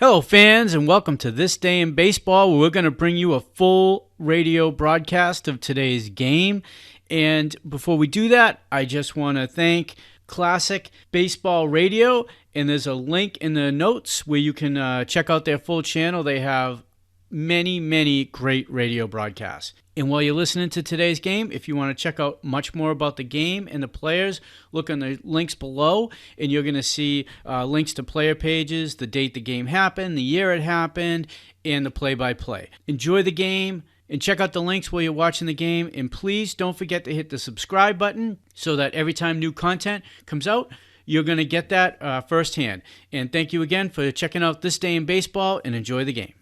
Hello, fans, and welcome to This Day in Baseball, where we're going to bring you a full radio broadcast of today's game. And before we do that, I just want to thank Classic Baseball Radio, and there's a link in the notes where you can check out their full channel. They have many great radio broadcasts. And while you're listening to today's game, if you want to check out much more about the game and the players, look on the links below, and you're going to see links to player pages, the date the game happened, the year it happened, and the play-by-play. Enjoy the game, and check out the links while you're watching the game, and please don't forget to hit the subscribe button so that every time new content comes out, you're going to get that firsthand. And thank you again for checking out This Day in Baseball, and enjoy the game.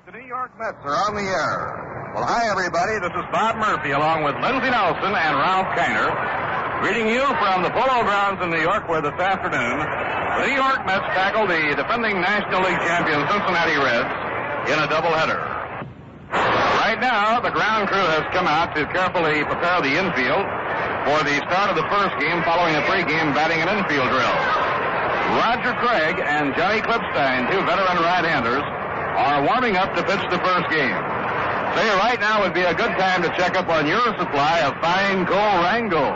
The New York Mets are on the air. Well, hi, everybody. This is Bob Murphy along with Lindsey Nelson and Ralph Kiner, greeting you from the Polo Grounds in New York, where this afternoon the New York Mets tackle the defending National League champion Cincinnati Reds in a doubleheader. Right now, the ground crew has come out to carefully prepare the infield for the start of the first game following a pregame batting and infield drill. Roger Craig and Johnny Klippstein, two veteran right-handers, are warming up to pitch the first game. Say right now would be a good time to check up on your supply of fine cold Rheingold.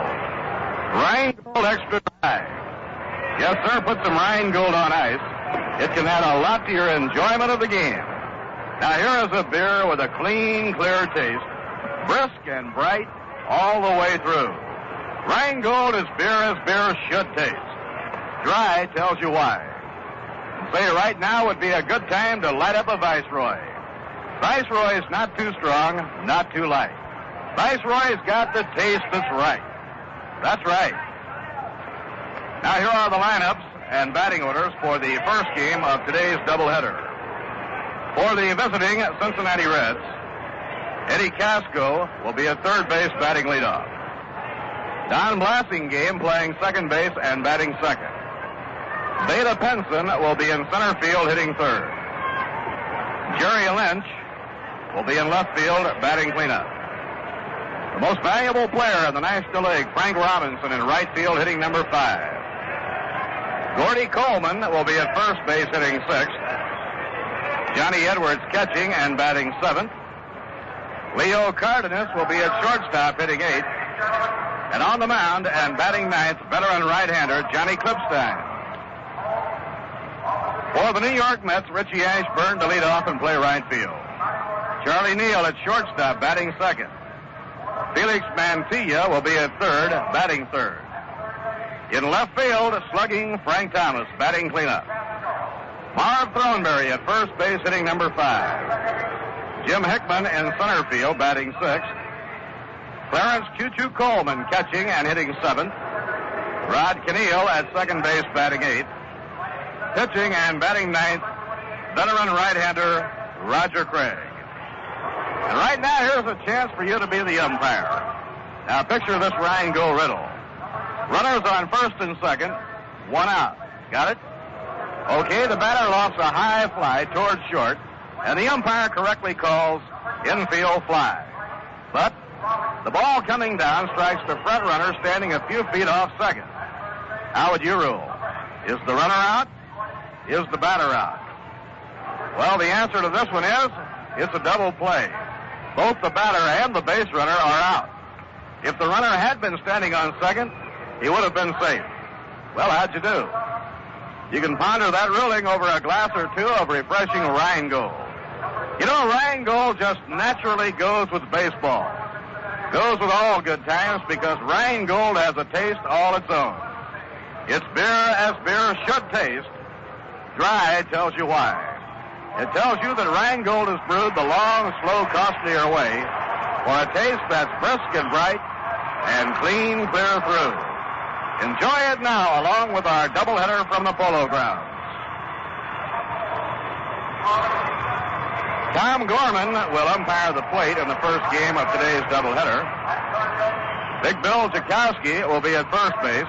Rheingold Extra Dry. Yes, sir, put some Rheingold on ice. It can add a lot to your enjoyment of the game. Now here is a beer with a clean, clear taste, brisk and bright all the way through. Rheingold is beer as beer should taste. Dry tells you why. Say right now would be a good time to light up a Viceroy. Viceroy is not too strong, not too light. Viceroy's got the taste that's right. That's right. Now here are the lineups and batting orders for the first game of today's doubleheader. For the visiting Cincinnati Reds, Eddie Casco will be at third base batting leadoff. Don Blasingame playing second base and batting second. Beta Penson will be in center field hitting third. Jerry Lynch will be in left field batting cleanup. The most valuable player in the National League, Frank Robinson, in right field hitting number 5. Gordy Coleman will be at first base hitting 6th. Johnny Edwards catching and batting 7th. Leo Cardenas will be at shortstop hitting 8th. And on the mound and batting 9th, veteran right-hander Johnny Klippstein. For the New York Mets, Richie Ashburn to lead off and play right field. Charlie Neal at shortstop, batting second. Felix Mantilla will be at third, batting third. In left field, slugging Frank Thomas, batting cleanup. Marv Throneberry at first base, hitting number 5. Jim Hickman in center field, batting 6th. Clarence Choo-Choo Coleman catching and hitting 7th. Rod Keneal at second base, batting 8th. Pitching and batting 9th, veteran right-hander Roger Craig. And right now, here's a chance for you to be the umpire. Now, picture this Rheingold riddle. Runners on first and second, one out. Got it? Okay, the batter lofts a high fly towards short, and the umpire correctly calls infield fly. But the ball coming down strikes the front runner standing a few feet off second. How would you rule? Is the runner out? Is the batter out? Well, the answer to this one is, it's a double play. Both the batter and the base runner are out. If the runner had been standing on second, he would have been safe. Well, how'd you do? You can ponder that ruling over a glass or two of refreshing Rheingold. You know, Rheingold just naturally goes with baseball. Goes with all good times because Rheingold has a taste all its own. It's beer as beer should taste. Dry tells you why. It tells you that Rheingold is brewed the long, slow, costlier way for a taste that's brisk and bright and clean, clear through. Enjoy it now along with our doubleheader from the Polo Grounds. Tom Gorman will umpire the plate in the first game of today's doubleheader. Big Bill Jakowski will be at first base.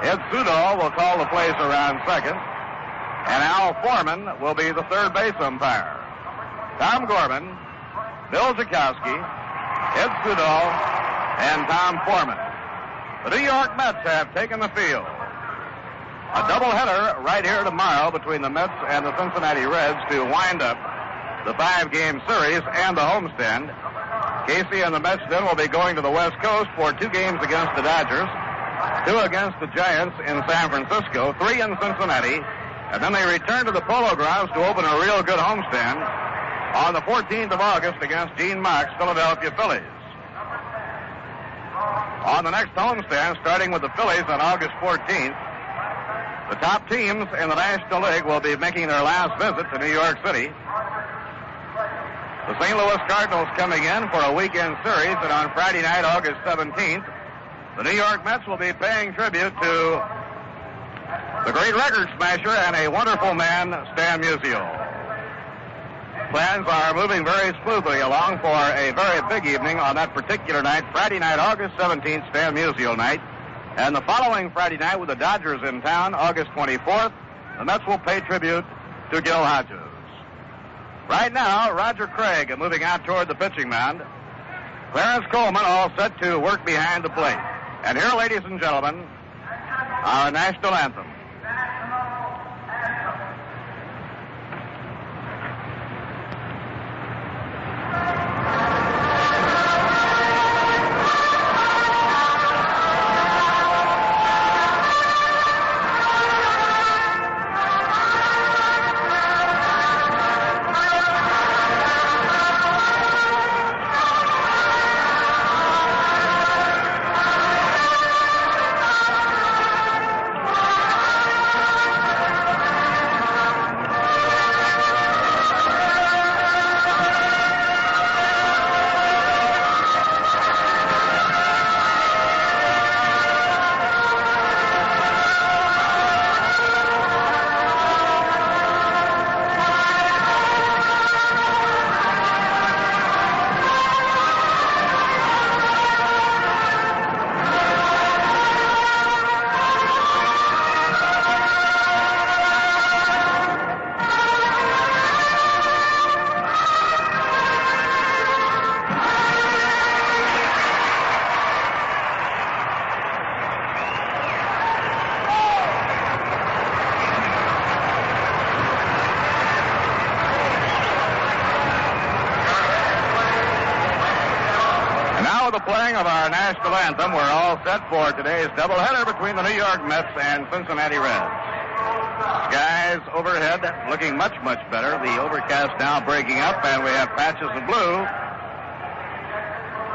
Ed Sudol will call the plays around second. And Al Foreman will be the third base umpire. Tom Gorman, Bill Jakowski, Ed Sudol, and Tom Foreman. The New York Mets have taken the field. A doubleheader right here tomorrow between the Mets and the Cincinnati Reds to wind up the 5-game series and the homestand. Casey and the Mets then will be going to the West Coast for 2 games against the Dodgers, 2 against the Giants in San Francisco, 3 in Cincinnati, and then they return to the Polo Grounds to open a real good homestand on the 14th of August against Gene Mock's Philadelphia Phillies. On the next homestand, starting with the Phillies on August 14th, the top teams in the National League will be making their last visit to New York City. The St. Louis Cardinals coming in for a weekend series, and on Friday night, August 17th, the New York Mets will be paying tribute to the great record smasher and a wonderful man, Stan Musial. Plans are moving very smoothly along for a very big evening on that particular night, Friday night, August 17th, Stan Musial night. And the following Friday night with the Dodgers in town, August 24th, the Mets will pay tribute to Gil Hodges. Right now, Roger Craig moving out toward the pitching mound. Clarence Coleman all set to work behind the plate. And here, ladies and gentlemen, our national anthem. Of our national anthem, we're all set for today's doubleheader between the New York Mets and Cincinnati Reds. Skies overhead looking much, much better. The overcast now breaking up, and we have patches of blue.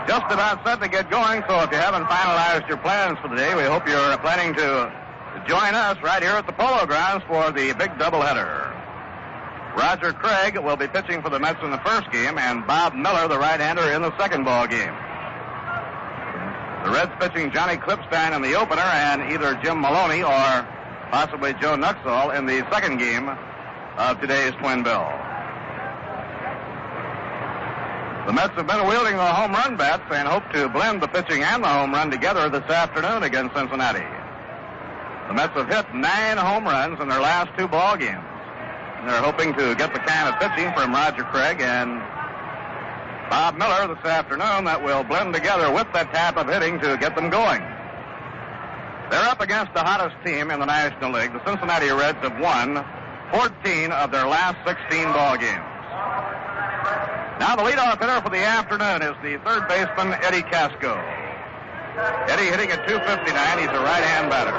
Just about set to get going, so if you haven't finalized your plans for the day, we hope you're planning to join us right here at the Polo Grounds for the big doubleheader. Roger Craig will be pitching for the Mets in the first game, and Bob Miller, the right-hander, in the second ball game. The Reds pitching Johnny Klippstein in the opener, and either Jim Maloney or possibly Joe Nuxall in the second game of today's twin bill. The Mets have been wielding the home run bats and hope to blend the pitching and the home run together this afternoon against Cincinnati. The Mets have hit 9 home runs in their last 2 ball games. And they're hoping to get the kind of pitching from Roger Craig and Bob Miller this afternoon that will blend together with that type of hitting to get them going. They're up against the hottest team in the National League. The Cincinnati Reds have won 14 of their last 16 ball games. Now the leadoff hitter for the afternoon is the third baseman, Eddie Casco. Eddie hitting at .259. He's a right-hand batter.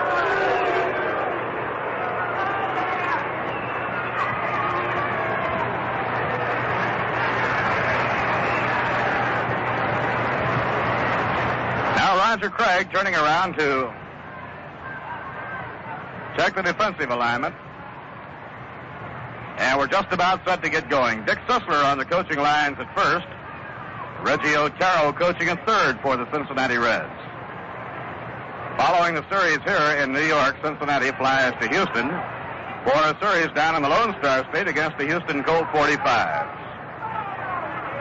Roger Craig turning around to check the defensive alignment. And we're just about set to get going. Dick Sisler on the coaching lines at first. Reggie Otero coaching at third for the Cincinnati Reds. Following the series here in New York, Cincinnati flies to Houston for a series down in the Lone Star State against the Houston Colt 45s.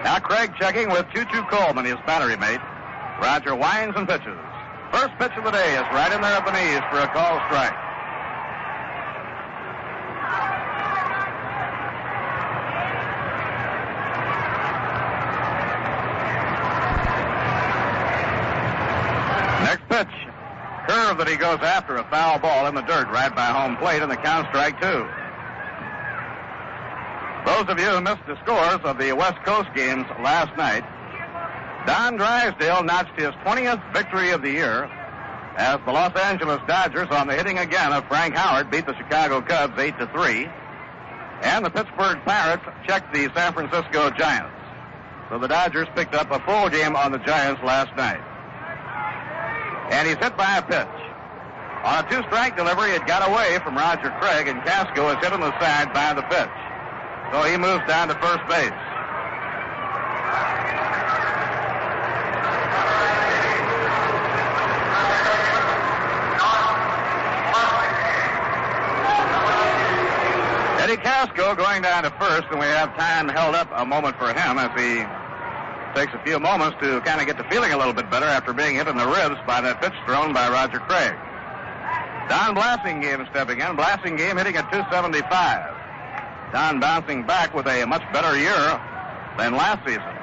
Now Craig checking with Choo-Choo Coleman, his battery mate. Roger winds and pitches. First pitch of the day is right in there at the knees for a call strike. Next pitch, curve that he goes after a foul ball in the dirt right by home plate, and the count strike 2. Those of you who missed the scores of the West Coast games last night, Don Drysdale notched his 20th victory of the year as the Los Angeles Dodgers, on the hitting again of Frank Howard, beat the Chicago Cubs 8-3. And the Pittsburgh Pirates checked the San Francisco Giants. So the Dodgers picked up a full game on the Giants last night. And he's hit by a pitch. On a 2-strike delivery, it got away from Roger Craig, and Casco is hit on the side by the pitch. So he moves down to first base. Eddie Casco going down to first, and we have time held up a moment for him as he takes a few moments to kind of get the feeling a little bit better after being hit in the ribs by that pitch thrown by Roger Craig. Don Blasingame stepping in. Blasingame hitting at 275. Don bouncing back with a much better year than last season.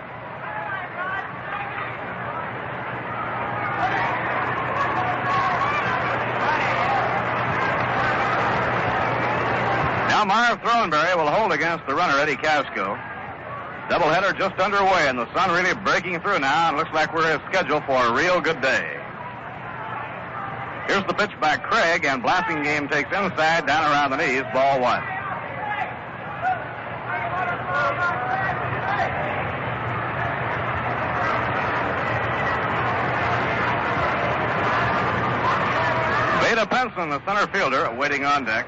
Now Marv Throneberry will hold against the runner, Eddie Casco. Doubleheader just underway, and the sun really breaking through now, and looks like we're scheduled for a real good day. Here's the pitch by Craig, and Blasingame takes inside, down around the knees, ball 1. Veda Penson, the center fielder, waiting on deck.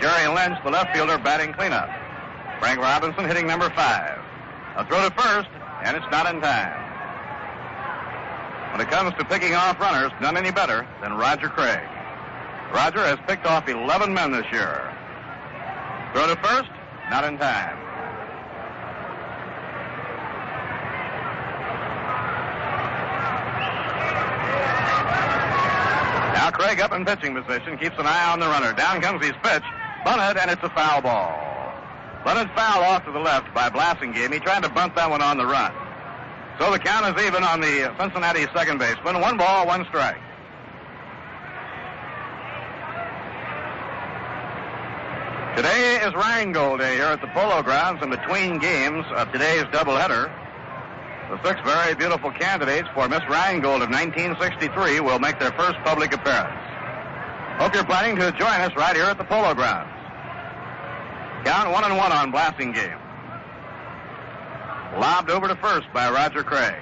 Jerry Lynch, the left fielder, batting cleanup. Frank Robinson hitting number 5. A throw to first, and it's not in time. When it comes to picking off runners, none any better than Roger Craig. Roger has picked off 11 men this year. Throw to first, not in time. Now Craig up in pitching position, keeps an eye on the runner. Down comes his pitch. Bunted, and it's a foul ball. Bunted foul off to the left by Blasingame. He tried to bunt that one on the run. So the count is even on the Cincinnati second baseman. 1 ball, 1 strike. Today is Rheingold Day here at the Polo Grounds, in between games of today's doubleheader. The 6 very beautiful candidates for Miss Rheingold of 1963 will make their first public appearance. Hope you're planning to join us right here at the Polo Grounds. Count 1-1 on Blasingame. Lobbed over to first by Roger Craig.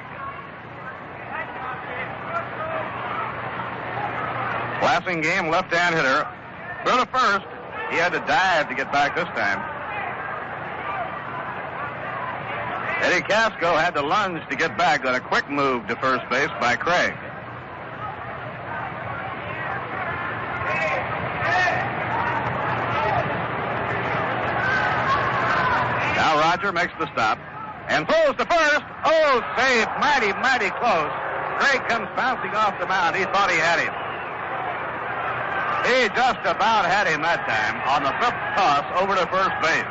Blasingame, left-hand hitter. Throw to first. He had to dive to get back this time. Eddie Casco had to lunge to get back. Got a quick move to first base by Craig. Now Roger makes the stop and throws to first. Oh, saved. Mighty, mighty close. Craig comes bouncing off the mound. He thought he had him. He just about had him that time on the 5th toss over to first base.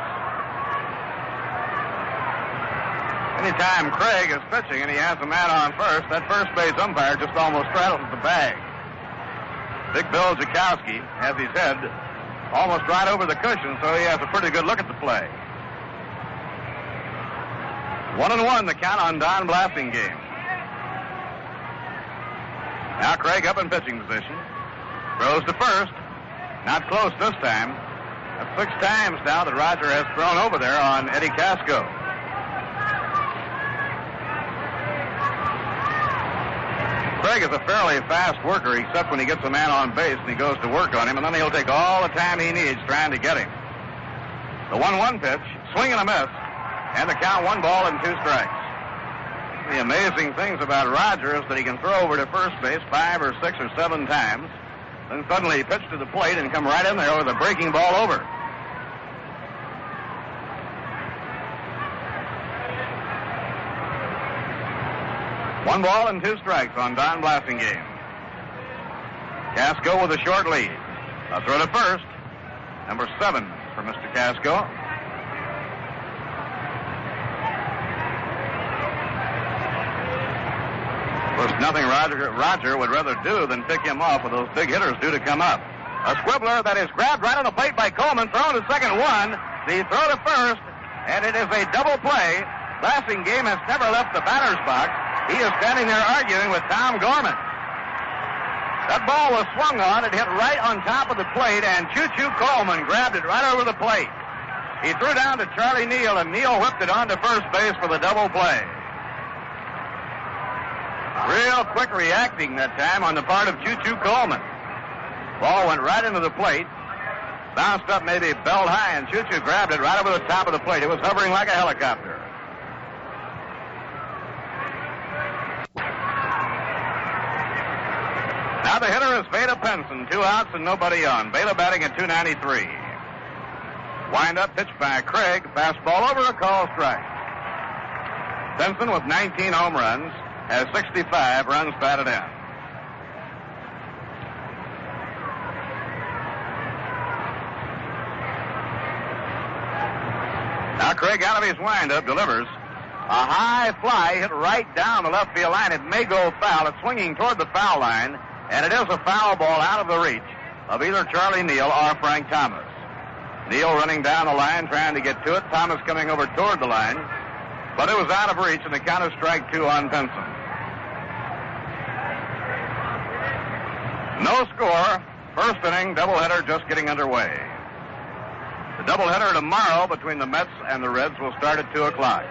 Anytime Craig is pitching and he has a man on first, that first base umpire just almost straddles the bag. Big Bill Jakowski has his head almost right over the cushion, so he has a pretty good look at the play. 1-1, the count on Don Blasingame. Now Craig up in pitching position. Throws to first. Not close this time. That's 6 times now that Roger has thrown over there on Eddie Casco. Craig is a fairly fast worker, except when he gets a man on base and he goes to work on him, and then he'll take all the time he needs trying to get him. The 1-1 pitch, swing and a miss, and the count 1 ball and 2 strikes. The amazing things about Roger is that he can throw over to first base 5 or 6 or 7 times, then suddenly pitch to the plate and come right in there with a breaking ball over. One ball and 2 strikes on Don Blasingame. Casco with a short lead. A throw to first. Number 7 for Mr. Casco. Of course, nothing Roger would rather do than pick him off with those big hitters due to come up. A squibbler that is grabbed right on the plate by Coleman, thrown to second one. The throw to first, and it is a double play. Blassingame has never left the batter's box. He is standing there arguing with Tom Gorman. That ball was swung on. It hit right on top of the plate, and Choo-Choo Coleman grabbed it right over the plate. He threw down to Charlie Neal, and Neal whipped it onto first base for the double play. Real quick reacting that time on the part of Choo-Choo Coleman. Ball went right into the plate. Bounced up maybe belt high, and Choo-Choo grabbed it right over the top of the plate. It was hovering like a helicopter. Now the hitter is Veda Penson. 2 outs and nobody on. Veda batting at .293. Wind up, pitch by Craig. Fastball over, a call strike. Penson with 19 home runs has 65 runs batted in. Now Craig out of his windup delivers. A high fly hit right down the left field line. It may go foul. It's swinging toward the foul line, and it is a foul ball out of the reach of either Charlie Neal or Frank Thomas. Neal running down the line trying to get to it. Thomas coming over toward the line, but it was out of reach, and the count is strike 2 on Penson. No score. First inning doubleheader just getting underway. The doubleheader tomorrow between the Mets and the Reds will start at 2 o'clock.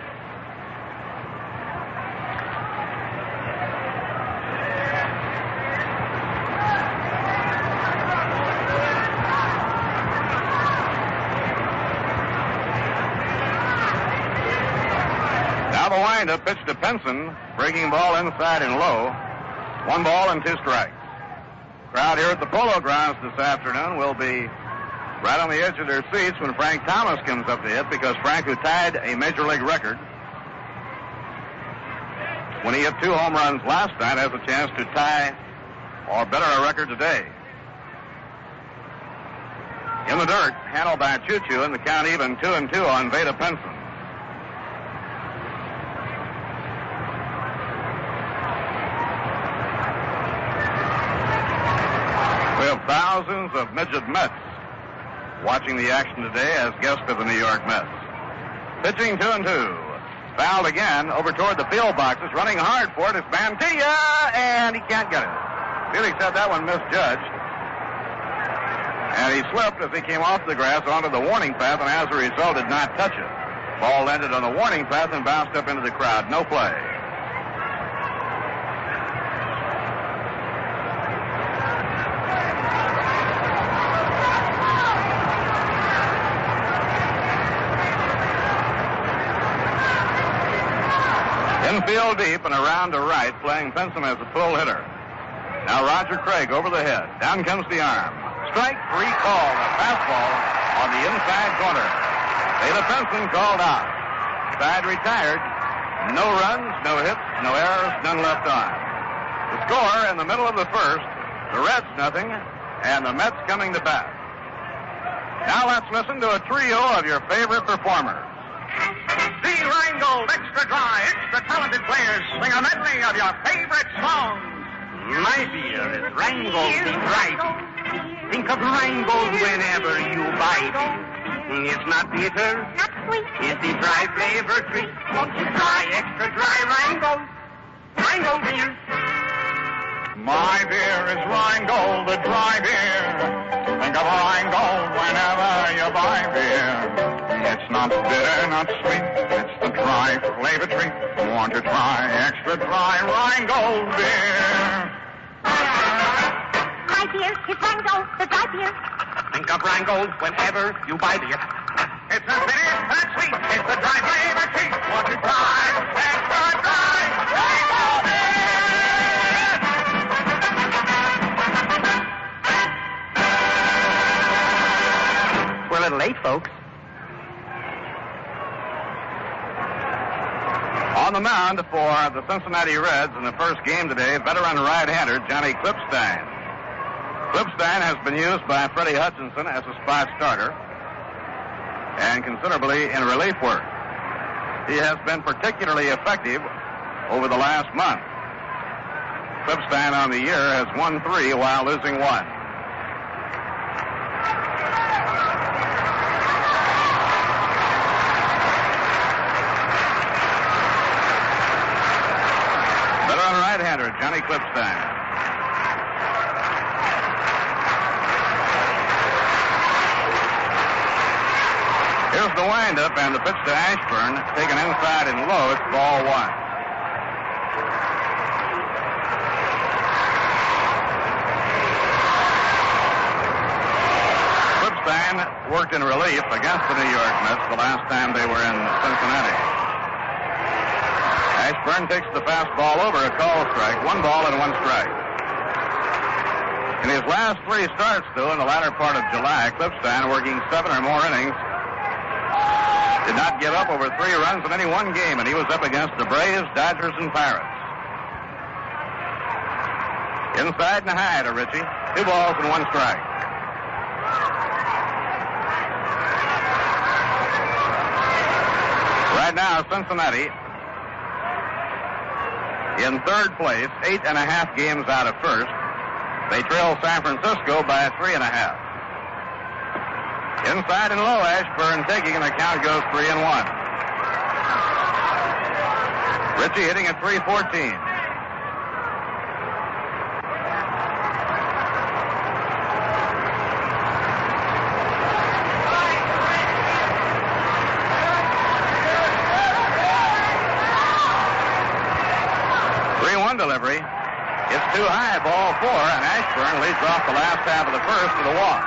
Now the windup pitch to Penson, breaking ball inside and low. 1 ball and 2 strikes. Crowd here at the Polo Grounds this afternoon will be right on the edge of their seats when Frank Thomas comes up to hit, because Frank, who tied a Major League record when he hit 2 home runs last night, has a chance to tie or better a record today. In the dirt, handled by Choo-Choo, and the count even 2-2 on Veda Penson. We have thousands of midget Mets watching the action today as guests of the New York Mets. Pitching 2-2. Fouled again over toward the field boxes. Running hard for it is Mantilla, and he can't get it. Felix had that one misjudged. And he slipped as he came off the grass onto the warning path, and as a result did not touch it. Ball landed on the warning path and bounced up into the crowd. No play. Infield deep and around to right, playing Penson as a pull hitter. Now Roger Craig over the head. Down comes the arm. Strike 3 called. A fastball on the inside corner. Veda Penson called out. Side retired. No runs, no hits, no errors, none left on. The score in the middle of the first, the Reds nothing, and the Mets coming to bat. Now let's listen to a trio of your favorite performers. The Rheingold Extra Dry, extra talented players sing a medley of your favorite songs. My beer is Rheingold the Dry Beer. Think of Rheingold whenever you buy beer. It's not bitter, Not sweet. it's the dry flavor treat. Won't you try extra dry Rheingold? Rheingold beer. My beer is Rheingold, the dry beer. Think of Rheingold whenever you buy beer. It's not bitter, not sweet. It's the dry flavor treat. Want to try extra dry Rheingold beer? My beer is Rheingold, the dry beer. Think of Rheingold whenever you buy beer. It's not bitter, not sweet. It's the dry flavor treat. Want to try extra dry Rheingold beer? We're a little late, folks. On the mound for the Cincinnati Reds in the first game today, veteran right-hander Johnny Klippstein. Klippstein has been used by Freddie Hutchinson as a spot starter and considerably in relief work. He has been particularly effective over the last month. Klippstein on the year has won 3 while losing 1. Veteran right-hander Johnny Klippstein. Here's the windup and the pitch to Ashburn, taken inside and low. It's ball 1. Worked in relief against the New York Mets the last time they were in Cincinnati. Ashburn takes the fastball over, a call strike, 1 ball and 1 strike. In his last 3 starts, though, in the latter part of July, Klippstein, working 7 or more innings, did not give up over 3 runs in any one game, and he was up against the Braves, Dodgers, and Pirates. Inside and high to Ritchie, 2 balls and 1 strike. Right now, Cincinnati in 3rd place, 8.5 games out of 1st. They trail San Francisco by 3.5. Inside and low, Ashburn taking, and the count goes 3-1. Ritchie hitting at .314. Delivery. It's too high, ball 4, and Ashburn leads off the last half of the first with a walk.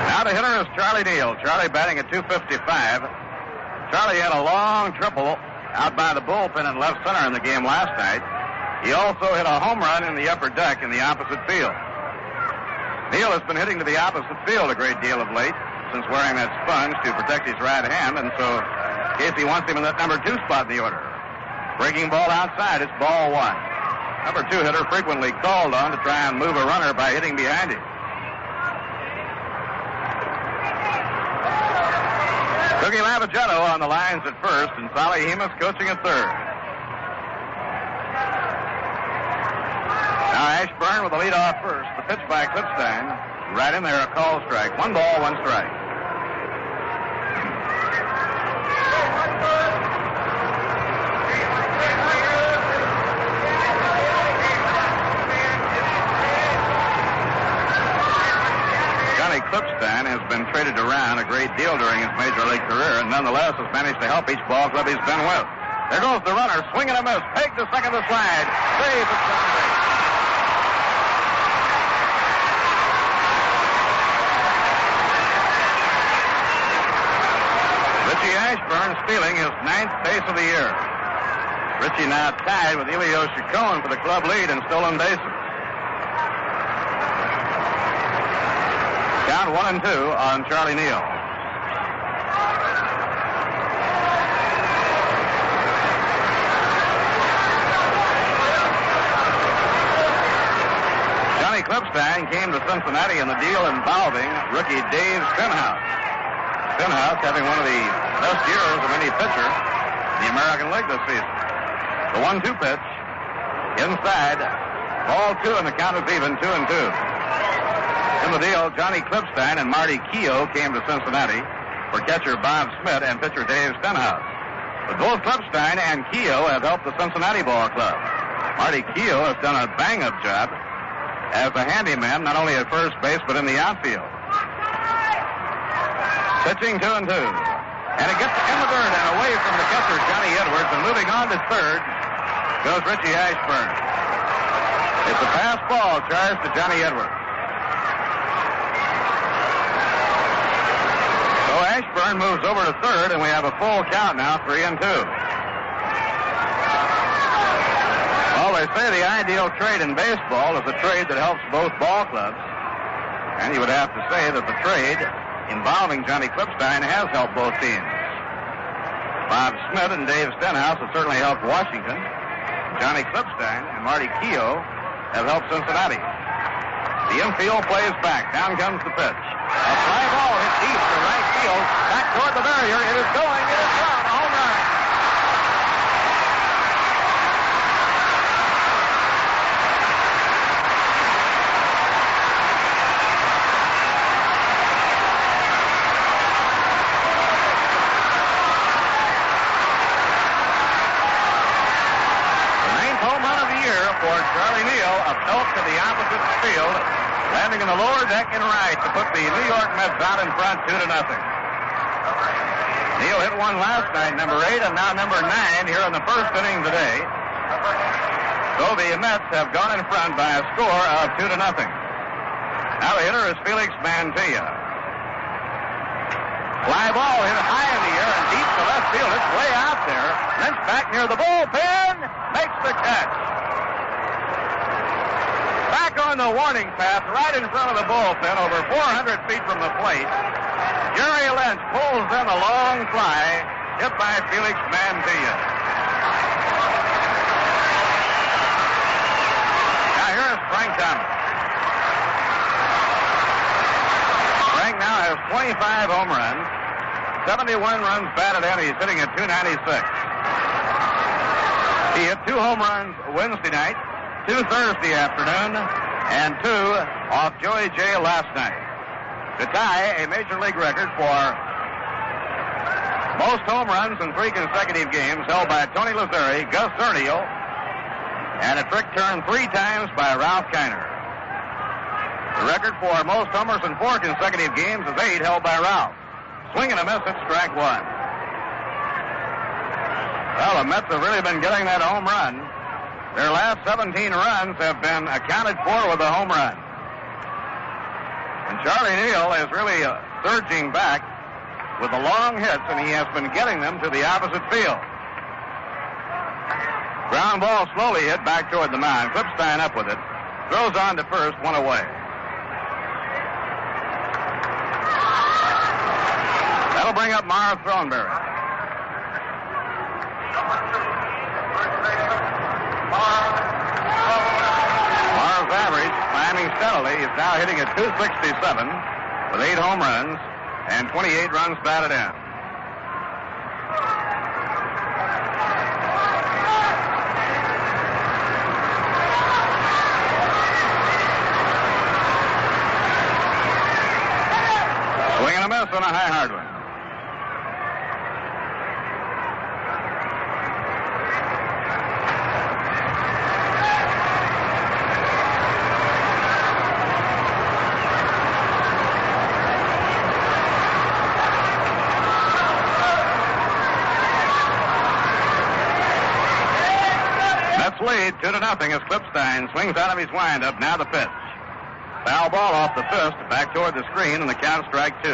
Now the hitter is Charlie Neal. Charlie batting at .255. Charlie had a long triple out by the bullpen in left center in the game last night. He also hit a home run in the upper deck in the opposite field. Neal has been hitting to the opposite field a great deal of late since wearing that sponge to protect his right hand, and so Casey wants him in that number 2 spot in the order. Breaking ball outside, it's ball 1. Number 2 hitter frequently called on to try and move a runner by hitting behind him. Cookie Lavaggetto on the lines at first, and Sally Hemus coaching at third. Now Ashburn with the lead off first. The pitch by Klippstein. Right in there, a call strike. 1 ball, 1 strike. Klippstein has been traded around a great deal during his major league career, and nonetheless has managed to help each ball club he's been with. There goes the runner, swing and a miss, take to second the slide, save at second base. Richie Ashburn stealing his 9th base of the year. Richie now tied with Elio Chacon for the club lead in stolen bases. Count 1-2 on Charlie Neal. Johnny Klippstein came to Cincinnati in the deal involving rookie Dave Stenhouse. Stenhouse having one of the best years of any pitcher in the American League this season. The 1-2 pitch inside, ball 2, and the count is even, 2-2. In the deal, Johnny Klippstein and Marty Keogh came to Cincinnati for catcher Bob Smith and pitcher Dave Stenhouse. But both Klippstein and Keogh have helped the Cincinnati ball club. Marty Keogh has done a bang-up job as a handyman, not only at first base, but in the outfield. Pitching 2-2. And it gets in the dirt and away from the catcher, Johnny Edwards, and moving on to third goes Richie Ashburn. It's a pass ball charged to Johnny Edwards. Ashburn moves over to third, and we have a full count now, 3-2. Well, they say the ideal trade in baseball is a trade that helps both ball clubs. And you would have to say that the trade involving Johnny Klippstein has helped both teams. Bob Smith and Dave Stenhouse have certainly helped Washington. Johnny Klippstein and Marty Keogh have helped Cincinnati. The infield plays back. Down comes the pitch. A fly ball hit deep to right field. Back toward the barrier. It is going. It is gone. A home run. The ninth home run of the year for Charlie Neal. A belt to the opposite field, landing in the lower deck in right to put the New York Mets out in front 2-0. Neal hit one last night, number 8, and now number 9 here in the first inning today. So the Mets have gone in front by a score of 2-0. Now the hitter is Felix Mantilla. Fly ball hit high in the air and deep to left field. It's way out there. Lynch back near the bullpen, makes the catch. Back on the warning path, right in front of the bullpen, over 400 feet from the plate. Jerry Lynch pulls in a long fly, hit by Felix Mantilla. Now here's Frank Thomas. Frank now has 25 home runs, 71 runs batted in. He's hitting at .296. He hit 2 home runs Wednesday night, 2 Thursday afternoon, and 2 off Joey J last night, to tie a Major League record for most home runs in 3 consecutive games held by Tony Lazzeri, Gus Zernial, and a trick turn 3 times by Ralph Kiner. The record for most homers in 4 consecutive games is 8, held by Ralph. Swing and a miss at strike 1. Well, the Mets have really been getting that home run. Their last 17 runs have been accounted for with a home run. And Charlie Neal is really surging back with the long hits, and he has been getting them to the opposite field. Ground ball slowly hit back toward the mound. Klippstein up with it. Throws on to first, 1 away. That'll bring up Marv Throneberry. Marv's average climbing steadily. He's now hitting at .267 with 8 home runs and 28 runs batted in. Swing and a miss on a high hard one. Lead 2-0 as Klippstein swings out of his windup. Now the pitch. Foul ball off the fist, back toward the screen, and the count strike 2.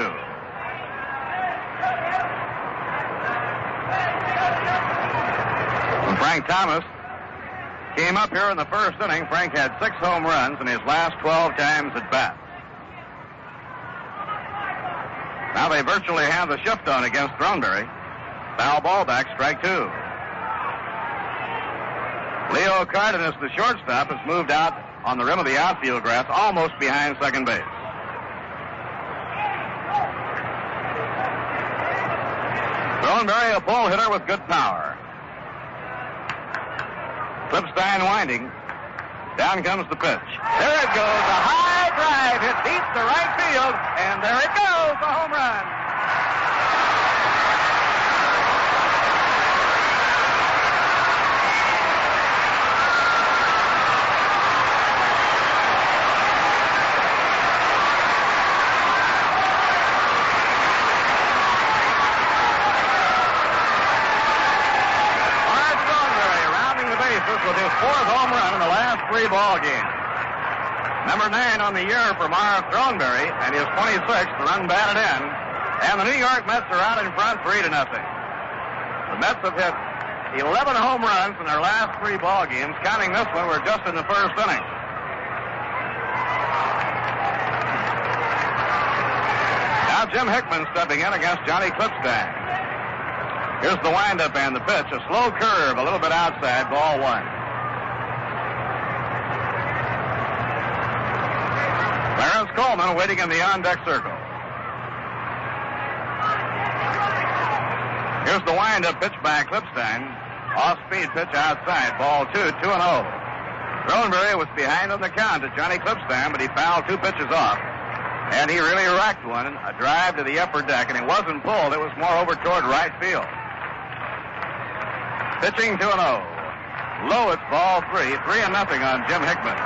When Frank Thomas came up here in the first inning, Frank had 6 home runs in his last 12 times at bat. Now they virtually have the shift on against Throneberry. Foul ball back, strike 2. Leo Cardenas, the shortstop, has moved out on the rim of the outfield grass, almost behind second base. Throneberry, a pull hitter with good power. Klippstein winding. Down comes the pitch. There it goes, a high drive hit deep to right field, and there it goes, a home run. With his 4th home run in the last 3 ball games. Number 9 on the year for Marv Throneberry, and his 26th run batted in. And the New York Mets are out in front 3-0. The Mets have hit 11 home runs in their last 3 ball games, counting this one. We're just in the first inning. Now Jim Hickman stepping in against Johnny Klippstein. Here's the windup and the pitch. A slow curve, a little bit outside, ball 1. Coleman waiting in the on-deck circle. Here's the wind-up pitch by Klippstein. Off-speed pitch outside. Ball 2, 2-0. Throneberry was behind on the count to Johnny Klippstein, but he fouled 2 pitches off. And he really racked one, a drive to the upper deck, and it wasn't pulled. It was more over toward right field. Pitching 2-0. Low, it's ball 3. 3-0 on Jim Hickman.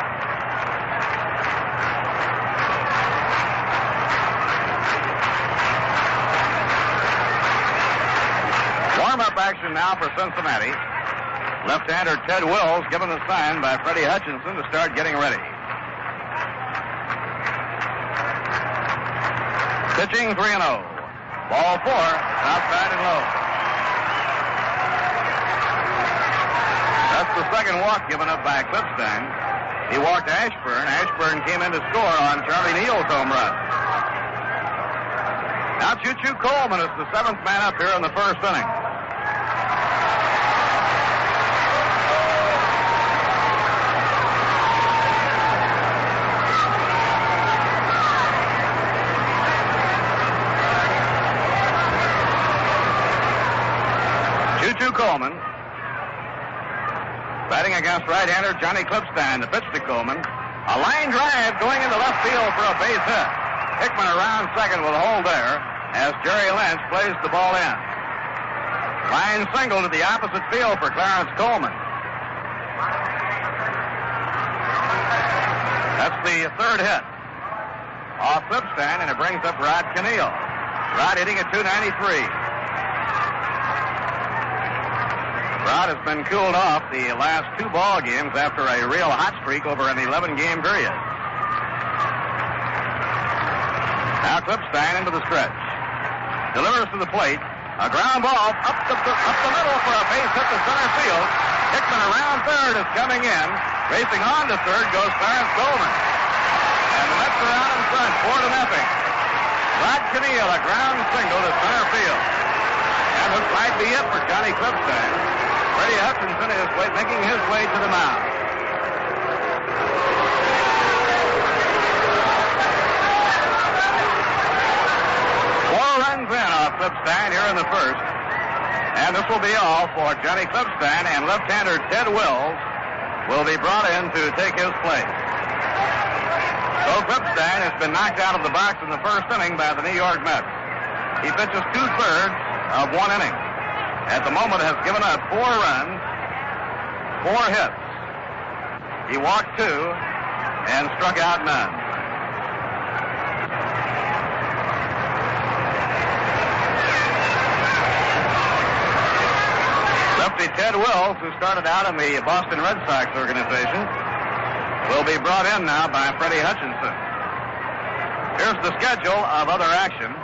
Warm-up action now for Cincinnati. Left-hander Ted Wills given the sign by Freddie Hutchinson to start getting ready. Pitching 3-0. Ball 4, outside and low. That's the second walk given up by Klippstein. He walked Ashburn. Ashburn came in to score on Charlie Neal's home run. Now Choo-Choo Coleman is the 7th man up here in the first inning. Choo-Choo Coleman batting against right-hander Johnny Klippstein. The pitch to Coleman. A line drive going into left field for a base hit. Hickman around second with a hold there as Jerry Lynch plays the ball in. Line single to the opposite field for Clarence Coleman. That's the 3rd hit off Klippstein, and it brings up Rod Keneal. Rod hitting at .293. Rod has been cooled off the last 2 ball games after a real hot streak over an 11-game period. Now Klippstein into the stretch. Delivers to the plate. A ground ball up the middle for a base hit to center field. Hickman around third is coming in. Racing on to third goes Clarence Coleman. And the Mets are out in front, 4-0. Rod Keneal, a ground single to center field. And this might be it for Johnny Klippstein. Freddie Hutchinson is making his way to the mound. 4 runs in off Klippstein here in the first. And this will be all for Johnny Klippstein, and left-hander Ted Wills will be brought in to take his place. So Klippstein has been knocked out of the box in the first inning by the New York Mets. He pitches 2/3 of 1 inning. At the moment has given up 4 runs, 4 hits. He walked 2 and struck out none. Lefty Ted Wills, who started out in the Boston Red Sox organization, will be brought in now by Freddie Hutchinson. Here's the schedule of other action.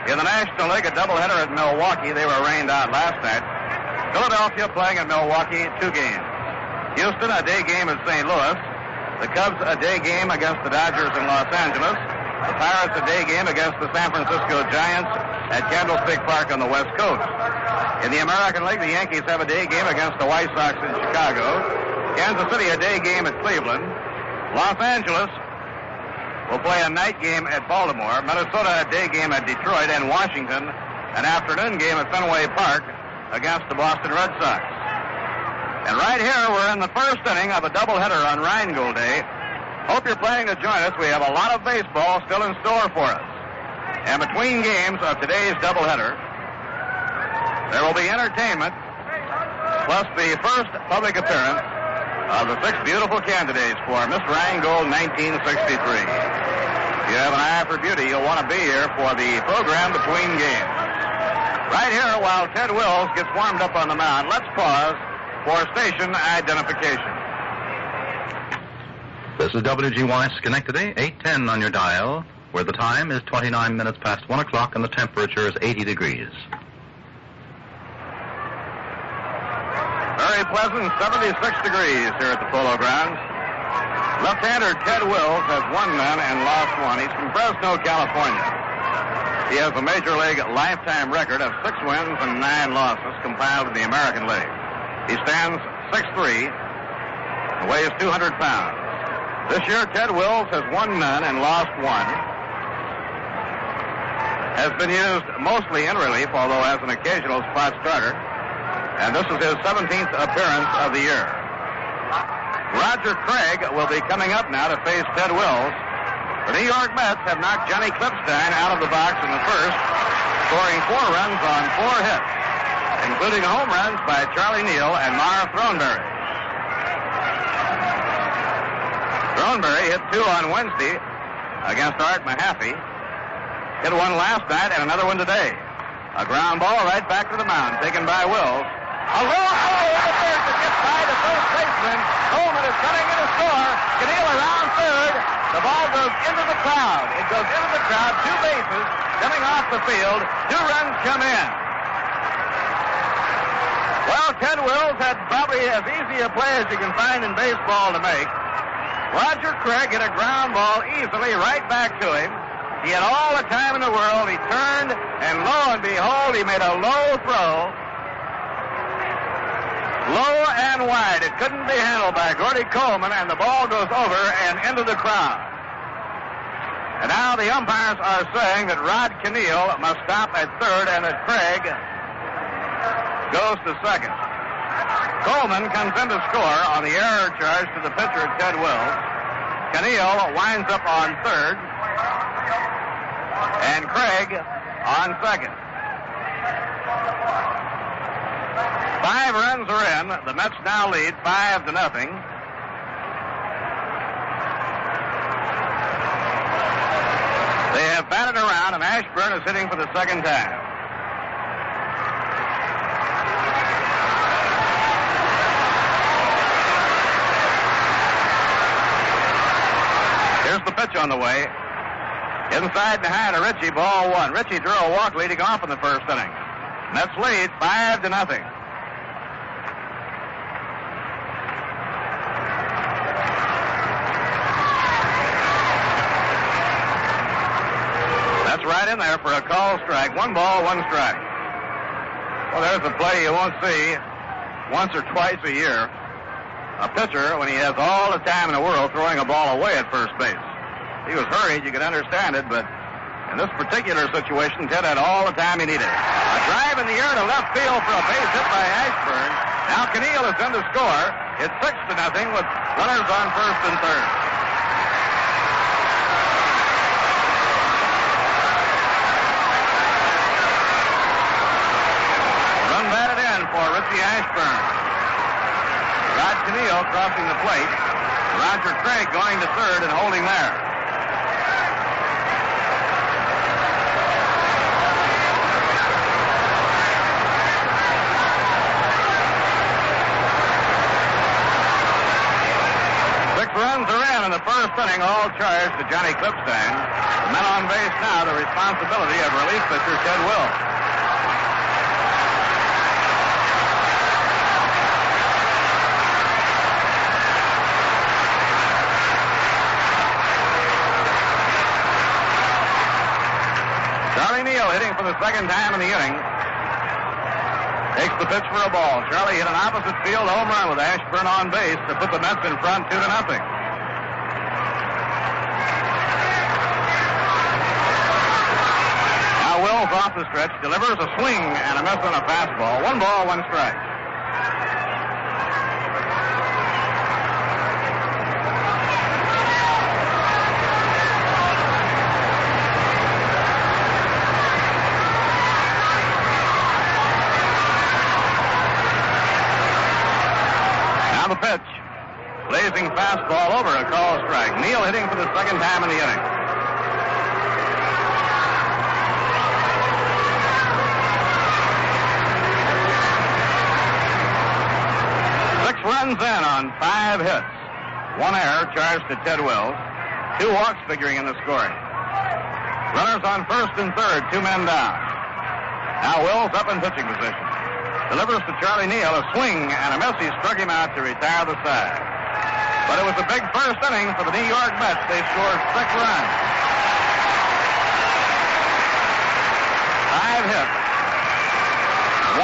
In the National League, a doubleheader at Milwaukee. They were rained out last night. Philadelphia playing at Milwaukee, 2 games. Houston, a day game at St. Louis. The Cubs, a day game against the Dodgers in Los Angeles. The Pirates, a day game against the San Francisco Giants at Candlestick Park on the West Coast. In the American League, the Yankees have a day game against the White Sox in Chicago. Kansas City, a day game at Cleveland. Los Angeles will play a night game at Baltimore. Minnesota, a day game at Detroit. And Washington, an afternoon game at Fenway Park against the Boston Red Sox. And right here, we're in the first inning of a doubleheader on Rheingold Day. Hope you're planning to join us. We have a lot of baseball still in store for us. And between games of today's doubleheader, there will be entertainment, plus the first public appearance of the 6 beautiful candidates for Miss Rheingold 1963. If you have an eye for beauty, you'll want to be here for the program between games. Right here, while Ted Wills gets warmed up on the mound, let's pause for station identification. This is WGY Schenectady, 810 on your dial, where the time is 29 minutes past 1 o'clock and the temperature is 80 degrees. Very pleasant, 76 degrees here at the Polo Grounds. Left-hander Ted Wills has 1 man and lost 1. He's from Fresno, California. He has a Major League lifetime record of 6 wins and 9 losses compiled in the American League. He stands 6'3", and weighs 200 pounds. This year, Ted Wills has won none and lost one. Has been used mostly in relief, although as an occasional spot starter. And this is his 17th appearance of the year. Roger Craig will be coming up now to face Ted Wills. The New York Mets have knocked Johnny Klippstein out of the box in the first, scoring 4 runs on 4 hits, including home runs by Charlie Neal and Mara Throneberry. Throneberry hit 2 on Wednesday against Art Mahaffey. Hit one last night and another one today. A ground ball right back to the mound, taken by Wills. A low third to get by the first baseman. Coleman is running in to score. Caniel around third. The ball goes into the crowd. It goes into the crowd. 2 bases coming off the field. 2 runs come in. Well, Ted Wills had probably as easy a play as you can find in baseball to make. Roger Craig hit a ground ball easily right back to him. He had all the time in the world. He turned, and lo and behold, he made a low throw. Low and wide. It couldn't be handled by Gordy Coleman, and the ball goes over and into the crowd. And now the umpires are saying that Rod Caniel must stop at third and that Craig goes to second. Coleman comes in to score on the error charge to the pitcher, Ted Wills. Caniel winds up on third. And Craig on second. 5 runs are in. The Mets now lead 5-0. They have batted around, and Ashburn is hitting for the second time. Here's the pitch on the way. Inside and high to Ritchie, ball 1. Ritchie drew a walk leading off in the first inning. Mets lead 5-0. That's right in there for a call strike. 1 ball, 1 strike. Well, there's a play you won't see once or twice a year. A pitcher, when he has all the time in the world, throwing a ball away at first base. He was hurried, you can understand it, but in this particular situation, Ted had all the time he needed. A drive in the air to left field for a base hit by Ashburn. Now Caniel is in to score. It's 6-0 with runners on first and third. Run batted in for Richie Ashburn. Rod Caniel crossing the plate. Roger Craig going to third and holding there. Runs are in the first inning, all charged to Johnny Klippstein. The men on base now, the responsibility of relief pitcher Ted Wills. Charlie Neal hitting for the second time in the inning. Takes the pitch for a ball. Charlie hit an opposite field home run with Ashburn on base to put the Mets in front 2-0. Now Wills off the stretch, delivers a swing and a miss on a fastball. 1 ball, 1 strike. Now the pitch. Blazing fastball over a call strike. Neal hitting for the second time in the inning. Six runs in on 5 hits. 1 error charged to Ted Wills. 2 walks figuring in the scoring. Runners on first and third, 2 men down. Now Wills up in pitching position. Delivers to Charlie Neal, a swing and a miss. He struck him out to retire the side. But it was a big first inning for the New York Mets. They scored 6 runs. 5 hits.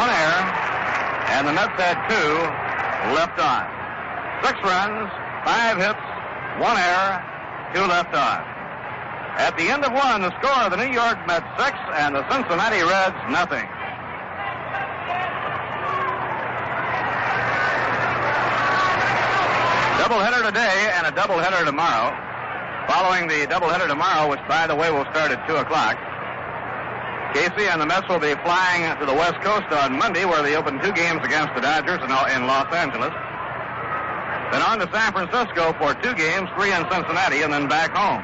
1 error. And the Mets had 2 left on. 6 runs, 5 hits, 1 error, 2 left on. At the end of 1, the score of the New York Mets 6 and the Cincinnati Reds nothing. Doubleheader today and a doubleheader tomorrow. Following the doubleheader tomorrow, which, by the way, will start at 2 o'clock, Casey and the Mets will be flying to the West Coast on Monday, where they open 2 games against the Dodgers in Los Angeles. Then on to San Francisco for 2 games, 3 in Cincinnati, and then back home.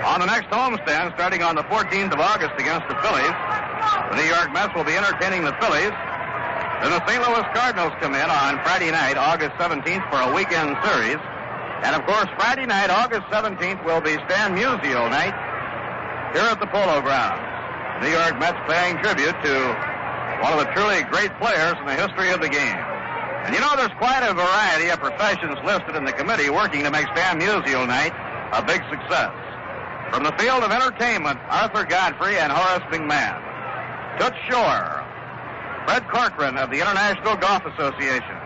On the next homestand, starting on the 14th of August against the Phillies, the New York Mets will be entertaining the Phillies. Then the St. Louis Cardinals come in on Friday night, August 17th, for a weekend series. And, of course, Friday night, August 17th, will be Stan Musial night here at the Polo Grounds. New York Mets paying tribute to one of the truly great players in the history of the game. And you know, there's quite a variety of professions listed in the committee working to make Stan Musial night a big success. From the field of entertainment, Arthur Godfrey and Horace McMahon. Toots Shore, Fred Corcoran of the International Golf Association,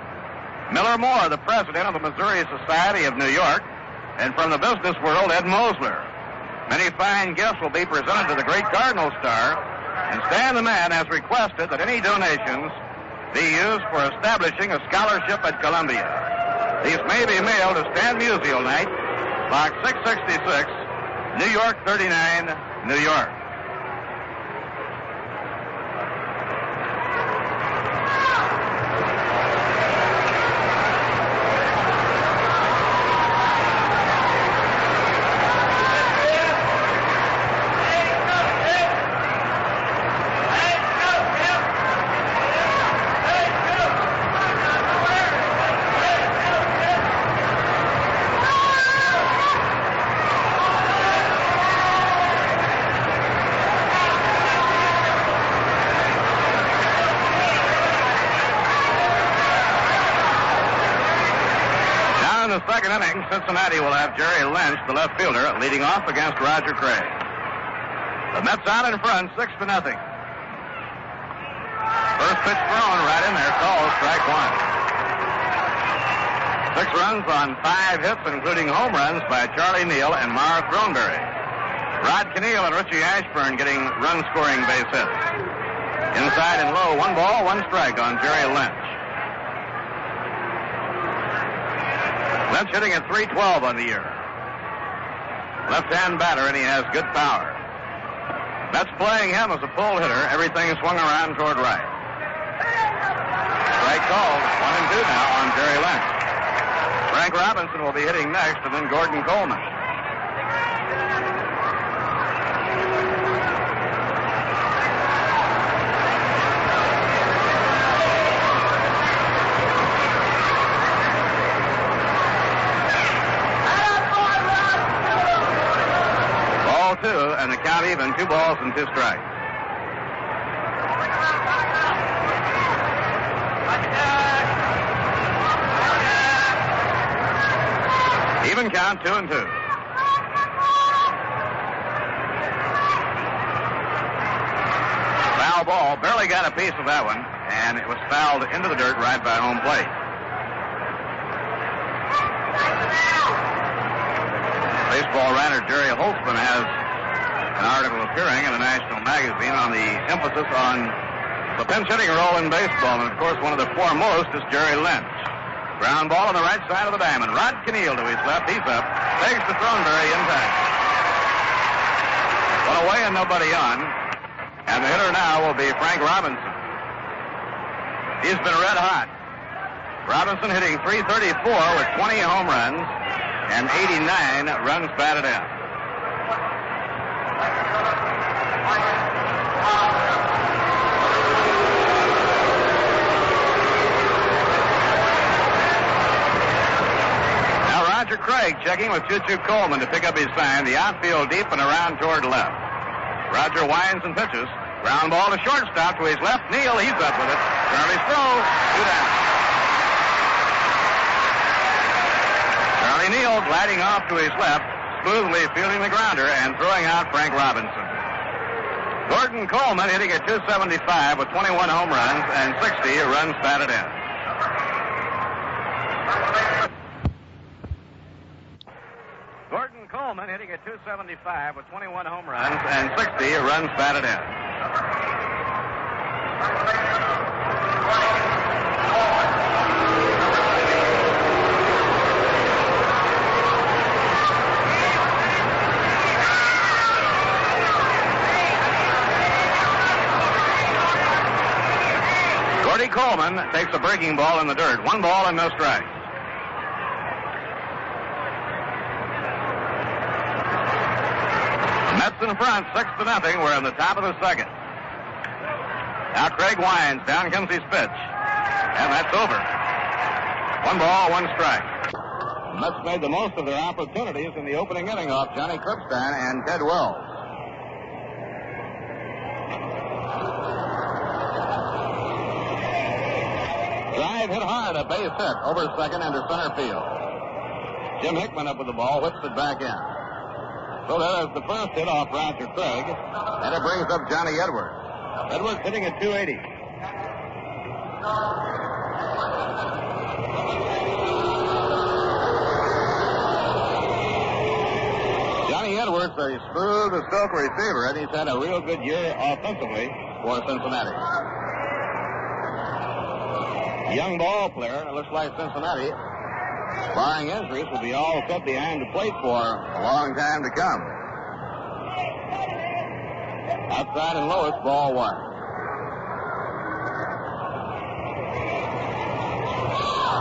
Miller Moore, the president of the Missouri Society of New York, and from the business world, Ed Mosler. Many fine gifts will be presented to the great Cardinal star, and Stan the Man has requested that any donations be used for establishing a scholarship at Columbia. These may be mailed to Stan Musial Night, Box 666, New York 39, New York. Second inning, Cincinnati will have Jerry Lynch, the left fielder, leading off against Roger Craig. The Mets out in front, 6-0. First pitch thrown right in there, called strike 1. 6 runs on 5 hits, including home runs by Charlie Neal and Mara Throneberry. Rod Keneal and Richie Ashburn getting run-scoring base hits. Inside and low, 1 ball, 1 strike on Jerry Lynch. Lynch hitting at .312 on the year. Left-hand batter, and he has good power. Mets playing him as a pull hitter. Everything is swung around toward right. Strike called. 1-2 now on Jerry Lynch. Frank Robinson will be hitting next, and then Gordon Coleman. And the count even, 2 balls and 2 strikes. Even count, 2-2. Foul ball, barely got a piece of that one, and it was fouled into the dirt right by home plate. Baseball writer Jerry Holtzman has an article appearing in a national magazine on the emphasis on the pinch hitting role in baseball, and of course one of the foremost is Jerry Lynch. Ground ball on the right side of the diamond. Rod Keneal to his left. He's up. Takes to Throneberry in time. One away and nobody on. And the hitter now will be Frank Robinson. He's been red hot. Robinson hitting .334 with 20 home runs and 89 runs batted in. Roger Craig checking with Choo-Choo Coleman to pick up his sign. The outfield deep and around toward left. Roger winds and pitches. Ground ball to shortstop to his left. Neal, he's up with it. Charlie's throw. 2 down. Charlie Neal gliding off to his left, smoothly fielding the grounder and throwing out Frank Robinson. Gordon Coleman hitting at .275 with 21 home runs and 60 runs batted in. Coleman hitting at .275 with 21 home runs and 60 runs batted in. Gordy Coleman takes a breaking ball in the dirt. 1 ball and no strikes. Mets in front, 6-0. We're in the top of the second. Now Craig winds. Down comes his pitch. And that's over. 1 ball, 1 strike. The Mets made the most of their opportunities in the opening inning off Johnny Klippstein and Ted Wells. Drive hit hard, a base hit over second into center field. Jim Hickman up with the ball, whips it back in. So there is the first hit off Roger Craig, and it brings up Johnny Edwards. Edwards hitting at .280. Johnny Edwards, a smooth as silk receiver, and he's had a real good year offensively for Cincinnati. Young ball player, and it looks like Cincinnati, barring injuries, will be all set behind the plate for a long time to come. Outside and lowest, ball 1.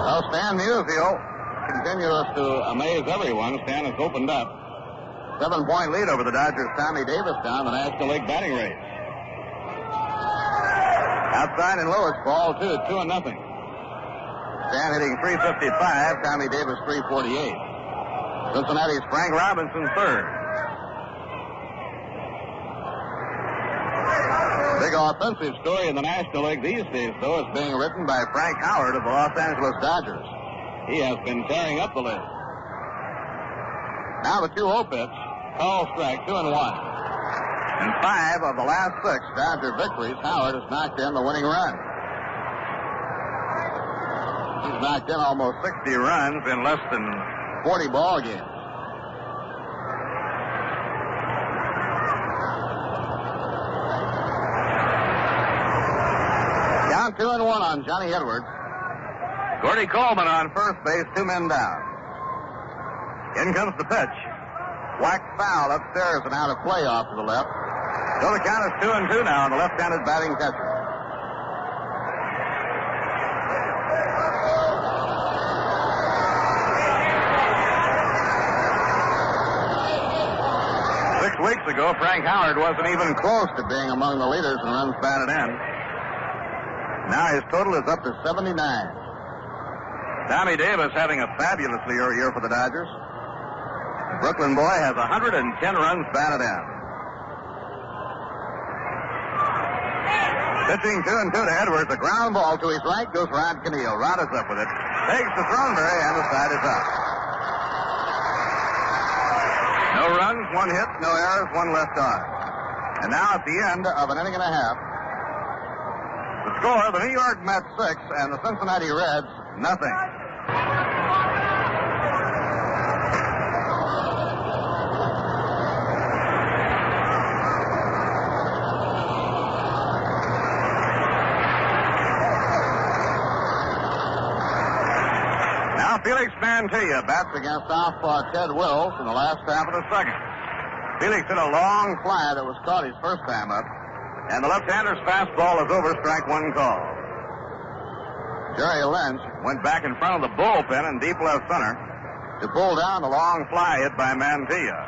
Well, Stan Musial continues to amaze everyone. Stan has opened up. 7-point lead over the Dodgers' Tommy Davis down the National League batting race. Outside and lowest, ball 2, 2-0. Stan hitting .355, Tommy Davis .348. Cincinnati's Frank Robinson third. Big offensive story in the National League these days, though, is being written by Frank Howard of the Los Angeles Dodgers. He has been tearing up the list. Now the 2-0 pitch. Call strike, 2-1. In 5 of the last 6 Dodger victories, Howard has knocked in the winning run. He's knocked in almost 60 runs in less than 40 ball games. Down 2-1 on Johnny Edwards. Gordy Coleman on first base, 2 men down. In comes the pitch. Whacked foul upstairs and out of play off to the left. So the count is 2-2 now on the left-handed batting catcher. Weeks ago, Frank Howard wasn't even close to being among the leaders in runs batted in. Now his total is up to 79. Tommy Davis having a fabulous year for the Dodgers. The Brooklyn boy has 110 runs batted in. Pitching 2-2 to Edwards. A ground ball to his right goes Rod Cannell. Rod is up with it. Takes to Thornberry, and the side is up. No runs, 1 hit, no errors, 1 left on. And now at the end of an inning and a half, the score, the New York Mets 6 and the Cincinnati Reds, nothing. Felix Mantilla bats against southpaw Ted Wills in the last half of the second. Felix hit a long fly that was caught his first time up, and the left-hander's fastball is over, strike 1 call. Jerry Lynch went back in front of the bullpen in deep left center to pull down the long fly hit by Mantilla.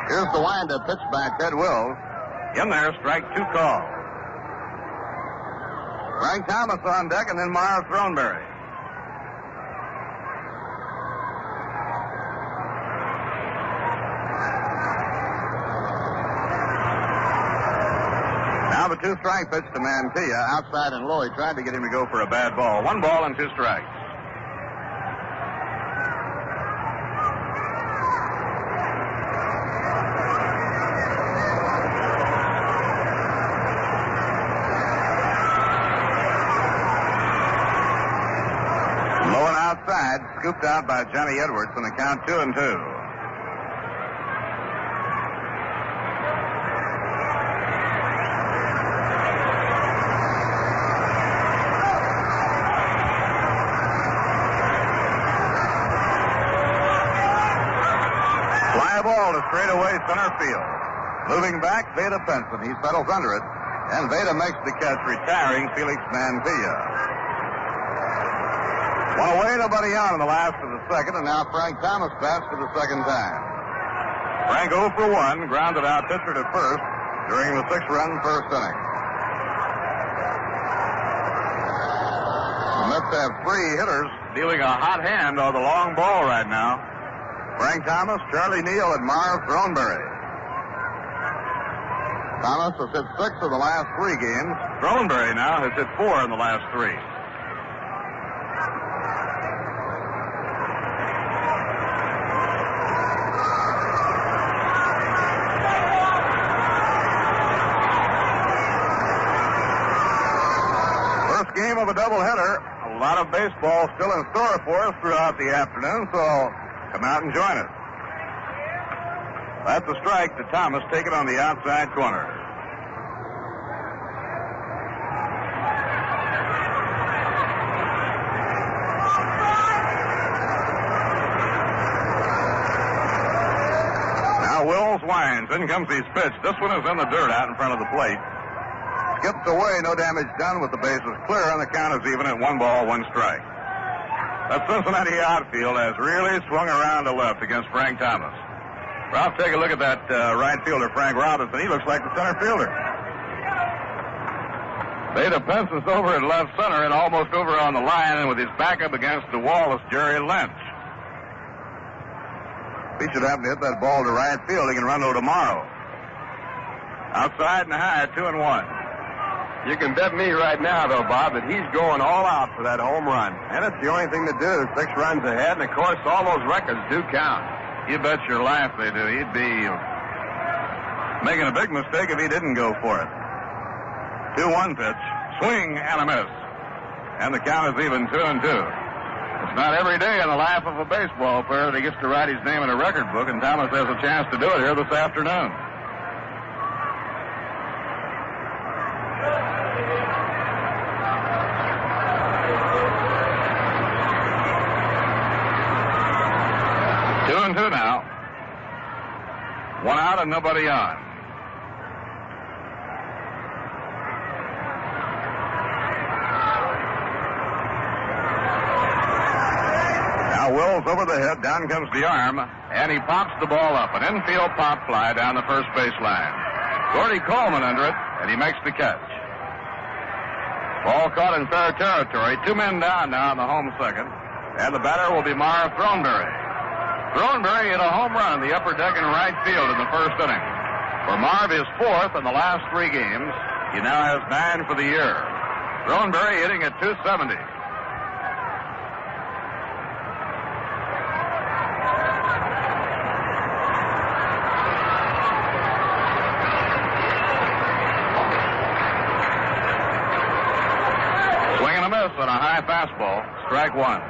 Here's the wind-up pitch by Ted Wills. In there, strike 2 call. Frank Thomas on deck, and then Miles Thornberry. Now the 2-strike pitch to Mantilla, outside and low. He tried to get him to go for a bad ball. 1 ball and 2 strikes. Low and outside, scooped out by Johnny Edwards on the count 2-2. Fly ball to straightaway center field. Moving back, Veda Penson. He settles under it, and Veda makes the catch, retiring Felix Mantilla. One away, nobody on in the last of the second, and now Frank Thomas bats for the second time. Frank 0 for 1, grounded out pitcher to first during the 6-run first inning. The Mets have 3 hitters dealing a hot hand on the long ball right now. Frank Thomas, Charlie Neal, and Marv Throneberry. Thomas has hit 6 of the last 3 games. Throneberry now has hit 4 in the last 3. First game of a doubleheader. A lot of baseball still in store for us throughout the afternoon, so come out and join us. That's a strike to Thomas, taken on the outside corner. Now Wills winds. In comes his pitch. This one is in the dirt out in front of the plate. Skips away, no damage done with the bases clear, and the count is even at 1 ball, 1 strike. That Cincinnati outfield has really swung around to left against Frank Thomas. Ralph, take a look at that right fielder, Frank Robinson. He looks like the center fielder. Veda Penson's over at left center and almost over on the line, and with his back up against the wall is Jerry Lynch. If he should happen to hit that ball to right field, he can run over tomorrow. Outside and high, 2-1. You can bet me right now, though, Bob, that he's going all out for that home run. And it's the only thing to do. 6 runs ahead, and, of course, all those records do count. You bet your life they do. He'd be making a big mistake if he didn't go for it. 2-1 pitch. Swing and a miss. And the count is even 2-2. It's not every day in the life of a baseball player that he gets to write his name in a record book, and Thomas has a chance to do it here this afternoon. Two now. 1 out and nobody on. Now Wills over the head, down comes the arm, and he pops the ball up. An infield pop fly down the first base line. Gordy Coleman under it, and he makes the catch. Ball caught in fair territory. 2 men down now in the home second, and the batter will be Marv Throneberry. Throneberry hit a home run in the upper deck in right field in the first inning. For Marv, his 4th in the last 3 games. He now has 9 for the year. Throneberry hitting at .270. Swing and a miss on a high fastball. Strike 1.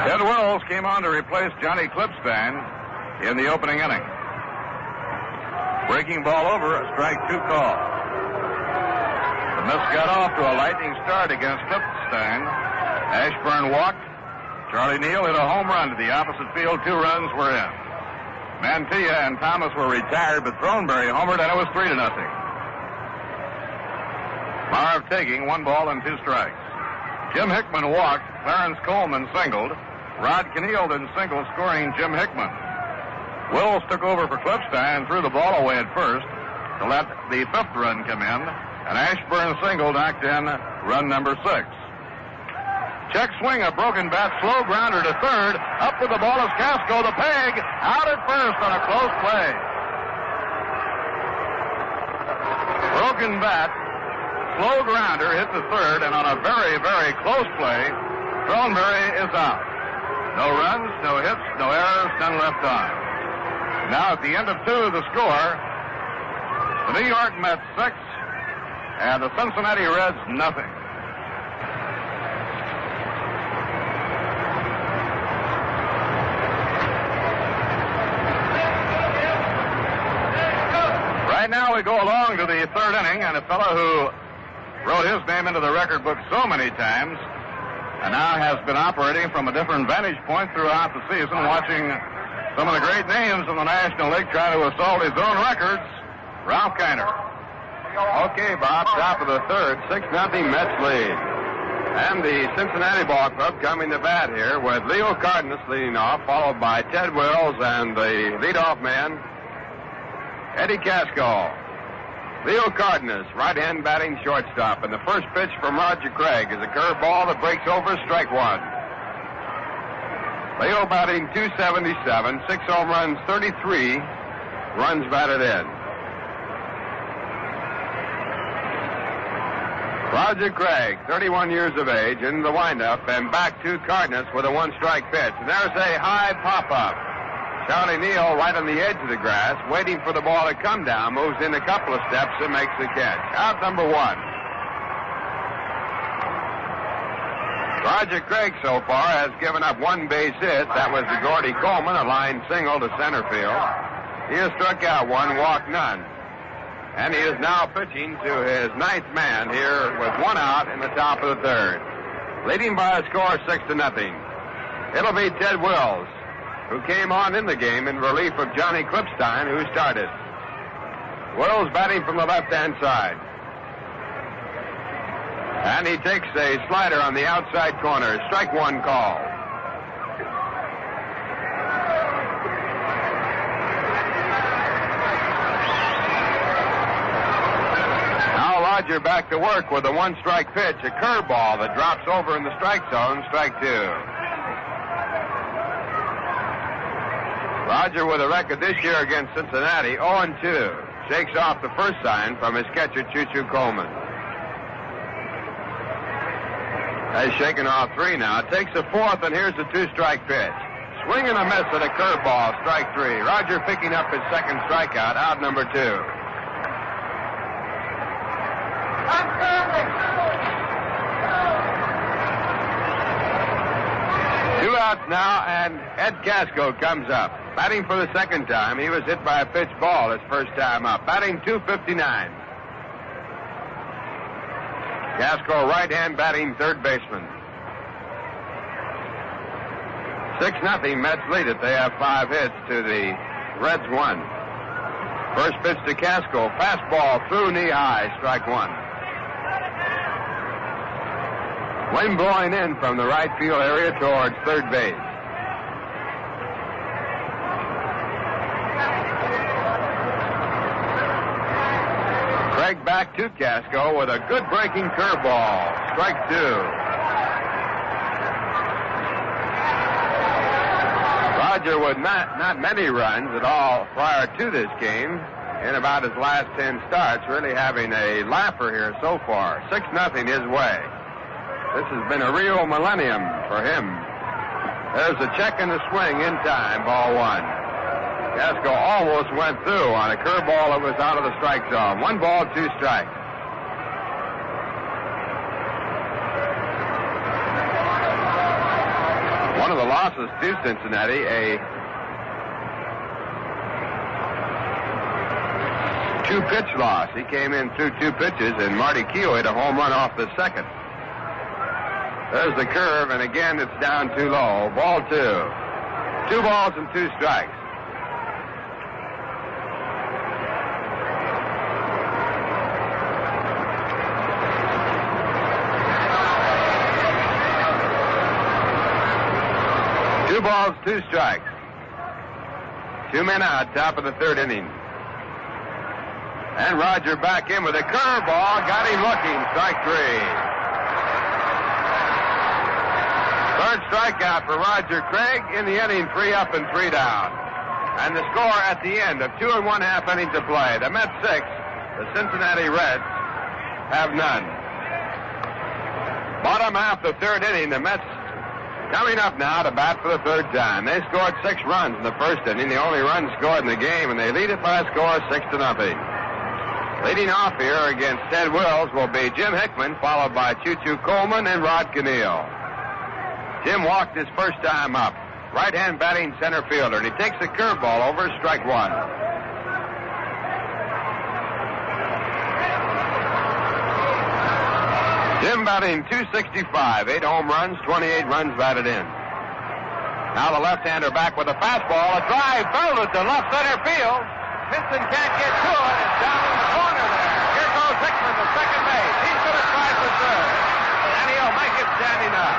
Ted Wills came on to replace Johnny Klippstein in the opening inning. Breaking ball over, a strike 2 call. The Mets got off to a lightning start against Klippstein. Ashburn walked. Charlie Neal hit a home run to the opposite field. 2 runs were in. Mantilla and Thomas were retired, but Throneberry homered, and it was 3-0. Marv taking 1 ball and 2 strikes. Jim Hickman walked. Clarence Coleman singled. Rod Keneal then single, scoring Jim Hickman. Wills took over for Klippstein and threw the ball away at first to let the 5th run come in, and Ashburn single knocked in run number 6. Check swing, a broken bat, slow grounder to third. Up with the ball is Casco, the peg, out at first on a close play. Broken bat, slow grounder hit the third, and on a very, very close play, Throneberry is out. No runs, no hits, no errors, none left on. Now at the end of 2, the score, The New York Mets 6 and the Cincinnati Reds nothing. Right now we go along to the third inning, and a fellow who wrote his name into the record book so many times and now has been operating from a different vantage point throughout the season, watching some of the great names in the National League try to assault his own records, Ralph Kiner. Okay, Bob, top of the third, 6-0 Mets lead. And the Cincinnati Ball Club coming to bat here with Leo Cardenas leading off, followed by Ted Wills and the leadoff man, Eddie Casco. Leo Cardenas, right-hand batting shortstop, and the first pitch from Roger Craig is a curveball that breaks over, strike one. Leo batting .277, 6 home runs, 33 runs batted in. Roger Craig, 31 years of age, in the windup, and back to Cardenas with a one-strike pitch. And there's a high pop-up. Charlie Neal, right on the edge of the grass, waiting for the ball to come down, moves in a couple of steps and makes the catch. Out number one. Roger Craig so far has given up one base hit. That was to Gordy Coleman, a line single to center field. He has struck out one, walked none. And he is now pitching to his ninth man here with one out in the top of the third. Leading by a score of 6-0. It'll be Ted Wills, who came on in the game in relief of Johnny Klippstein, who started. Wills batting from the left-hand side. And he takes a slider on the outside corner. Strike one call. Now Roger back to work with a one-strike pitch, a curveball that drops over in the strike zone. Strike two. Roger with a record this year against Cincinnati, 0-2. Shakes off the first sign from his catcher, Choo-Choo Coleman. Has shaken off three now. Takes a fourth, and here's the two-strike pitch. Swing and a miss at a curveball, strike three. Roger picking up his second strikeout, out number two. Two outs now, and Ed Casco comes up. Batting for the second time. He was hit by a pitch ball his first time up. Batting .259. Casco, right-hand batting third baseman. 6-0 Mets lead it. They have 5 hits to the Reds 1. First pitch to Casco. Fastball through knee high. Strike one. Wind blowing in from the right field area towards third base. Craig back to Casco with a good breaking curveball. Strike two. Roger with not many runs at all prior to this game. In about his last 10 starts, really having a laugher here so far. 6-0 his way. This has been a real millennium for him. There's a check and a swing in time, ball one. Casco almost went through on a curveball that was out of the strike zone. 1 ball, 2 strikes. One of the losses to Cincinnati, a 2-pitch loss. He came in through 2 pitches, and Marty Keough hit a home run off the second. There's the curve, and again it's down too low. Ball 2. 2 balls and 2 strikes. Two balls, 2 strikes. 2 men out, top of the third inning. And Roger back in with a curveball. Got him looking. Strike 3. Third strikeout for Roger Craig in the inning. 3 up and 3 down. And the score at the end of 2 1/2 innings to play. The Mets 6, the Cincinnati Reds have none. Bottom half the third inning, the Mets coming up now to bat for the third time. They scored 6 runs in the first inning, the only run scored in the game, and they lead it by a score of 6-0. Leading off here against Ted Wills will be Jim Hickman, followed by Choo-Choo Coleman and Rod Keneal. Jim walked his first time up. Right-hand batting center fielder, and he takes the curveball over, strike one. Jim batting .265, 8 home runs, 28 runs batted in. Now the left-hander back with a fastball, a drive belted to left center field. Vincent can't get to it. It's down in the corner there. Here goes Hickman to second base. He's going to try for third, and he'll make it standing up.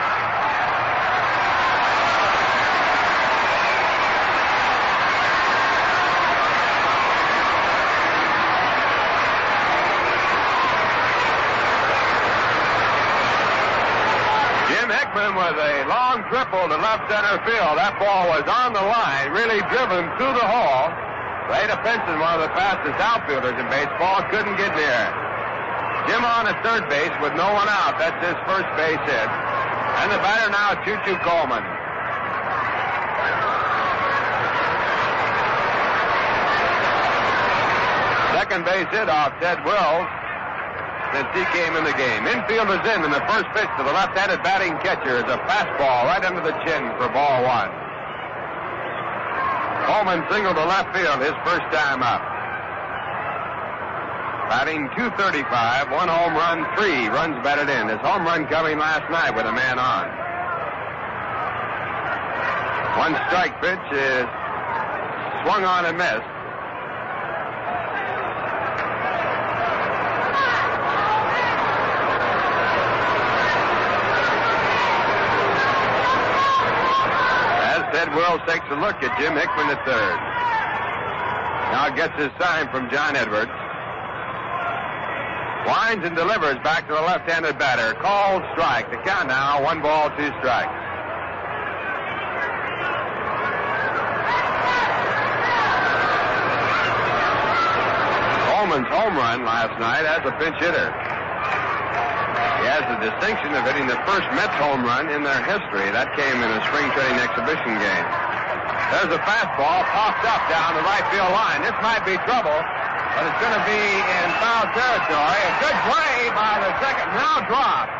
Jim Hickman with a long triple to left center field. That ball was on the line, really driven through the hall. Rada Pinson, one of the fastest outfielders in baseball, couldn't get near it. Jim on at third base with no one out. That's his first base hit. And the batter now, Choo-Choo Coleman. Second base hit off Ted Wills since he came in the game. Infield is in, and the first pitch to the left-handed batting catcher is a fastball right under the chin for ball one. Coleman singled to left field his first time up. Batting .235, 1 home run, 3 runs batted in. His home run coming last night with a man on. One strike pitch is swung on and missed. Ted Wills takes a look at Jim Hickman at third. Now gets his sign from John Edwards. Winds and delivers back to the left-handed batter. Called strike. The count now, 1 ball, 2 strikes. Coleman's home run last night as a pinch hitter. He has the distinction of hitting the first Mets home run in their history. That came in a spring training exhibition game. There's a fastball popped up down the right field line. This might be trouble, but it's going to be in foul territory. A good play by the second. Now dropped.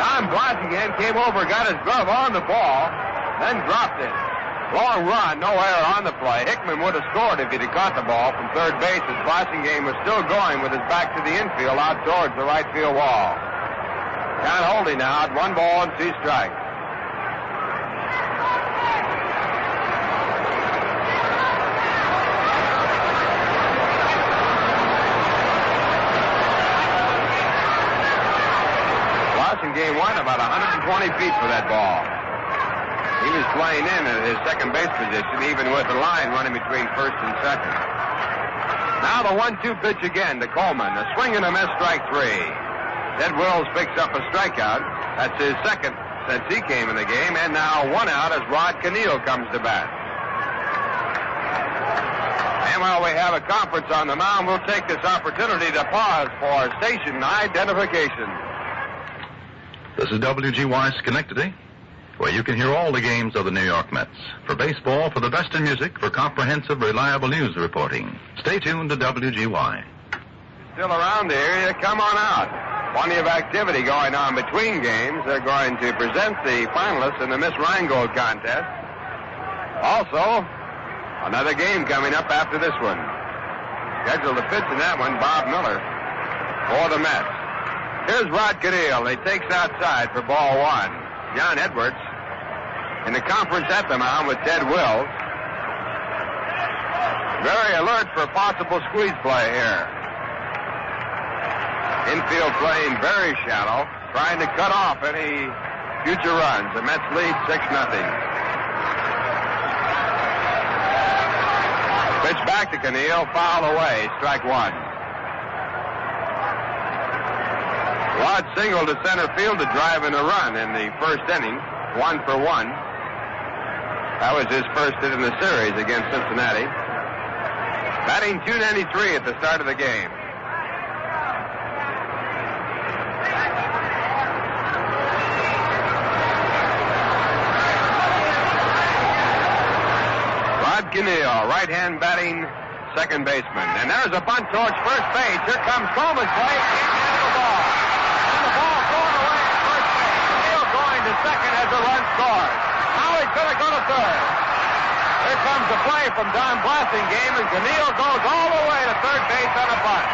Don Blasingham came over, got his glove on the ball, then dropped it. Long run, no error on the play. Hickman would have scored if he'd have caught the ball from third base as Blasingham was still going with his back to the infield out towards the right field wall. Count holding now at 1 ball and 2 strikes. Blasingham won about 120 feet for that ball. He was playing in at his second base position, even with the line running between first and second. Now the 1-2 pitch again to Coleman. A swing and a miss, strike 3. Ted Wills picks up a strikeout. That's his second since he came in the game, and now 1 out as Rod Keneal comes to bat. And while we have a conference on the mound, we'll take this opportunity to pause for station identification. This is WGY Schenectady, where you can hear all the games of the New York Mets. For baseball, for the best in music, for comprehensive, reliable news reporting. Stay tuned to WGY. Still around the area, come on out. Plenty of activity going on between games. They're going to present the finalists in the Miss Rheingold contest. Also, another game coming up after this one. Scheduled to pitch in that one, Bob Miller for the Mets. Here's Rod Keneal. He takes outside for ball 1. John Edwards in the conference at the mound with Ted Wills. Very alert for possible squeeze play here. Infield playing very shallow, trying to cut off any future runs. The Mets lead 6-0. Pitch back to Keneal, foul away, strike 1. Rod singled to center field to drive in a run in the first inning, 1 for 1. That was his first hit in the series against Cincinnati. Batting .293 at the start of the game. Rod Keneal, right-hand batting second baseman. And there's a bunt towards first base. Here comes Coleman's play. Into the ball. And the ball thrown away at first base. Neal going to second as a run scores. Now he's going to go to third. Here comes the play from Don Blasingame, and Neal goes all the way to third base on a bunt.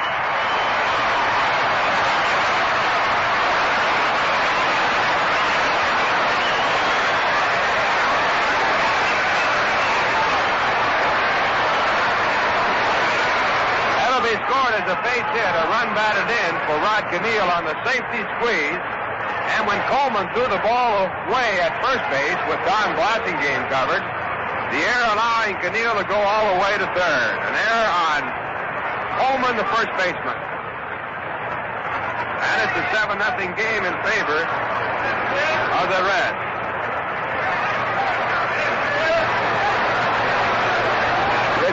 He scored as a base hit, a run batted in for Rod Keneal on the safety squeeze. And when Coleman threw the ball away at first base with Don Blasingame covered, the error allowing Keneal to go all the way to third. An error on Coleman, the first baseman. And it's a 7-0 game in favor of the Reds.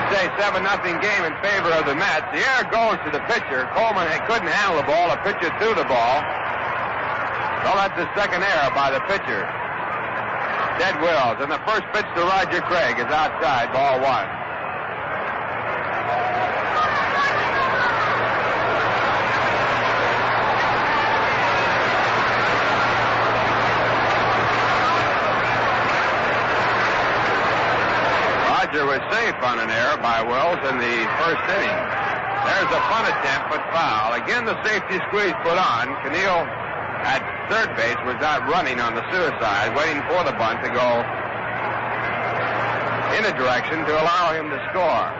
Say 7-0 game in favor of the Mets. The error goes to the pitcher. Coleman couldn't handle the ball. The pitcher threw the ball. So that's the second error by the pitcher, Ted Wills. And the first pitch to Roger Craig is outside, ball one. Roger was safe on an error by Wills in the first inning. There's a bunt attempt, but foul. Again, the safety squeeze put on. Keneal at third base was not running on the suicide, waiting for the bunt to go in a direction to allow him to score.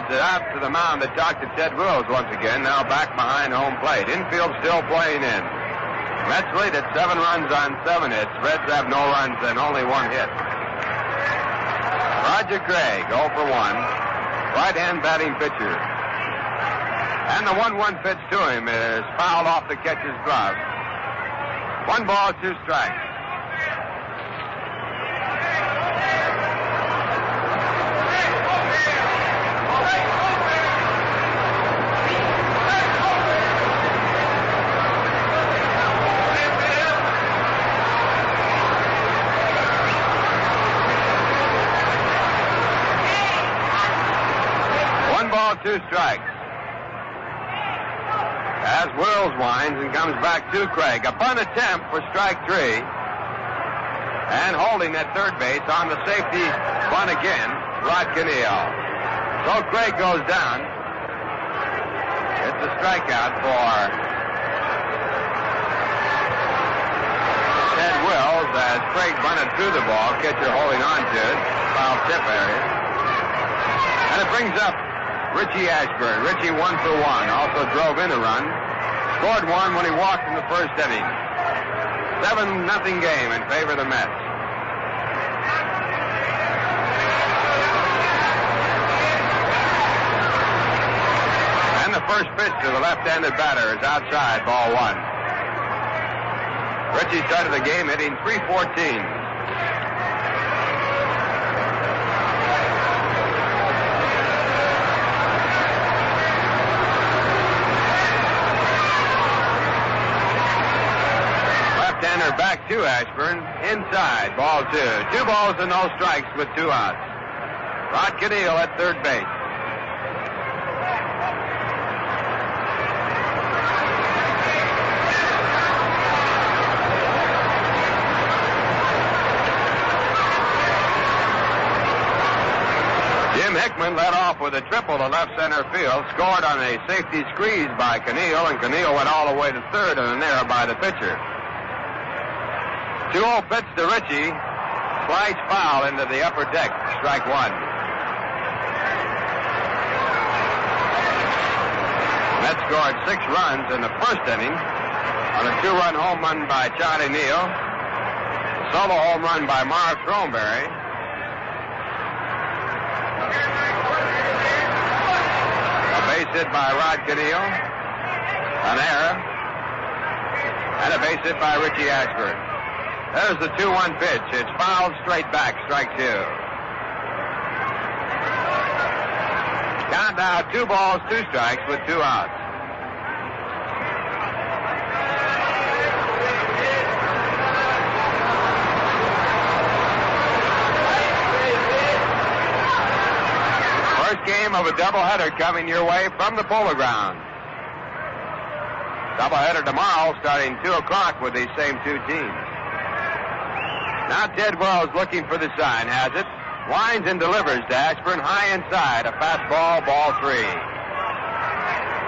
Out to the mound to talk to Ted Wills once again, now back behind home plate. Infield still playing in. Mets lead at 7 runs on 7 hits. Reds have no runs and only 1 hit. Roger Craig, 0 for 1. Right-hand batting pitcher. And the 1-1 pitch to him is fouled off the catcher's glove. 1 ball, 2 strikes. Two strikes. As Wills winds and comes back to Craig. A bunt attempt for strike 3. And holding at third base on the safety bunt again, Rod Keneal. So Craig goes down. It's a strikeout for Ted Wills as Craig bunted through the ball. Catcher holding on to it. Foul tip area. And it brings up Richie Ashburn. Richie 1 for 1. Also drove in a run. Scored 1 when he walked in the first inning. 7-0 game in favor of the Mets. And the first pitch to the left-handed batter is outside, ball 1. Richie started the game hitting .314. Back to Ashburn, inside, ball 2. 2 balls and no strikes with 2 outs. Rod Keneal at third base. Jim Hickman led off with a triple to left center field, scored on a safety squeeze by Keneal, and Keneal went all the way to third on an error by the pitcher. 2-0 pitch to Richie. Slice foul into the upper deck. Strike 1. Mets scored 6 runs in the first inning on a 2-run home run by Charlie Neal. A solo home run by Morris Throneberry. A base hit by Rod Keneal. An error. And a base hit by Richie Ashburn. There's the 2-1 pitch. It's fouled straight back, strike 2. Count now 2 balls, 2 strikes with 2 outs. First game of a doubleheader coming your way from the Polo Grounds. Doubleheader tomorrow starting 2 o'clock with these same 2 teams. Now Ted Wells looking for the sign, has it. Winds and delivers to Ashburn high inside. A fastball, ball 3.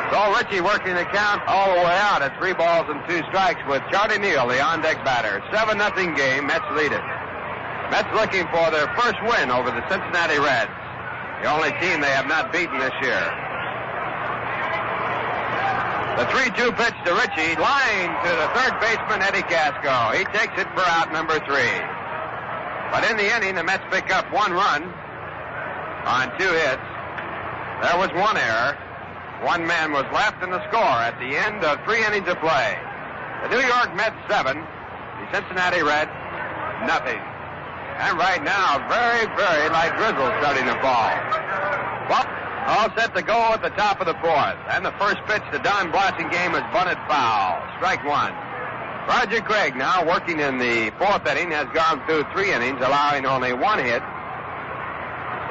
So Richie working the count all the way out at 3 balls and 2 strikes with Charlie Neal, the on-deck batter. 7-0 game. Mets lead it. Mets looking for their first win over the Cincinnati Reds, the only team they have not beaten this year. The 3-2 pitch to Richie, line to the third baseman, Eddie Casco. He takes it for out number 3. But in the inning, the Mets pick up 1 run on 2 hits. There was 1 error. 1 man was left in the score at the end of 3 innings of play. The New York Mets 7, the Cincinnati Reds nothing. And right now, very, very light drizzle starting to fall. Well, all set to go at the top of the 4th. And the first pitch to Don Blasingame is bunted foul. Strike 1. Roger Craig now working in the 4th inning, has gone through 3 innings, allowing only 1 hit.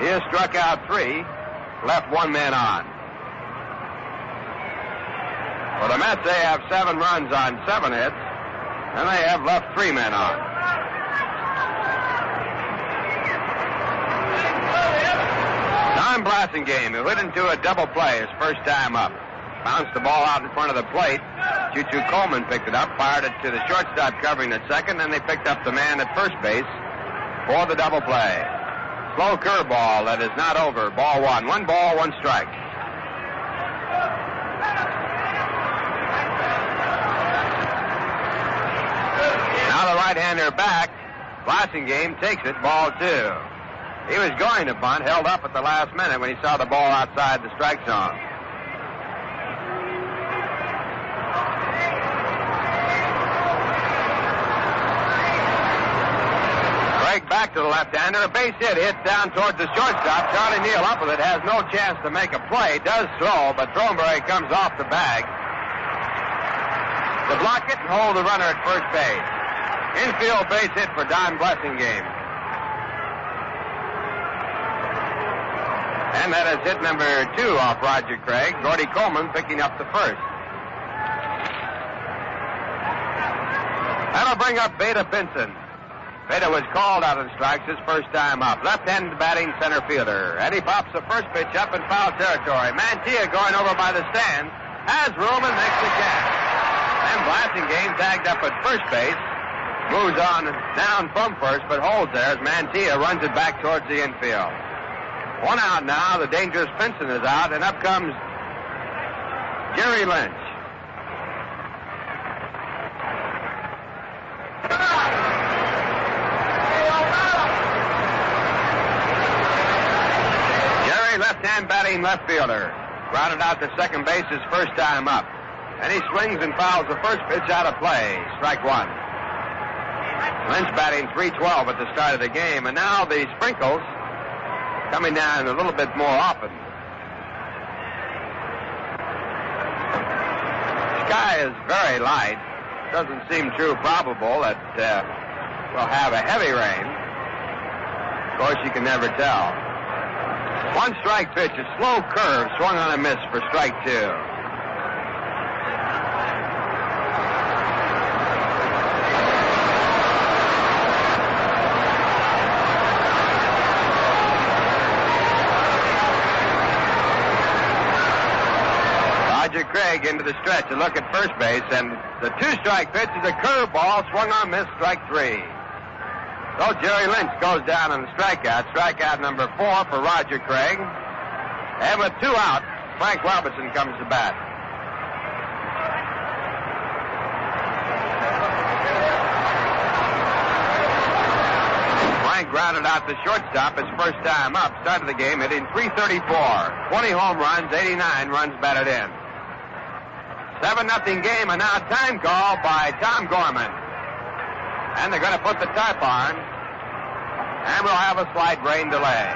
He has struck out 3, left 1 man on. For the Mets, they have 7 runs on 7 hits, and they have left 3 men on. Don Blasingame, who hit into a double play his first time up. Bounced the ball out in front of the plate. Choo-Choo Coleman picked it up, fired it to the shortstop covering at second, and they picked up the man at first base for the double play. Slow curveball that is not over. Ball 1. 1 ball, 1 strike. Now the right-hander back. Blasingame takes it, ball 2. He was going to bunt, held up at the last minute when he saw the ball outside the strike zone. Craig back to the left-hander. A base hit hits down towards the shortstop. Charlie Neal up with it. Has no chance to make a play. Does throw, but Thornberry comes off the bag to block it and hold the runner at first base. Infield base hit for Don Blasingame. And that is hit number 2 off Roger Craig. Gordy Coleman picking up the first. That'll bring up Beta Pinson. Beta was called out on strikes his first time up. Left-handed batting center fielder. And he pops the first pitch up in foul territory. Mantilla going over by the stand. Has room and makes the catch. And Blasingame tagged up at first base. Moves on down from first, but holds there as Mantilla runs it back towards the infield. 1 out now. The dangerous Pinson is out, and up comes Jerry Lynch. Jerry, left-hand batting left fielder. Grounded out to second base his first time up. And he swings and fouls the first pitch out of play. Strike 1. Lynch batting .312 at the start of the game, and now the sprinkles coming down a little bit more often. Sky is very light. Doesn't seem too probable that we'll have a heavy rain. Of course, you can never tell. 1 strike pitch, a slow curve, swung on a miss for strike 2. Craig into the stretch to look at first base, and the 2-strike pitch is a curveball, swung on, missed, strike 3. So Jerry Lynch goes down on the strikeout. Strikeout number 4 for Roger Craig. And with 2 out, Frank Robertson comes to bat. Frank grounded out the shortstop his first time up. Started the game hitting .334. 20 home runs, 89 runs batted in. 7-0 game, and now time call by Tom Gorman. And they're going to put the tarp on, and we'll have a slight rain delay.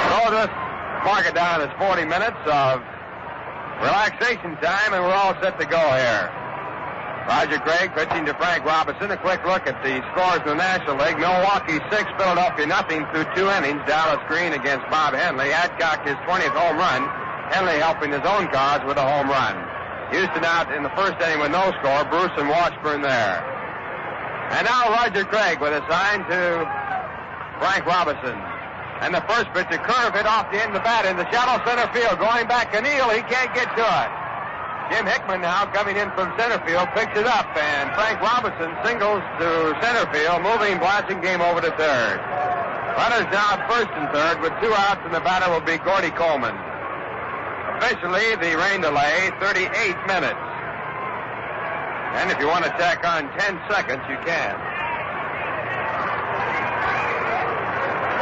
So just mark it down as 40 minutes of relaxation time, and we're all set to go here. Roger Craig pitching to Frank Robinson. A quick look at the scores in the National League. Milwaukee 6, Philadelphia nothing through 2 innings. Dallas Green against Bob Henley. Adcock his 20th home run. Henley helping his own cause with a home run. Houston out in the first inning with no score. Bruce and Washburn there. And now Roger Craig with a sign to Frank Robinson. And the first pitch, a curve hit off the end of the bat in the shallow center field. Going back to Neal. He can't get to it. Jim Hickman now coming in from center field, picks it up, and Frank Robinson singles to center field, moving blasting game over to third. Runners now at first and third with 2 outs, and the batter will be Gordy Coleman. Officially, the rain delay, 38 minutes. And if you want to tack on 10 seconds, you can.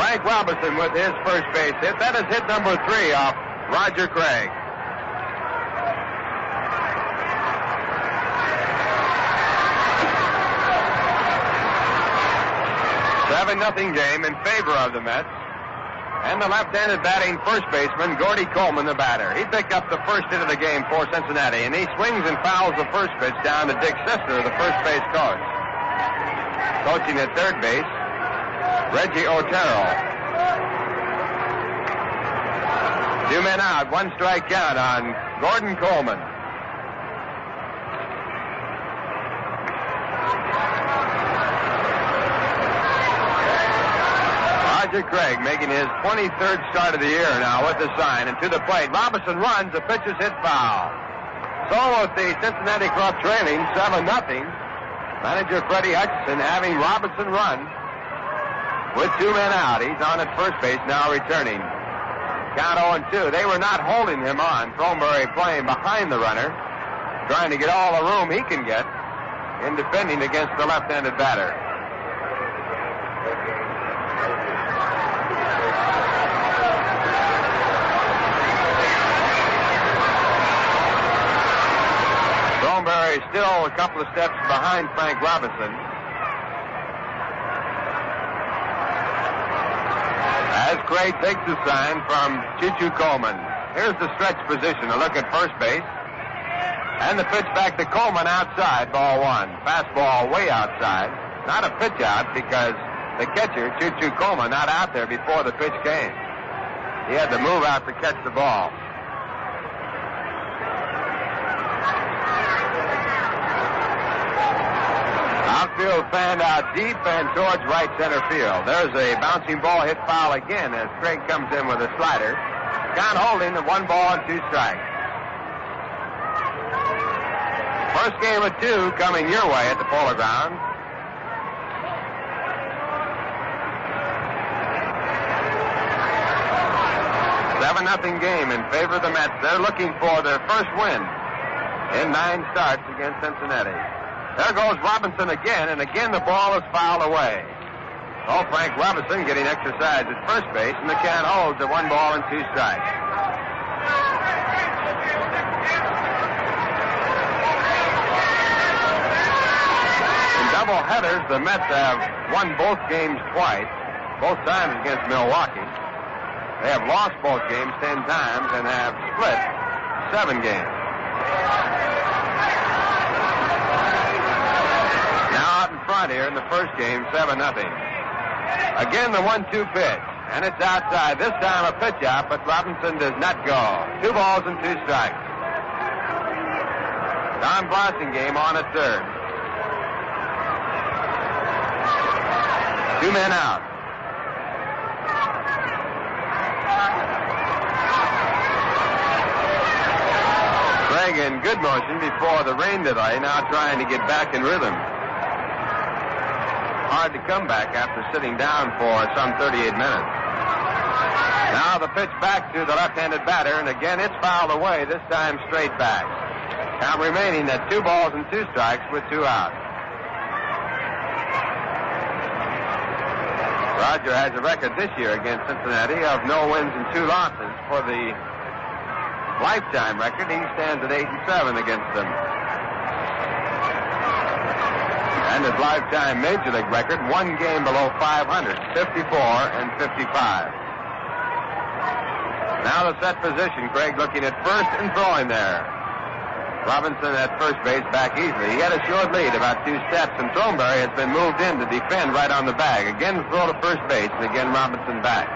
Frank Robinson with his first base hit. That is hit number 3 off Roger Craig. 7-0 game in favor of the Mets. And the left-handed batting first baseman, Gordy Coleman, the batter. He picked up the first hit of the game for Cincinnati, and he swings and fouls the first pitch down to Dick Sister, the first base coach. Coaching at third base, Reggie Otero. 2 men out, 1 strike count on Gordon Coleman. Roger Craig making his 23rd start of the year now with the sign, and to the plate. Robinson runs, the pitch is hit foul. So with the Cincinnati club trailing 7-0, manager Freddie Hutchinson having Robinson run with 2 men out. He's on at first base now, returning. Count 0-2. They were not holding him on. Throneberry playing behind the runner, trying to get all the room he can get in defending against the left-handed batter. Throneberry still a couple of steps behind Frank Robinson. As Craig takes the sign from Choo-Choo Coleman. Here's the stretch position. A look at first base. And the pitch back to Coleman outside, ball 1. Fastball way outside. Not a pitch out because the catcher, Choo-Choo Coleman, not out there before the pitch came. He had to move out to catch the ball. Outfield fanned out deep and towards right center field. There's a bouncing ball hit foul again as Craig comes in with a slider. Count holding at 1 ball and 2 strikes. First game of 2 coming your way at the Polo Grounds. Seven-0 game in favor of the Mets. They're looking for their first win in 9 starts against Cincinnati. There goes Robinson again, and again the ball is fouled away. Oh, Frank Robinson getting exercise at first base, and the count holds at 1 ball and 2 strikes. In double headers, the Mets have won both games twice, both times against Milwaukee. They have lost both games 10 times and have split 7 games. Now out in front here in the first game, 7-0. Again, the 1-2 pitch, and it's outside. This time a pitch out, but Robinson does not go. 2 balls and 2 strikes. Don Blasingame on at third. 2 men out. Craig in good motion before the rain delay, now trying to get back in rhythm. Hard to come back after sitting down for some 38 minutes. Now the pitch back to the left-handed batter, and again it's fouled away, this time straight back. Count remaining at 2 balls and 2 strikes with 2 outs. Roger has a record this year against Cincinnati of no wins and 2 losses. For the lifetime record, he stands at 8-7 against them. And his lifetime Major League record, 1 game below 500, 54-55. Now the set position. Craig looking at first and throwing there. Robinson at first base back easily. He had a short lead, about 2 steps, and Thornberry has been moved in to defend right on the bag. Again, throw to first base, and again Robinson back.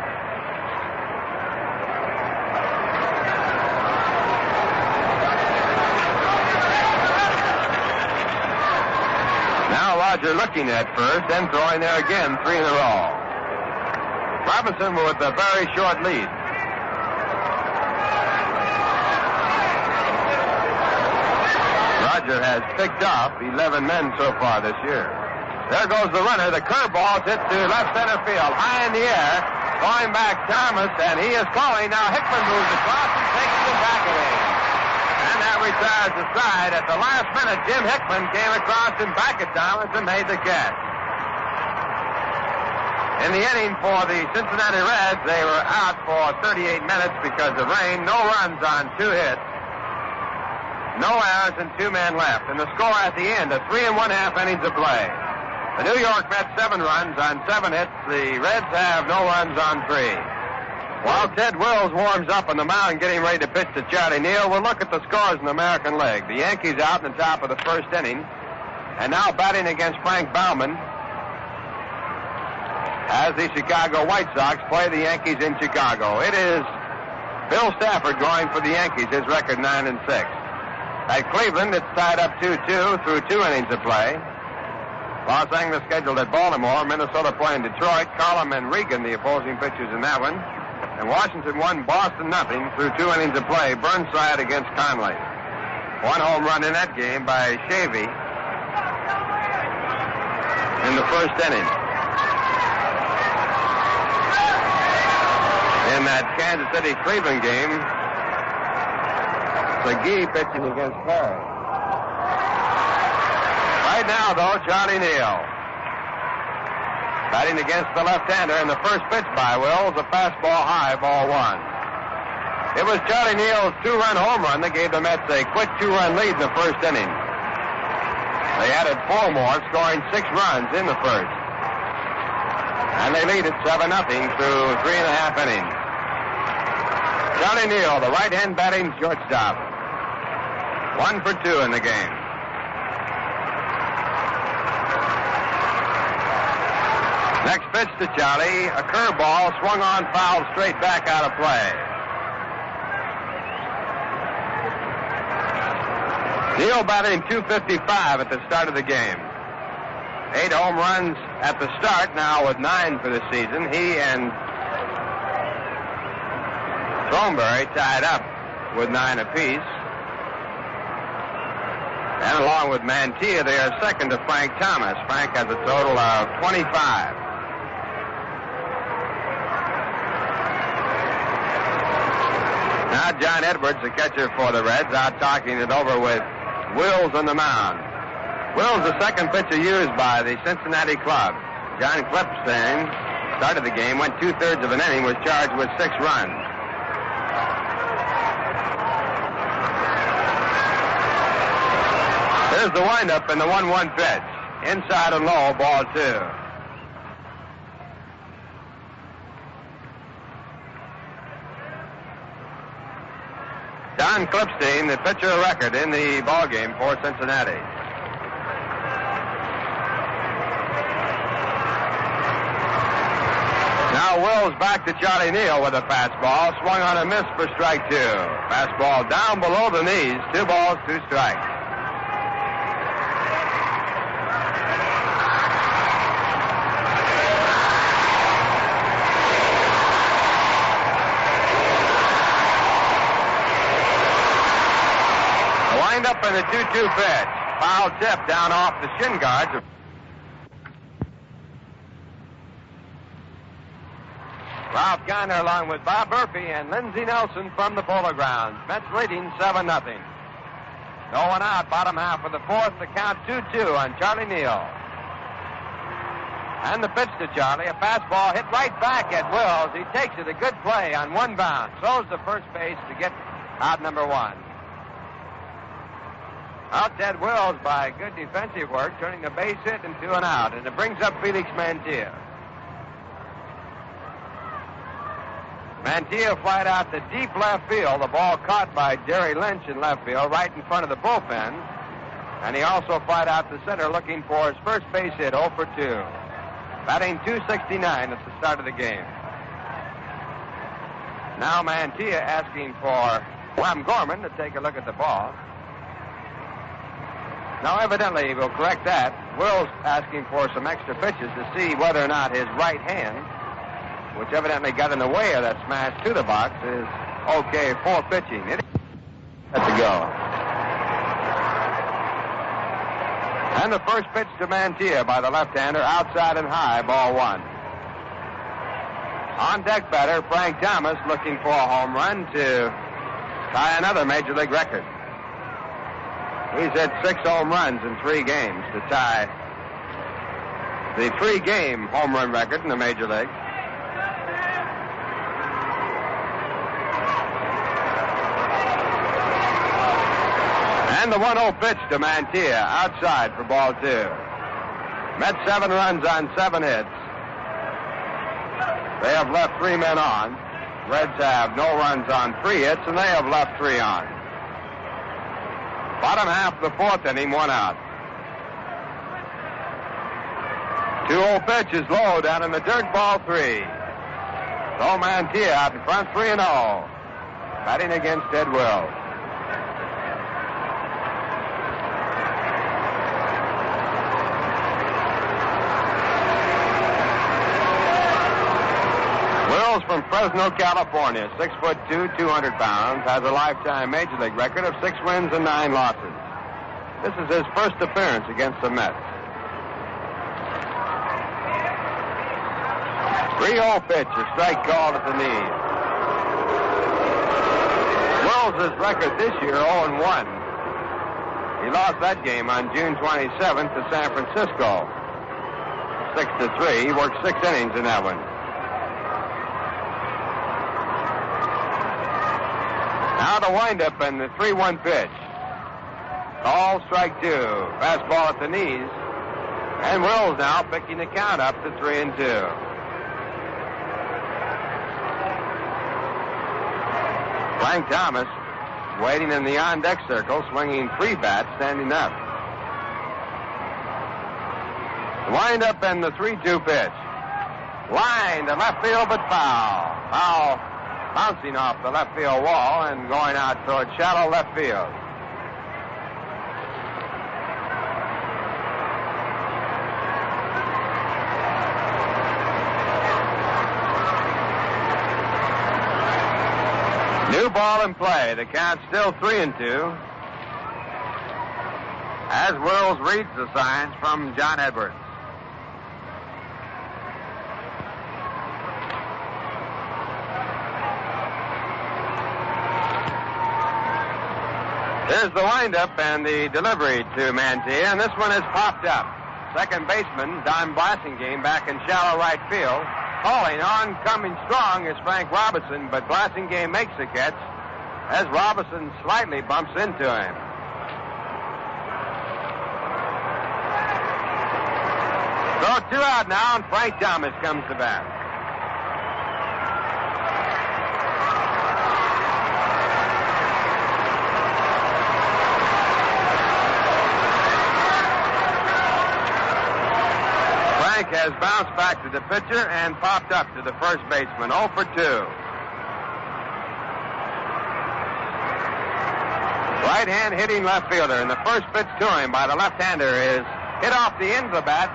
Now Roger looking at first and throwing there again, 3 in a row. Robinson with a very short lead. Roger has picked up 11 men so far this year. There goes the runner. The curveball hit to left center field, high in the air. Going back, Thomas, and he is calling. Now Hickman moves across and takes the back of it. And that retires the side. At the last minute, Jim Hickman came across and back at Thomas and made the catch. In the inning for the Cincinnati Reds, they were out for 38 minutes because of rain. No runs on 2 hits. No errors and 2 men left. And the score at the end of 3 1/2 innings of play. The New York Mets 7 runs on 7 hits. The Reds have no runs on 3. While Ted Wills warms up on the mound getting ready to pitch to Charlie Neal, we'll look at the scores in the American League. The Yankees out in the top of the first inning. And now batting against Frank Baumann as the Chicago White Sox play the Yankees in Chicago. It is Bill Stafford going for the Yankees, his record 9-6. At Cleveland, it's tied up 2-2 through 2 innings of play. Los Angeles scheduled at Baltimore. Minnesota playing Detroit. Collum and Regan, the opposing pitchers in that one. And Washington won Boston 0 through 2 innings of play. Burnside against Conley. 1 home run in that game by Shavy in the first inning. In that Kansas City-Cleveland game, McGee pitching against Perry. Right now, though, Charlie Neal batting against the left-hander, and the first pitch by Wills, a fastball high, ball 1. It was Charlie Neal's 2-run home run that gave the Mets a quick 2-run lead in the first inning. They added 4 more, scoring 6 runs in the first. And they lead at 7-0 through 3 1/2 innings. Charlie Neal, the right-hand batting shortstop. 1 for 2 in the game. Next pitch to Charlie, a curveball swung on, fouled straight back out of play. Neal batting .255 at the start of the game. 8 home runs at the start, now with 9 for the season. He and Thornberry tied up with 9 apiece. And along with Mantilla, they are second to Frank Thomas. Frank has a total of 25. Now John Edwards, the catcher for the Reds, out talking it over with Wills on the mound. Wills, the second pitcher used by the Cincinnati club. John Klippstein started the game, went 2/3 of an inning, was charged with 6 runs. Here's the windup and the 1-1 pitch. Inside and low, ball 2. Don Klippstein, the pitcher of record in the ballgame for Cincinnati. Now Wills back to Charlie Neal with a fastball. Swung on a miss for strike 2. Fastball down below the knees. 2 balls, 2 strikes. Up in the 2-2 pitch. Foul tip down off the shin guards. Ralph Garner along with Bob Murphy and Lindsey Nelson from the Polo Grounds. Mets leading 7-0. No one out, bottom half of the 4th. The count 2-2 on Charlie Neal. And the pitch to Charlie, a fastball hit right back at Wills. He takes it, a good play on one bounce. Throws to first base to get out number one. Out Ted Wills by good defensive work, turning the base hit into an out, and it brings up Felix Mantilla. Mantilla flied out to deep left field. The ball caught by Jerry Lynch in left field, right in front of the bullpen. And he also flied out to center looking for his first base hit, 0 for 2. Batting .269 at the start of the game. Now Mantilla asking for Wham Gorman to take a look at the ball. Now evidently he will correct that. Wills asking for some extra pitches to see whether or not his right hand, which evidently got in the way of that smash to the box, is okay for pitching. It has to go. And the first pitch to Mantilla by the left-hander, outside and high, ball one. On deck batter, Frank Thomas looking for a home run to tie another Major League record. He's had 6 home runs in 3 games to tie the 3-game home run record in the Major League. And the 1-0 pitch to Mantilla, outside for ball 2. Mets 7 runs on 7 hits. They have left 3 men on. Reds have no runs on 3 hits, and they have left 3 on. Bottom half of the 4th inning, 1 out. 2-0 pitch is low down in the dirt, ball 3. So Mantilla out in front, 3-0. Batting against Ted Wills. Wills from Fresno, California, 6'2", 200 pounds, has a lifetime Major League record of 6 wins and 9 losses. This is his first appearance against the Mets. 3-0 pitch, a strike called at the knee. Wills' record this year, 0-1. He lost that game on June 27th to San Francisco, 6-3. He worked 6 innings in that one. Now the windup and the 3-1 pitch. Call strike 2. Fastball at the knees. And Wills now picking the count up to 3-2. Frank Thomas waiting in the on-deck circle, swinging 3 bats, standing up. The windup and the 3-2 pitch. Line to left field, but foul. Foul. Bouncing off the left field wall and going out toward shallow left field. New ball in play. The count's still 3-2. As Wills reads the signs from John Edwards. Here's the windup and the delivery to Mantilla, and this one is popped up. Second baseman, Don Blasingame, back in shallow right field. Calling on, coming strong is Frank Robinson, but Blasingame makes the catch as Robinson slightly bumps into him. So 2 out now, and Frank Thomas comes to bat. Has bounced back to the pitcher and popped up to the first baseman, 0 for 2. Right hand hitting left fielder, and the first pitch to him by the left-hander is hit off the end of the bat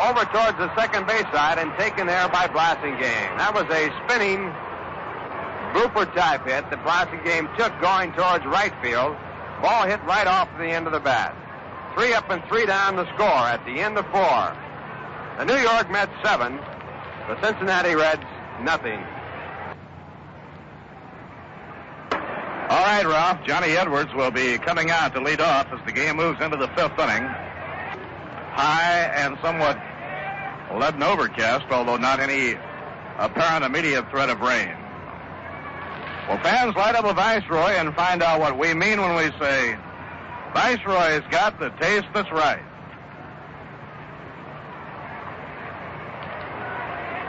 over towards the second base side and taken there by Blasingame. That was a spinning grouper type hit that Blasingame took going towards right field. Ball hit right off the end of the bat. 3 up and 3 down the score at the end of 4. The New York Mets 7, the Cincinnati Reds nothing. All right, Ralph. Johnny Edwards will be coming out to lead off as the game moves into the 5th inning. High and somewhat leaden overcast, although not any apparent immediate threat of rain. Well, fans, light up a Viceroy and find out what we mean when we say, Viceroy's got the taste that's right.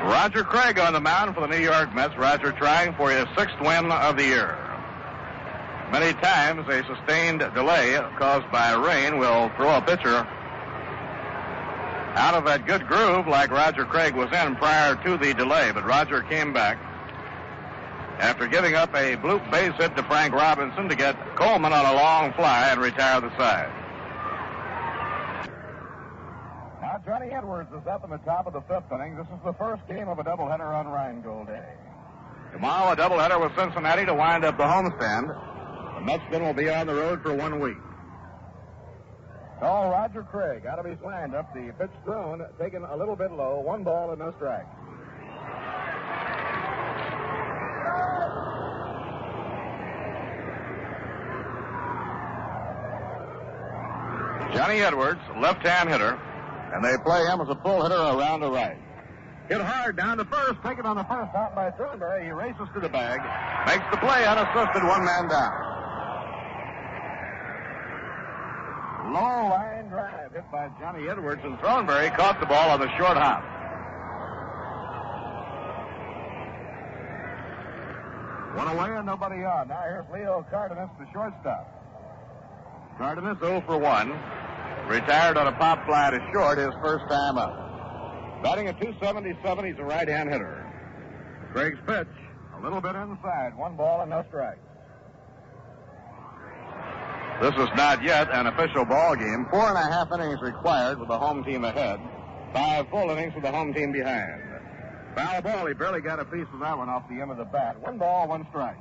Roger Craig on the mound for the New York Mets. Roger trying for his 6th win of the year. Many times a sustained delay caused by rain will throw a pitcher out of that good groove like Roger Craig was in prior to the delay. But Roger came back after giving up a bloop base hit to Frank Robinson to get Coleman on a long fly and retire the side. Now Johnny Edwards is up in the top of the 5th inning. This is the first game of a doubleheader on Rhinegold Day. Tomorrow a doubleheader with Cincinnati to wind up the homestand. The Metsmen will be on the road for 1 week. Oh, Roger Craig out of his windup. The pitch thrown, taken a little bit low. 1 ball and no strike. Johnny Edwards, left-hand hitter, and they play him as a full hitter around the right. Hit hard down to first, taken on the first out by Thornberry. He races to the bag, makes the play unassisted, 1 man down. Low line drive hit by Johnny Edwards, and Thornberry caught the ball on the short hop. One away and nobody on. Now here's Leo Cardenas, the shortstop. Cardenas 0 for 1. Retired on a pop fly to short his first time up. Batting at .277, he's a right-hand hitter. Craig's pitch, a little bit inside. 1 ball and no strikes. This is not yet an official ball game. 4.5 innings required with the home team ahead. 5 full innings with the home team behind. Foul ball, he barely got a piece of that one off the end of the bat. 1 ball, 1 strike.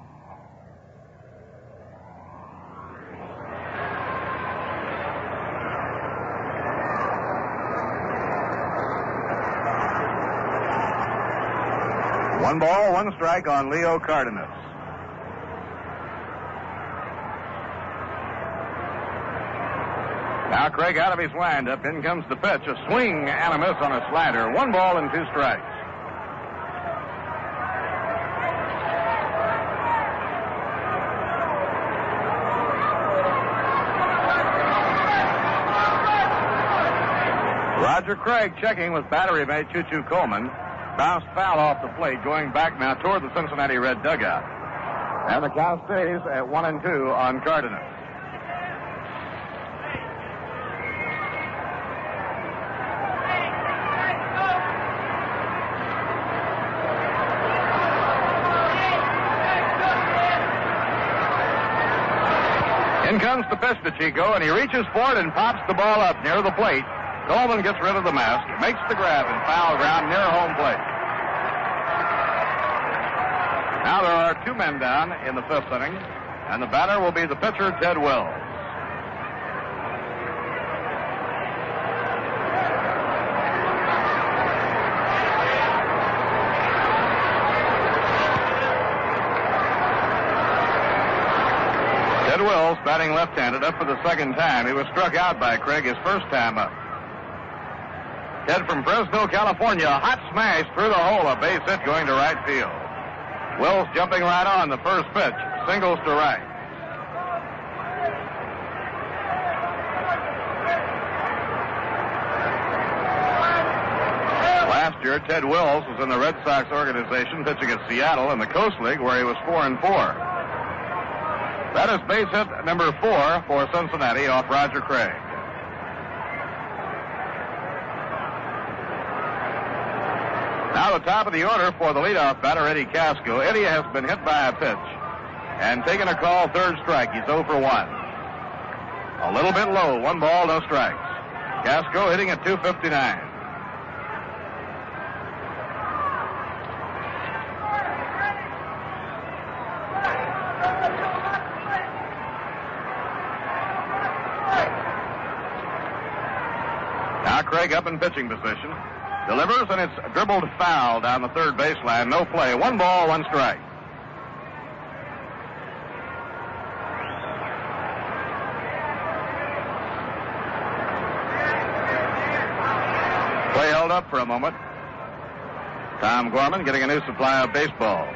One ball, 1 strike on Leo Cardenas. Now Craig out of his windup. In comes the pitch. A swing and a miss on a slider. 1 ball and 2 strikes. Roger Craig checking with battery mate Choo-Choo Coleman. Bounced foul off the plate, going back now toward the Cincinnati Red dugout. And the count stays at 1-2 on Cardenas. In comes the pitch to Chico, and he reaches for it and pops the ball up near the plate. Coleman gets rid of the mask, makes the grab, and foul ground near home plate. Now there are 2 men down in the 5th inning, and the batter will be the pitcher, Ted Wells. Ted Wells, batting left-handed, up for the 2nd time. He was struck out by Craig his first time up. Ted from Fresno, California, a hot smash through the hole, a base hit going to right field. Wells jumping right on the first pitch, singles to right. Last year, Ted Wells was in the Red Sox organization pitching at Seattle in the Coast League, where he was 4-4. That is base hit number 4 for Cincinnati off Roger Craig. Now the top of the order for the leadoff batter, Eddie Casco. Eddie has been hit by a pitch and taken a call, 3rd strike. He's 0 for 1. A little bit low, 1 ball, no strikes. Casco hitting at .259. Now Craig up in pitching position. Delivers, and it's dribbled foul down the 3rd baseline. No play. 1 ball, 1 strike. Play held up for a moment. Tom Gorman getting a new supply of baseballs.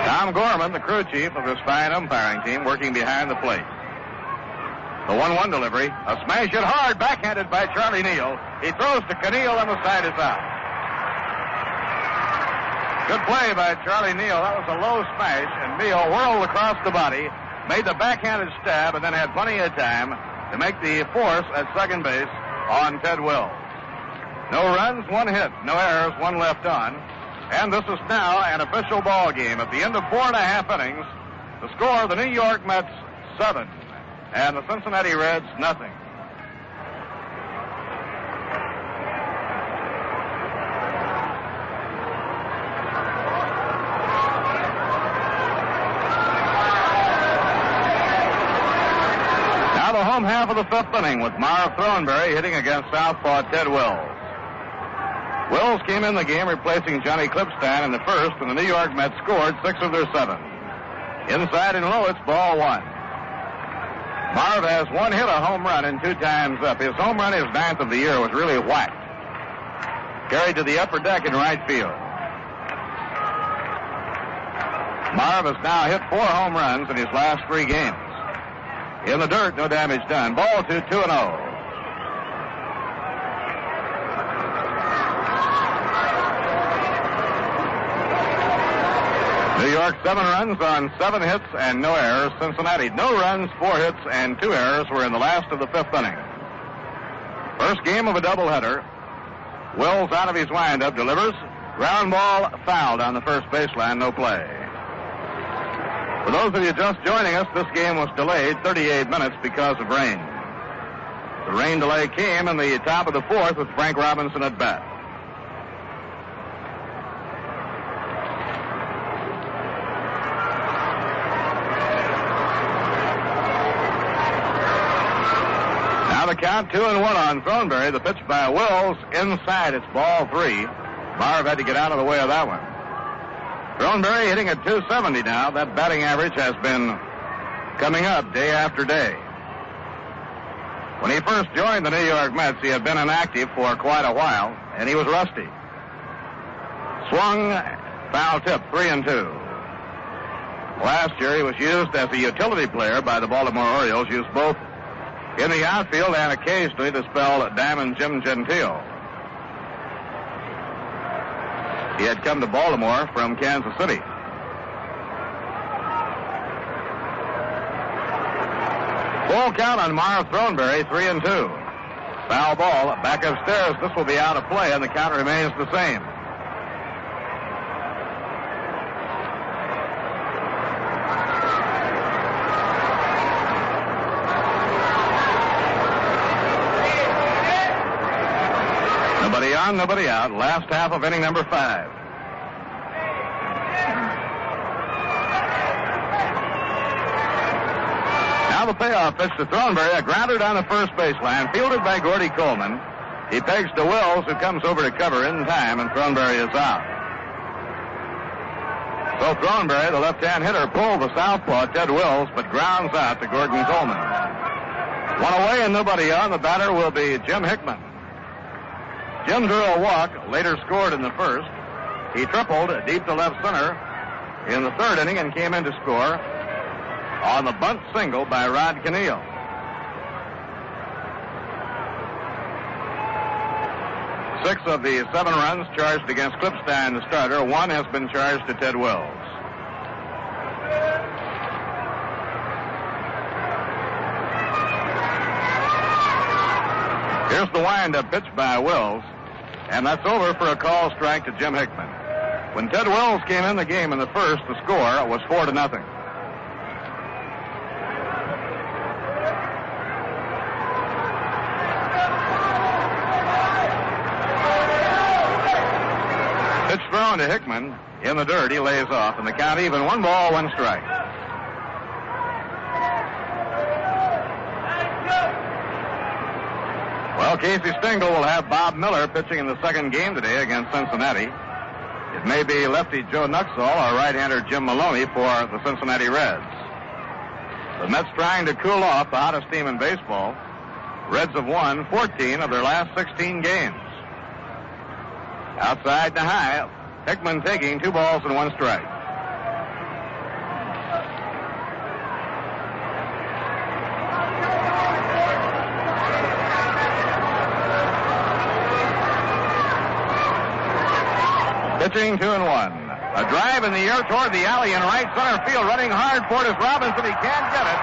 Tom Gorman, the crew chief of this fine umpiring team, working behind the plate. The 1-1 delivery. A smash hit hard, backhanded by Charlie Neal. He throws to Keneal, and the side is out. Good play by Charlie Neal. That was a low smash, and Neal whirled across the body, made the backhanded stab, and then had plenty of time to make the force at second base on Ted Wills. No runs, 1 hit. No errors, 1 left on. And this is now an official ball game. At the end of 4.5 innings, the score of the New York Mets 7 and the Cincinnati Reds nothing. Now the home half of the 5th inning with Marv Thornberry hitting against southpaw Ted Wills. Wills came in the game replacing Johnny Klippstein in the first, and the New York Mets scored 6 of their 7. Inside and low, it's ball 1. Marv has 1 hit, a home run, and 2 times up. His home run, his 9th of the year, was really whacked. Carried to the upper deck in right field. Marv has now hit 4 home runs in his last 3 games. In the dirt, no damage done. Ball 2, 2-0. New York 7 runs on 7 hits and no errors. Cincinnati no runs, 4 hits, and 2 errors were in the last of the 5th inning. First game of a doubleheader. Wills out of his windup delivers. Ground ball fouled on the first baseline, no play. For those of you just joining us, this game was delayed 38 minutes because of rain. The rain delay came in the top of the 4th with Frank Robinson at bat. The count 2-1 on Thornberry. The pitch by Wills inside. It's ball 3. Marv had to get out of the way of that one. Thornberry hitting at .270 now. That batting average has been coming up day after day. When he first joined the New York Mets, he had been inactive for quite a while, and he was rusty. Swung, foul tip, 3-2. Last year, he was used as a utility player by the Baltimore Orioles, used both in the outfield and occasionally to spell Diamond Jim Gentile. He had come to Baltimore from Kansas City. Full count on Marv Thornberry, 3-2. Foul ball, back upstairs. This will be out of play, and the count remains the same. Nobody on, nobody out. Last half of inning number 5. Now the payoff pitch to Thornberry. A grounder down the first baseline, fielded by Gordy Coleman. He pegs to Wills, who comes over to cover in time, and Thornberry is out. So Thornberry, the left-hand hitter, pulled the southpaw, Ted Wills, but grounds out to Gordon Coleman. 1 away and nobody on. The batter will be Jim Hickman. Jim drew a walk, later scored in the first. He tripled deep to left center in the 3rd inning and came in to score on the bunt single by Rod Keneal. Six of the 7 runs charged against Klippstein, the starter. 1 has been charged to Ted Wills. Here's the wind-up pitch by Wills, and that's over for a call strike to Jim Hickman. When Ted Wills came in the game in the first, the score was 4-0. Pitch thrown to Hickman in the dirt. He lays off, and the count even. 1 ball, 1 strike. Well, Casey Stengel will have Bob Miller pitching in the 2nd game today against Cincinnati. It may be lefty Joe Nuxall or right-hander Jim Maloney for the Cincinnati Reds. The Mets trying to cool off, the hottest team in baseball. Reds have won 14 of their last 16 games. Outside to high, Hickman taking 2 balls and 1 strike. Pitching 2-1. A drive in the air toward the alley in right center field. Running hard for it is Robinson. He can't get it.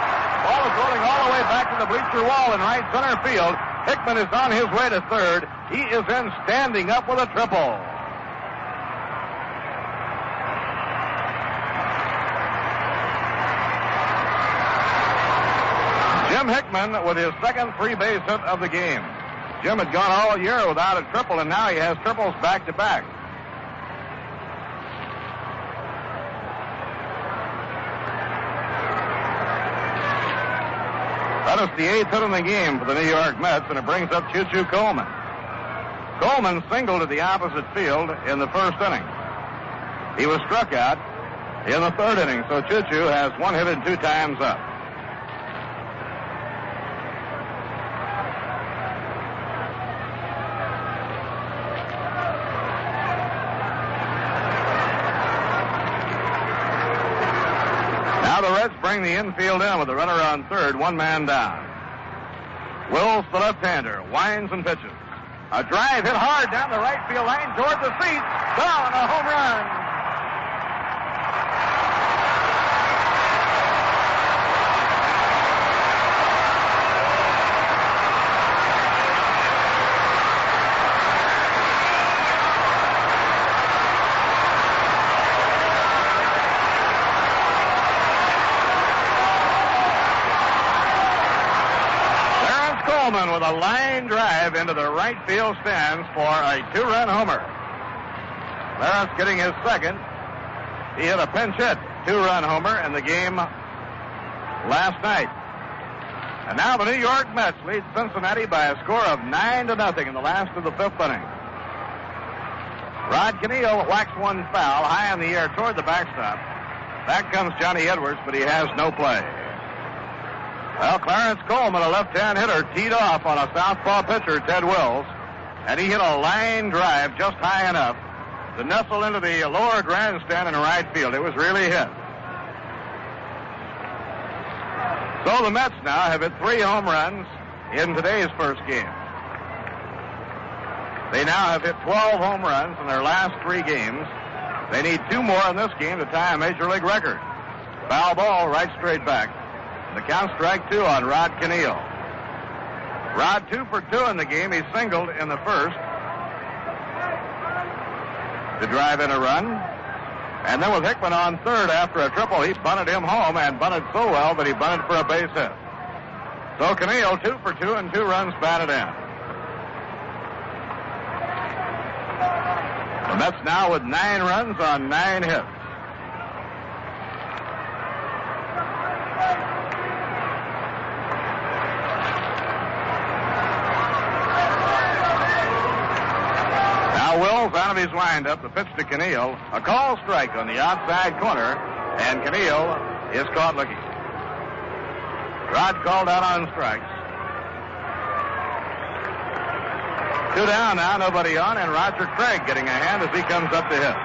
Ball is rolling all the way back to the bleacher wall in right center field. Hickman is on his way to third. He is in standing up with a triple. Jim Hickman with his second 3-base hit of the game. Jim had gone all year without a triple, and now he has triples back-to-back. That is the 8th hit in the game for the New York Mets, and it brings up Choo-Choo Coleman. Coleman singled at the opposite field in the first inning. He was struck out in the 3rd inning, so Choo-Choo has 1 hit and 2 times up. Now the Reds bring the infield in with a runner on third, 1 man down. Wills, the left-hander, winds and pitches. A drive hit hard down the right field line toward the seats. Down, a home run. With a line drive into the right field stands for a 2-run homer. Clarence getting his second. He hit a pinch hit 2-run homer in the game last night. And now the New York Mets lead Cincinnati by a score of 9-0 in the last of the 5th inning. Rod Caneal whacks 1 foul high in the air toward the backstop. Back comes Johnny Edwards, but he has no play. Well, Clarence Coleman, a left-hand hitter, teed off on a southpaw pitcher, Ted Wills, and he hit a line drive just high enough to nestle into the lower grandstand in right field. It was really hit. So the Mets now have hit 3 home runs in today's first game. They now have hit 12 home runs in their last 3 games. They need 2 more in this game to tie a Major League record. Foul ball right straight back. The count strike 2 on Rod Caneal. Rod 2 for 2 in the game. He singled in the first to drive in a run. And then with Hickman on third after a triple, he bunted him home and bunted so well that he bunted for a base hit. So Caneal 2 for 2 and 2 runs batted in. The Mets now with 9 runs on 9 hits. Wills out of his windup, the pitch to Caneal. A call strike on the outside corner, and Caneal is caught looking. Rod called out on strikes. 2 down now, nobody on, and Roger Craig getting a hand as he comes up to hit.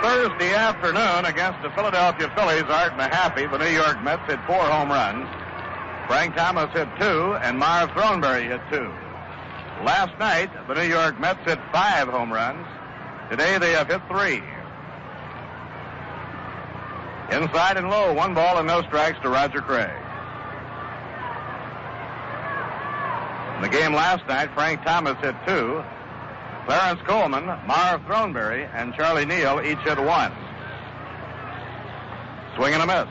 Thursday afternoon against the Philadelphia Phillies, Art Mahaffey, the New York Mets hit 4 home runs. Frank Thomas hit 2, and Marv Throneberry hit 2. Last night, the New York Mets hit 5 home runs. Today they have hit 3. Inside and low, 1 ball and no strikes to Roger Craig. In the game last night, Frank Thomas hit 2. Clarence Coleman, Marv Throneberry, and Charlie Neal each hit 1. Swing and a miss.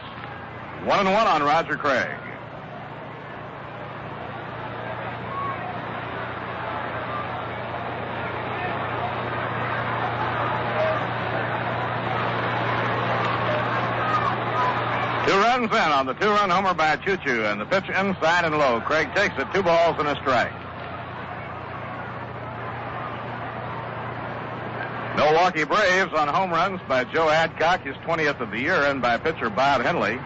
1-1 on Roger Craig. Two runs in on the 2-run homer by Choo-Choo, and the pitch inside and low. Craig takes it, 2 balls and a strike. Milwaukee Braves on home runs by Joe Adcock, his 20th of the year, and by pitcher Bob Henley,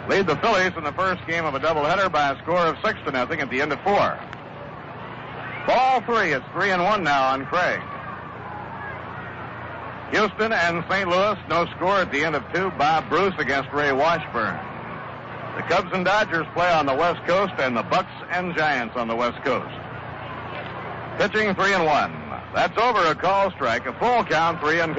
lead the Phillies in the first game of a doubleheader by a score of 6-0 at the end of 4. Ball 3. It's 3-1 now on Craig. Houston and St. Louis, no score at the end of 2. Bob Bruce against Ray Washburn. The Cubs and Dodgers play on the West Coast, and the Bucks and Giants on the West Coast. Pitching 3-1. That's over a call strike, a full count, 3-2.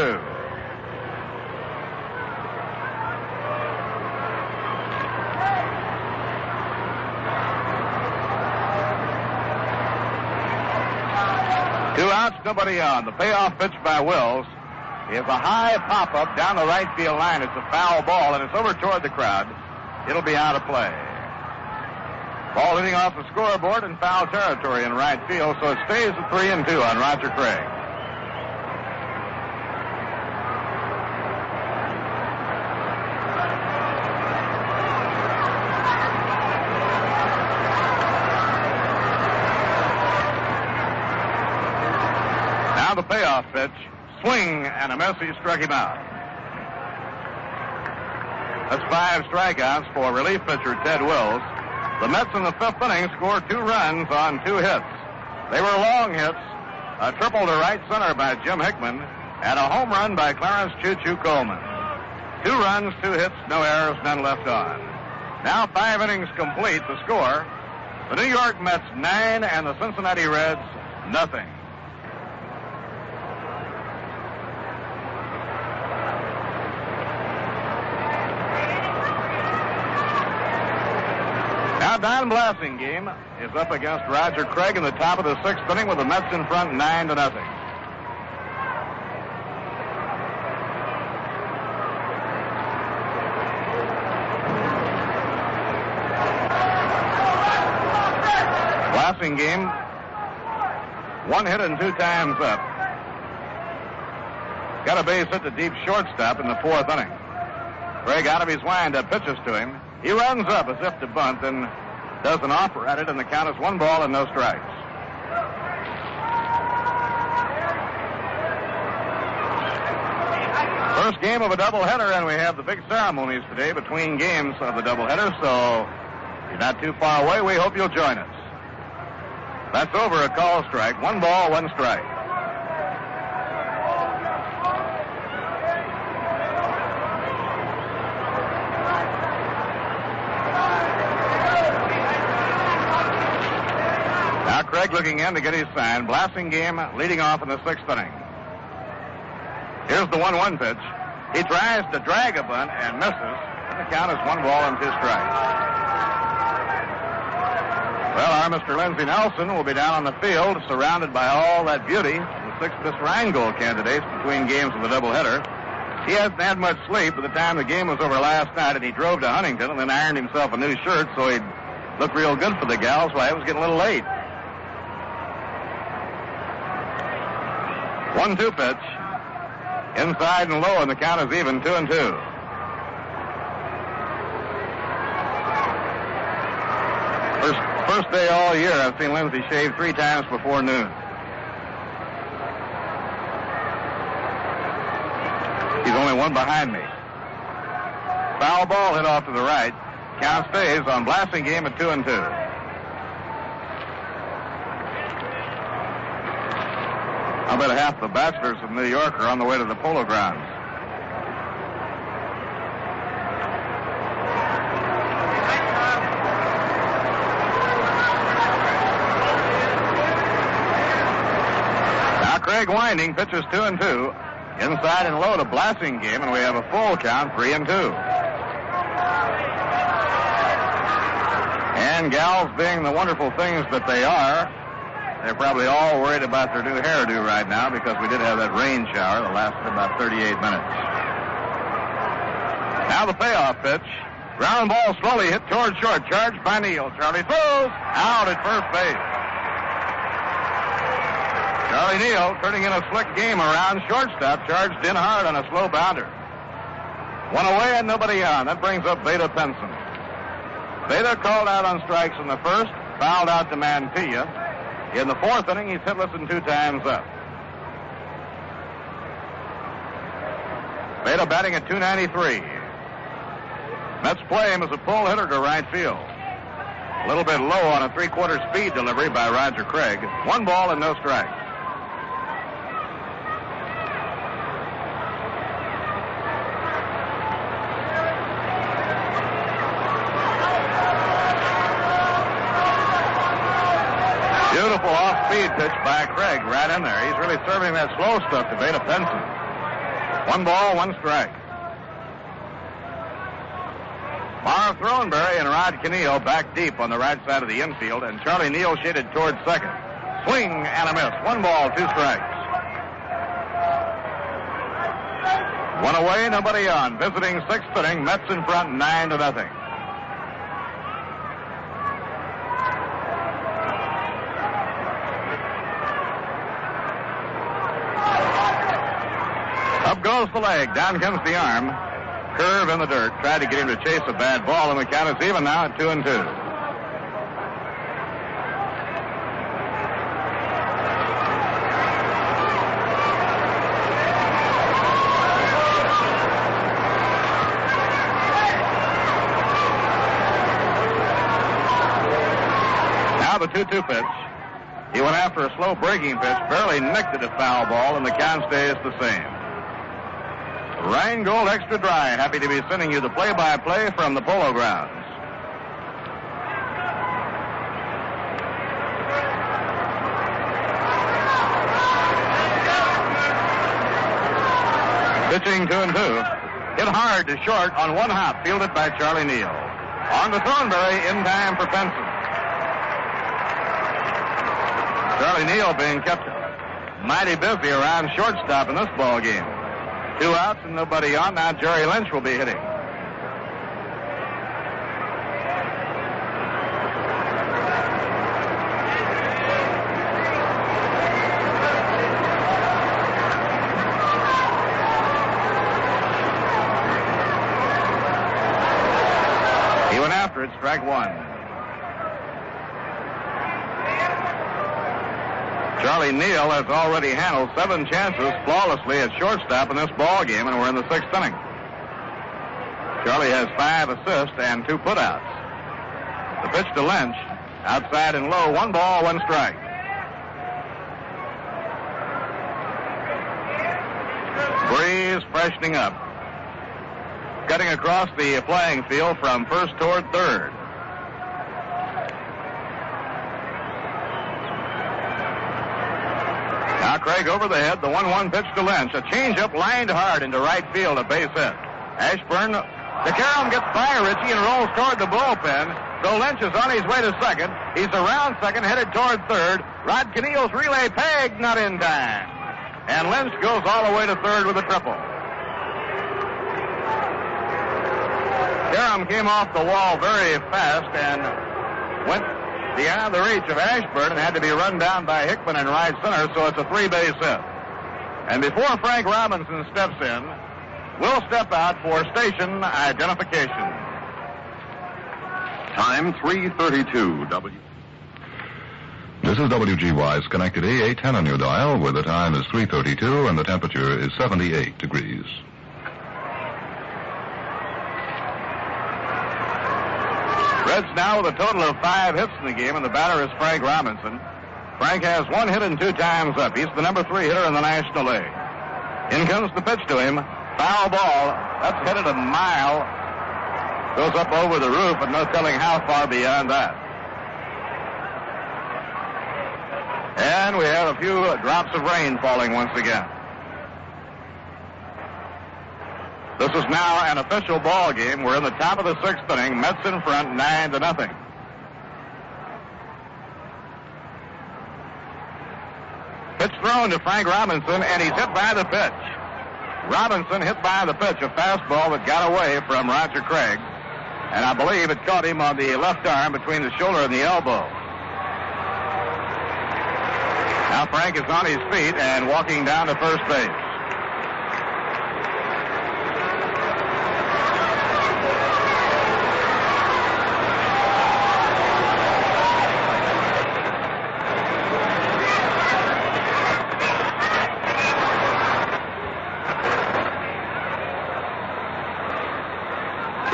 Two outs, nobody on. The payoff pitch by Wills is a high pop-up down the right field line. It's a foul ball, and it's over toward the crowd. It'll be out of play. Ball hitting off the scoreboard in foul territory in right field, so it stays at 3-2 on Roger Craig. Now the payoff pitch. Swing and a miss. He struck him out. That's 5 strikeouts for relief pitcher Ted Wills. The Mets in the 5th inning scored 2 runs on 2 hits. They were long hits, a triple to right center by Jim Hickman, and a home run by Clarence Choo-Choo Coleman. 2 runs, 2 hits, no errors, none left on. Now 5 innings complete. The score, the New York Mets 9 and the Cincinnati Reds nothing. Now Don Blasingame is up against Roger Craig in the top of the 6th inning with the Mets in front 9-0. Blasingame, 1 hit and 2 times up. Got a base hit to deep shortstop in the 4th inning. Craig out of his wind-up pitches to him. He runs up as if to bunt, then does an offer at it, and the count is 1 ball and no strikes. First game of a doubleheader, and we have the big ceremonies today between games of the doubleheader, so if you're not too far away, we hope you'll join us. That's over a call strike. 1 ball, 1 strike. Craig looking in to get his sign. Blasingame leading off in the 6th inning. Here's the 1-1 pitch. He tries to drag a bunt and misses. And the count is 1 ball and 2 strikes. Well, our Mr. Lindsey Nelson will be down on the field surrounded by all that beauty. The 6th Miss Rheingold candidates between games of the doubleheader. He hasn't had much sleep by the time the game was over last night, and he drove to Huntington and then ironed himself a new shirt so he'd look real good for the gals while it was getting a little late. 1-2 pitch. Inside and low, and the count is even, 2-2. First day all year I've seen Lindsey shave 3 times before noon. He's only 1 behind me. Foul ball hit off to the right. Count stays on Blasingame at 2-2. I bet half the bachelors of New York are on the way to the Polo Grounds. Now Craig winding, pitches 2-2. Inside and low to Blasingame, and we have a full count, 3-2. And gals being the wonderful things that they are, they're probably all worried about their new hairdo right now because we did have that rain shower that lasted about 38 minutes. Now the payoff pitch. Ground ball slowly hit toward short. Charged by Neal. Charlie throws. Out at first base. Charlie Neal turning in a slick game around shortstop. Charged in hard on a slow bounder. 1 away and nobody on. That brings up Beta Penson. Beta called out on strikes in the 1st. Fouled out to Mantilla. In the 4th inning, he's hitless and 2 times up. Beta batting at 293. Mets play him as a pull hitter to right field. A little bit low on a three-quarter speed delivery by Roger Craig. 1 ball and no strikes. Beautiful off-speed pitch by Craig right in there. He's really serving that slow stuff to Beta Benson. 1 ball, 1 strike. Marv Throneberry and Rod Keneal back deep on the right side of the infield, and Charlie Neal shaded towards second. Swing and a miss. 1 ball, 2 strikes. 1 away, nobody on. Visiting 6th inning, Mets in front 9-0. Up goes the leg, down comes the arm. Curve in the dirt. Tried to get him to chase a bad ball, and the count is even now at 2-2. Now the 2-2 pitch. He went after a slow breaking pitch, barely nicked it a foul ball, and the count stays the same. Rheingold Extra Dry, happy to be sending you the play-by-play from the Polo Grounds. Pitching 2-2. Hit hard to short on 1 hop, fielded by Charlie Neal. On to Thornberry, in time for Benson. Charlie Neal being kept mighty busy around shortstop in this ball game. 2 outs and nobody on. Now Jerry Lynch will be hitting. He went after it, strike 1. Charlie Neal has already handled 7 chances flawlessly at shortstop in this ball game, and we're in the 6th inning. Charlie has 5 assists and 2 putouts. The pitch to Lynch, outside and low, 1 ball, 1 strike. Breeze freshening up. Cutting across the playing field from first toward third. Now Craig over the head, the 1-1 pitch to Lynch. A changeup lined hard into right field, a base hit. Ashburn, DeCarroll gets by Ritchie and rolls toward the bullpen. So Lynch is on his way to second. He's around second, headed toward third. Rod Keneal's relay pegged, not in time. And Lynch goes all the way to third with a triple. Karam came off the wall very fast and went beyond the reach of Ashburn and had to be run down by Hickman in right center, so it's a 3-base hit. And before Frank Robinson steps in, we'll step out for station identification. Time 3:32. This is WGY Schenectady, 810 on your dial, where the time is 3:32 and the temperature is 78 degrees. Reds now with a total of 5 hits in the game, and the batter is Frank Robinson. Frank has 1 hit and 2 times up. He's the number 3 hitter in the National League. In comes the pitch to him. Foul ball. That's hit at a mile. Goes up over the roof, but no telling how far beyond that. And we have a few drops of rain falling once again. This is now an official ball game. We're in the top of the 6th inning. Mets in front, 9-0. Pitch thrown to Frank Robinson, and he's hit by the pitch. Robinson hit by the pitch, a fastball that got away from Roger Craig, and I believe it caught him on the left arm between the shoulder and the elbow. Now Frank is on his feet and walking down to first base.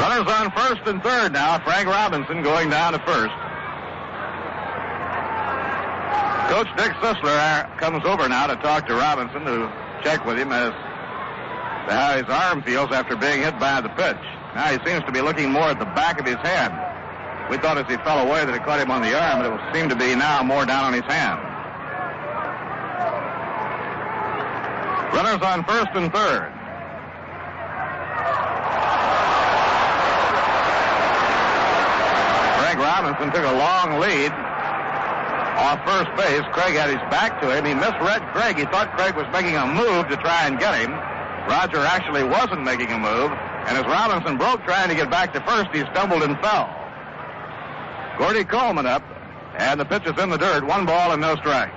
Runners on first and third now. Frank Robinson going down to first. Coach Dick Sisler comes over now to talk to Robinson, to check with him as to how his arm feels after being hit by the pitch. Now he seems to be looking more at the back of his hand. We thought as he fell away that it caught him on the arm, but it will seem to be now more down on his hand. Runners on first and third. Frank Robinson took a long lead off first base. Craig had his back to him. He misread Craig. He thought Craig was making a move to try and get him. Roger actually wasn't making a move. And as Robinson broke trying to get back to first, he stumbled and fell. Gordy Coleman up, and the pitch is in the dirt. 1 ball and no strikes.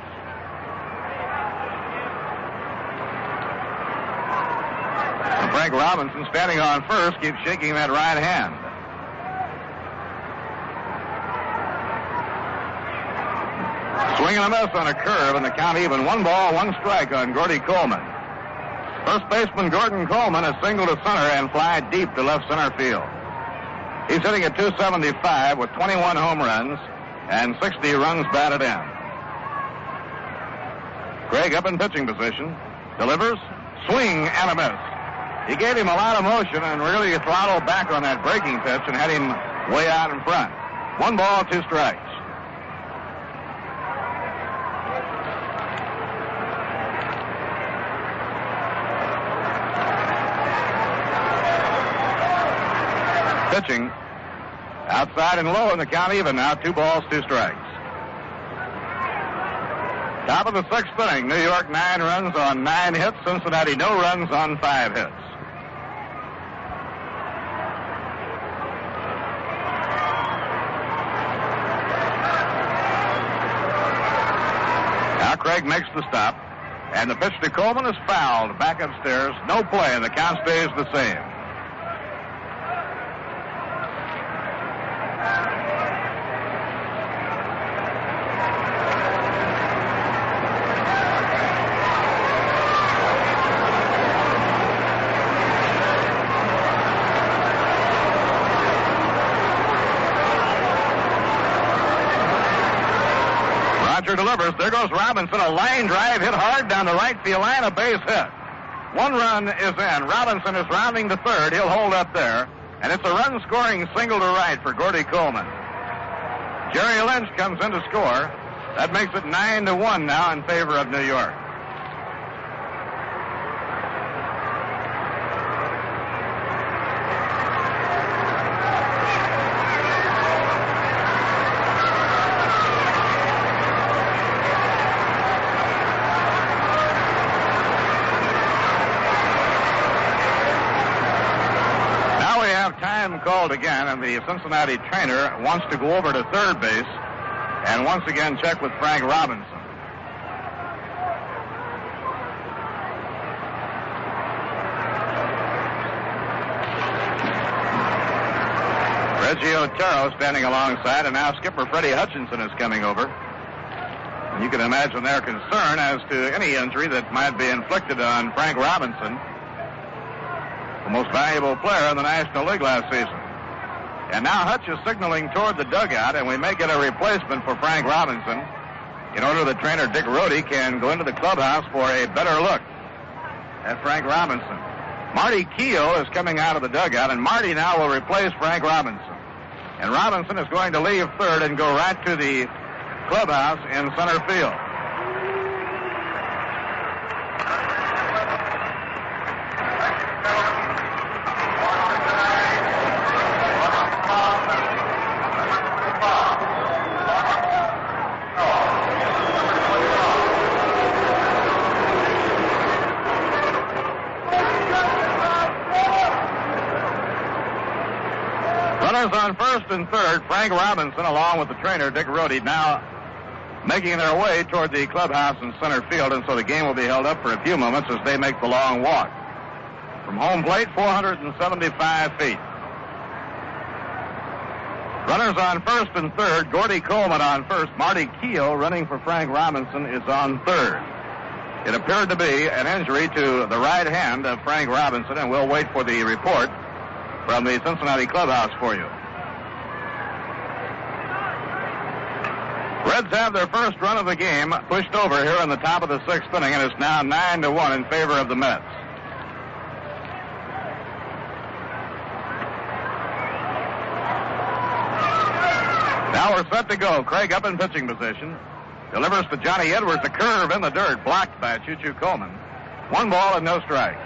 And Frank Robinson, standing on first, keeps shaking that right hand. Swing and a miss on a curve, and the count even. 1 ball, 1 strike on Gordy Coleman. First baseman Gordon Coleman has singled to center and fly deep to left center field. He's hitting at .275 with 21 home runs and 60 runs batted in. Craig up in pitching position. Delivers. Swing and a miss. He gave him a lot of motion and really throttled back on that breaking pitch and had him way out in front. 1 ball, 2 strikes. Pitching outside and low, and the count even now. 2 balls, 2 strikes. Top of the 6th inning. New York 9 runs on 9 hits. Cincinnati no runs on 5 hits. Now Craig makes the stop, and the pitch to Coleman is fouled back upstairs. No play, and the count stays the same. Delivers. There goes Robinson. A line drive hit hard down the right field line. A base hit. 1 run is in. Robinson is rounding to third. He'll hold up there. And it's a run-scoring single to right for Gordy Coleman. Jerry Lynch comes in to score. That makes it 9-1 now in favor of New York. Called again, and the Cincinnati trainer wants to go over to third base and once again check with Frank Robinson. Reggie Otero standing alongside, and now skipper Freddie Hutchinson is coming over. And you can imagine their concern as to any injury that might be inflicted on Frank Robinson, the most valuable player in the National League last season. And now Hutch is signaling toward the dugout, and we may get a replacement for Frank Robinson in order that trainer Dick Rohde can go into the clubhouse for a better look at Frank Robinson. Marty Keough is coming out of the dugout, and Marty now will replace Frank Robinson. And Robinson is going to leave third and go right to the clubhouse in center field. On first and third, Frank Robinson, along with the trainer, Dick Rohde, now making their way toward the clubhouse in center field, and so the game will be held up for a few moments as they make the long walk. From home plate, 475 feet. Runners on first and third, Gordy Coleman on first. Marty Keough, running for Frank Robinson, is on third. It appeared to be an injury to the right hand of Frank Robinson, and we'll wait for the report from the Cincinnati clubhouse for you. Reds have their first run of the game pushed over here in the top of the sixth inning, and it's now 9-1 in favor of the Mets. Now we're set to go. Craig up in pitching position. Delivers to Johnny Edwards, a curve in the dirt, blocked by Choo-Choo Coleman. 1 ball and no strikes.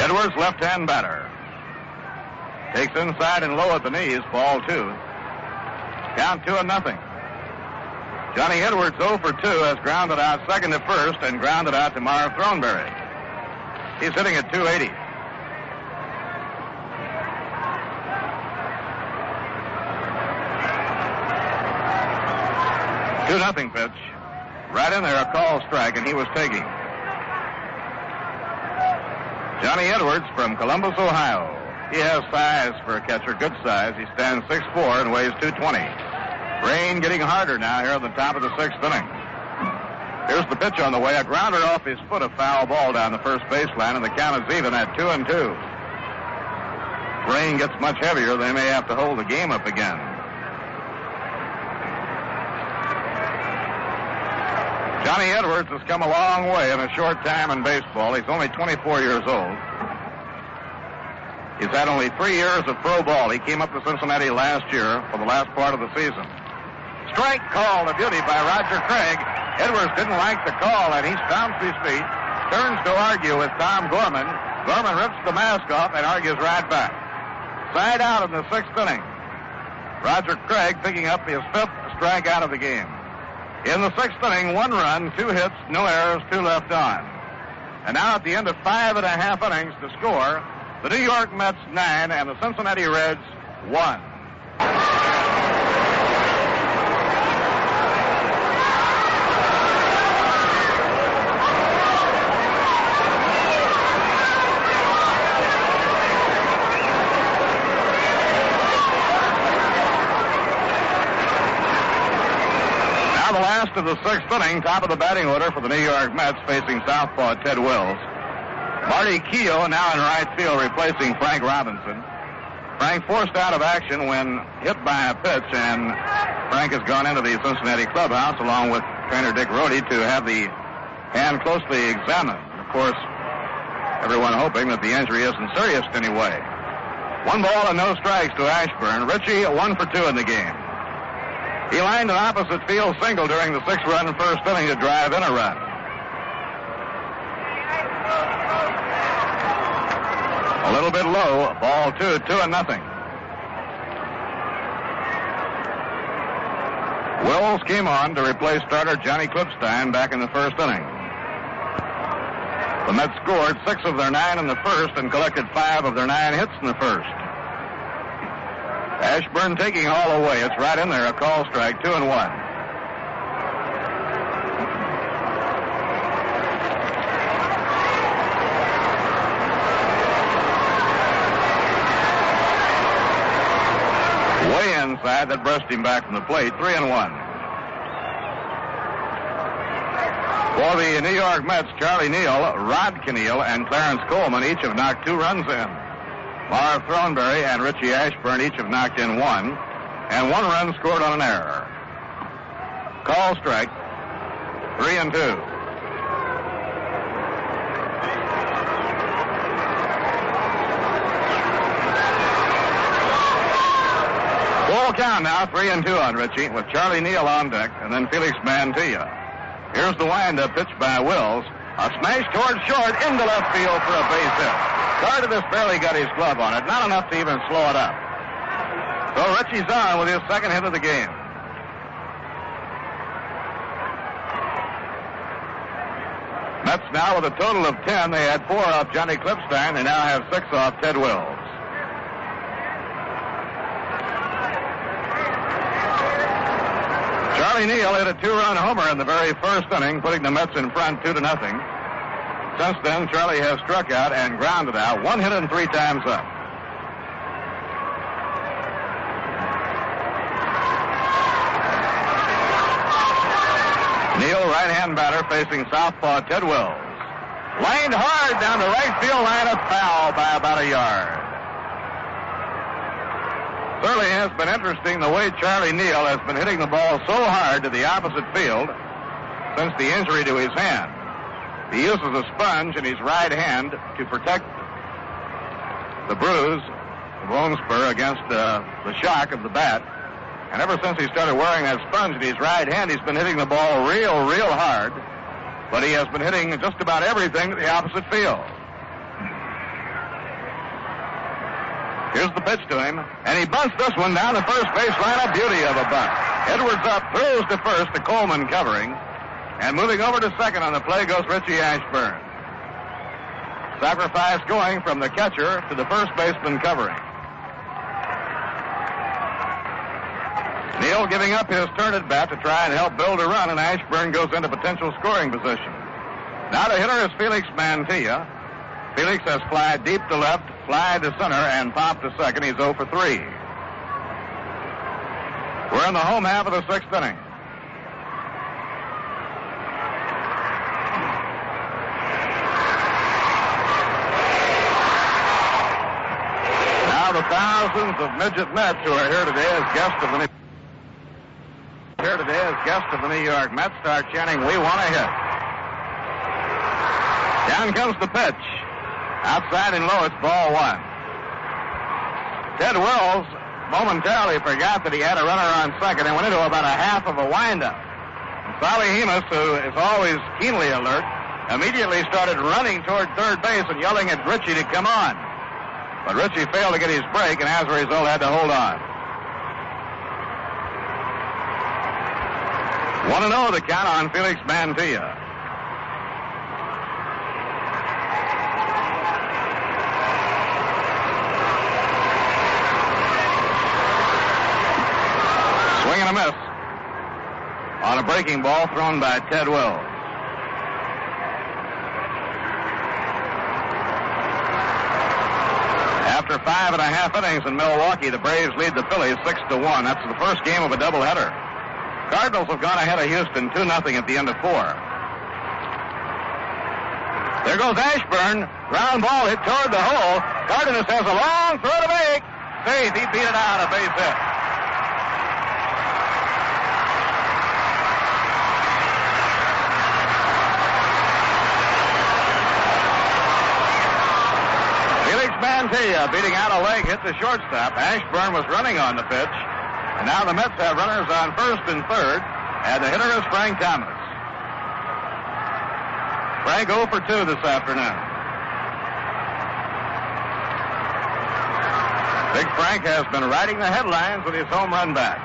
Edwards, left-hand batter. Takes inside and low at the knees, ball 2. Count 2-0. Johnny Edwards 0 for 2 has grounded out second to first and grounded out to Marv Throneberry. He's hitting at 280. Two-0 pitch. Right in there, a call strike, and he was taking. Johnny Edwards from Columbus, Ohio. He has size for a catcher, good size. He stands 6'4" and weighs 220. Rain getting harder now here at the top of the sixth inning. Here's the pitch on the way. A grounder off his foot, a foul ball down the first baseline, and the count is even at 2-2. Rain gets much heavier. They may have to hold the game up again. Johnny Edwards has come a long way in a short time in baseball. He's only 24 years old. He's had only 3 years of pro ball. He came up to Cincinnati last year for the last part of the season. Strike called a beauty by Roger Craig. Edwards didn't like the call, and he stomps his feet, turns to argue with Tom Gorman. Gorman rips the mask off and argues right back. Side out in the sixth inning. Roger Craig picking up his 5th strikeout of the game. In the sixth inning, 1 run, 2 hits, no errors, 2 left on. And now at the end of 5.5 innings to score, the New York Mets 9 and the Cincinnati Reds 1. The last of the sixth inning, top of the batting order for the New York Mets, facing southpaw Ted Wills. Marty Keough now in right field, replacing Frank Robinson. Frank forced out of action when hit by a pitch, and Frank has gone into the Cincinnati clubhouse along with trainer Dick Rhodey to have the hand closely examined. Of course, everyone hoping that the injury isn't serious in any way. 1 ball and no strikes to Ashburn. Ritchie 1 for 2 in the game. He lined an opposite field single during the 6-run first inning to drive in a run. A little bit low, ball 2, 2-0. Wills came on to replace starter Johnny Klippstein back in the first inning. The Mets scored 6 of their 9 in the first and collected 5 of their 9 hits in the first. Ashburn taking all away. It's right in there, a call strike, 2-1. Way inside, that brushed him back from the plate, 3-1. For the New York Mets, Charlie Neal, Rod Keneal, and Clarence Coleman each have knocked 2 runs in. Marv Throneberry and Richie Ashburn each have knocked in 1, and 1 run scored on an error. Call strike, 3-2. Full count now, 3-2 on Richie, with Charlie Neal on deck, and then Felix Mantilla. Here's the windup pitch by Wills. A smash toward short into left field for a base hit. Carter barely got his glove on it, not enough to even slow it up. So Richie's on with his second hit of the game. Mets now with a total of 10. They had 4 off Johnny Klippstein. They now have 6 off Ted Wills. Charlie Neal hit a 2-run homer in the very first inning, putting the Mets in front 2-0. Since then, Charlie has struck out and grounded out, 1 hit and 3 times up. right-hand batter facing southpaw Ted Wills. Lined hard down the right field line, a foul by about a yard. Certainly has been interesting the way Charlie Neal has been hitting the ball so hard to the opposite field since the injury to his hand. He uses a sponge in his right hand to protect the bruise, the bone spur, against the shock of the bat. And ever since he started wearing that sponge in his right hand, he's been hitting the ball real hard. But he has been hitting just about everything to the opposite field. Here's the pitch to him, and he bunts this one down the first base line. A beauty of a bunt. Edwards up, throws to first, to Coleman covering. And moving over to second on the play goes Richie Ashburn. Sacrifice going from the catcher to the first baseman covering. Neal giving up his turn at bat to try and help build a run, and Ashburn goes into potential scoring position. Now the hitter is Felix Mantilla. Felix has flied deep to left, fly to center, and popped to second. He's 0 for 3. We're in the home half of the sixth inning. Now the thousands of midget Mets who are here today as guests of the New York Mets start chanting, "We want a hit." Down comes the pitch. Outside and low, it's ball one. Ted Wills momentarily forgot that he had a runner on second and went into about a half of a windup. Sally Hemus, who is always keenly alert, immediately started running toward third base and yelling at Richie to come on. But Richie failed to get his break, and as a result had to hold on. 1-0 the count on Felix Mantilla. Swing and a miss on a breaking ball thrown by Ted Wills. After 5.5 innings in Milwaukee, the Braves lead the Phillies 6-1. That's the first game of a doubleheader. Cardinals have gone ahead of Houston 2-0 at the end of 4. There goes Ashburn. Ground ball hit toward the hole. Cardenas has a long throw to make. Safe. He beat it out, a base hit. Felix Mantilla beating out a leg, hit the shortstop. Ashburn was running on the pitch. And now the Mets have runners on first and third, and the hitter is Frank Thomas. Frank 0 for 2 this afternoon. Big Frank has been riding the headlines with his home run bat.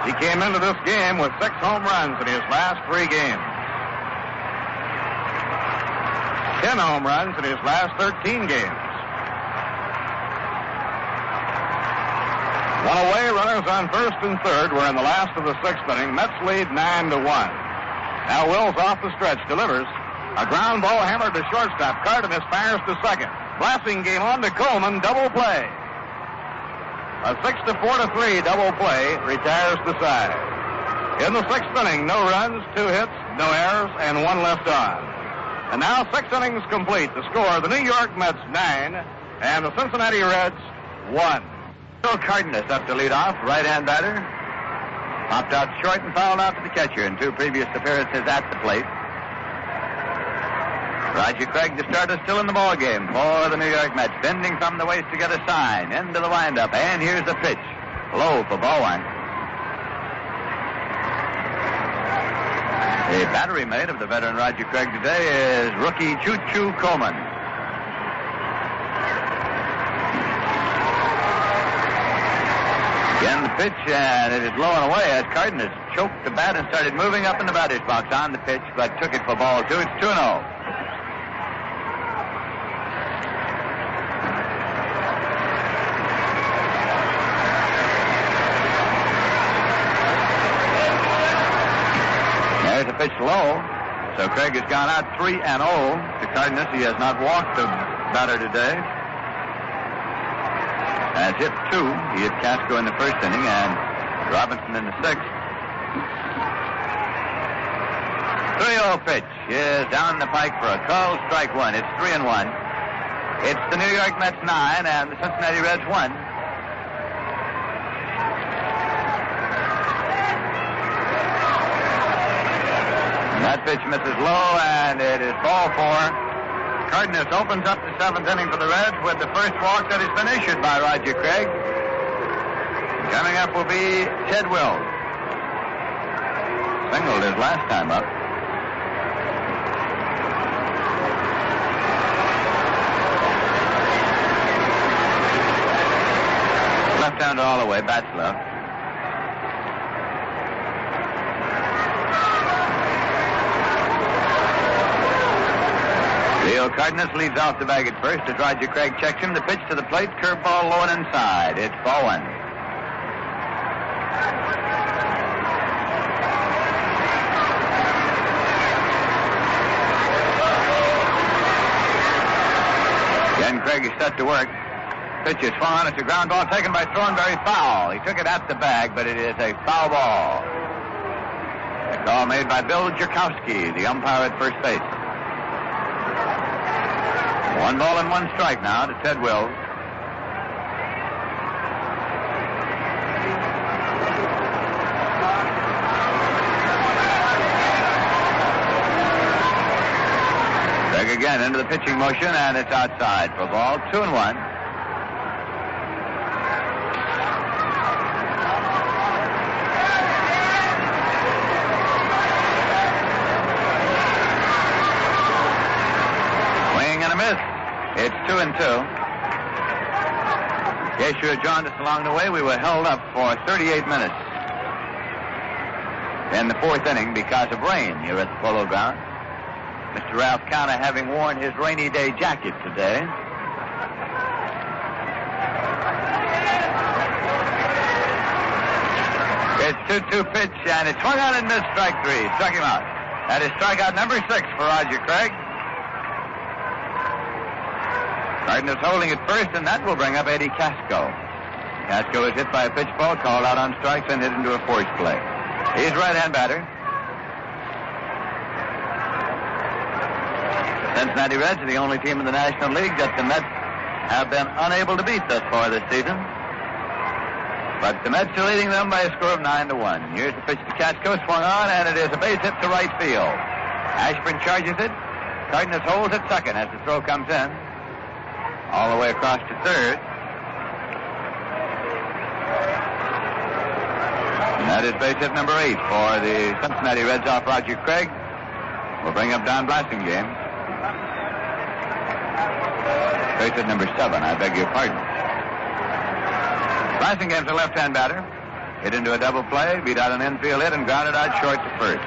He came into this game with 6 home runs in his last 3 games. 10 home runs in his last 13 games. One away, runners on first and third. We're in the last of the sixth inning. Mets lead 9-1. Now Wills off the stretch, delivers. A ground ball hammered to shortstop. Cardenas fires to second. Blasting game on to Coleman, double play. A 6-4-3 double play retires the side. In the sixth inning, no runs, 2 hits, no errors, and 1 left on. And now 6 innings complete. The score, the New York Mets 9 and the Cincinnati Reds 1. Bill Cardenas up to lead off, right-hand batter. Popped out short and fouled out to the catcher in 2 previous appearances at the plate. Roger Craig, the starter, still in the ball game for the New York Mets. Bending from the waist to get a sign. Into the windup, and here's the pitch. Low for ball 1. The battery mate of the veteran Roger Craig today is rookie Choo-Choo Coleman. Again, the pitch, and it is low and away as Cardenas choked the bat and started moving up in the batter's box on the pitch, but took it for ball 2. It's 2-0. There's a pitch low. So Craig has gone out 3-0 to Cardenas. He has not walked the batter today. Has hit 2. He hit Casco in the first inning and Robinson in the 6th. 3-0 pitch is down the pike for a call, strike one. It's 3-1. It's the New York Mets 9 and the Cincinnati Reds 1. And that pitch misses low, and it is ball 4. Cardenas opens up the 7th inning for the Reds with the first walk that has been issued by Roger Craig. Coming up will be Ted Wills. Singled his last time up. Left-hander all the way, bats left. Leo Cardenas leads off the bag at first as Roger Craig checks him. The pitch to the plate, curveball low and inside. It's ball 1. Again, Craig is set to work. Pitch is swung on. It's a ground ball taken by Thornberry, foul. He took it at the bag, but it is a foul ball. A call made by Bill Jerkowski, the umpire at first base. 1 ball and 1 strike now to Ted Wills. Craig again into the pitching motion, and it's outside for ball. 2-1. It's 2-2. In case you had joined us along the way, we were held up for 38 minutes in the 4th inning because of rain here at the Polo Ground. Mr. Ralph Counter having worn his rainy day jacket today. It's 2-2 pitch, and it's swung on and missed, strike 3. Struck him out. That is strikeout number 6 for Roger Craig. Cardenas holding at first, and that will bring up Eddie Casco. Casco is hit by a pitch ball, called out on strikes, and hit into a forced play. He's right-hand batter. Cincinnati Reds are the only team in the National League that the Mets have been unable to beat thus far this season. But the Mets are leading them by a score of 9-1. Here's the pitch to Casco, swung on, and it is a base hit to right field. Ashburn charges it. Cardenas holds at second as the throw comes in. All the way across to third. And that is base hit number 8 for the Cincinnati Reds off Roger Craig. We'll bring up Don Blasingame. Base hit number 7, I beg your pardon. Blasingame's a left-hand batter. Hit into a double play, beat out an infield hit, and grounded out short to first.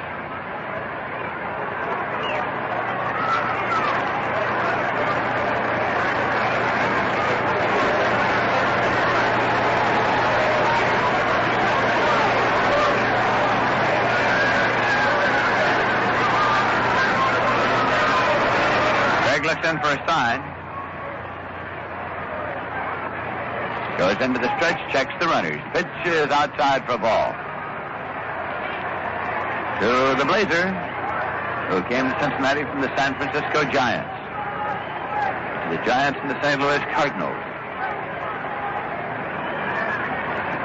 Looks in for a sign. Goes into the stretch, checks the runners. Pitch is outside for a ball. To the Blazer, who came to Cincinnati from the San Francisco Giants. The Giants and the St. Louis Cardinals.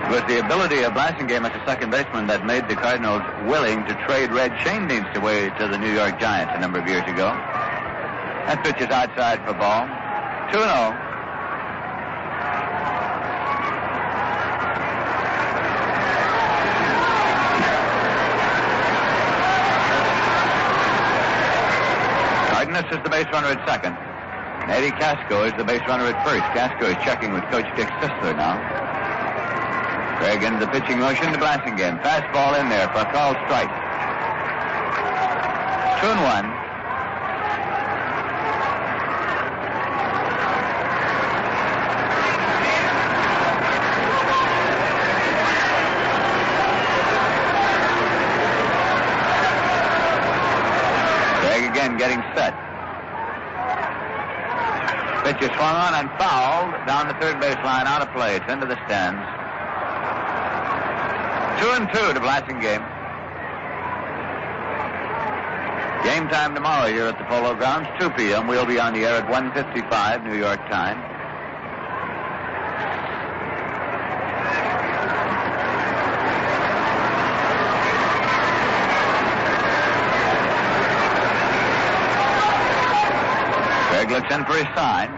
It was the ability of Blasingame as a second baseman that made the Cardinals willing to trade Red Schoendienst away to the New York Giants a number of years ago. That pitch is outside for ball. 2-0. Cardenas is the base runner at second. And Eddie Casco is the base runner at first. Casco is checking with Coach Dick Sisler now. Craig into the pitching motion to Blasingame. Fastball in there for a called strike. 2-1. Getting set. Pitch is swung on and fouled down the third baseline, out of play. It's into the stands. 2-2 to Blasingame. Game time tomorrow here at the Polo Grounds, 2 p.m. We'll be on the air at 1:55 New York time. Craig looks in for his sign.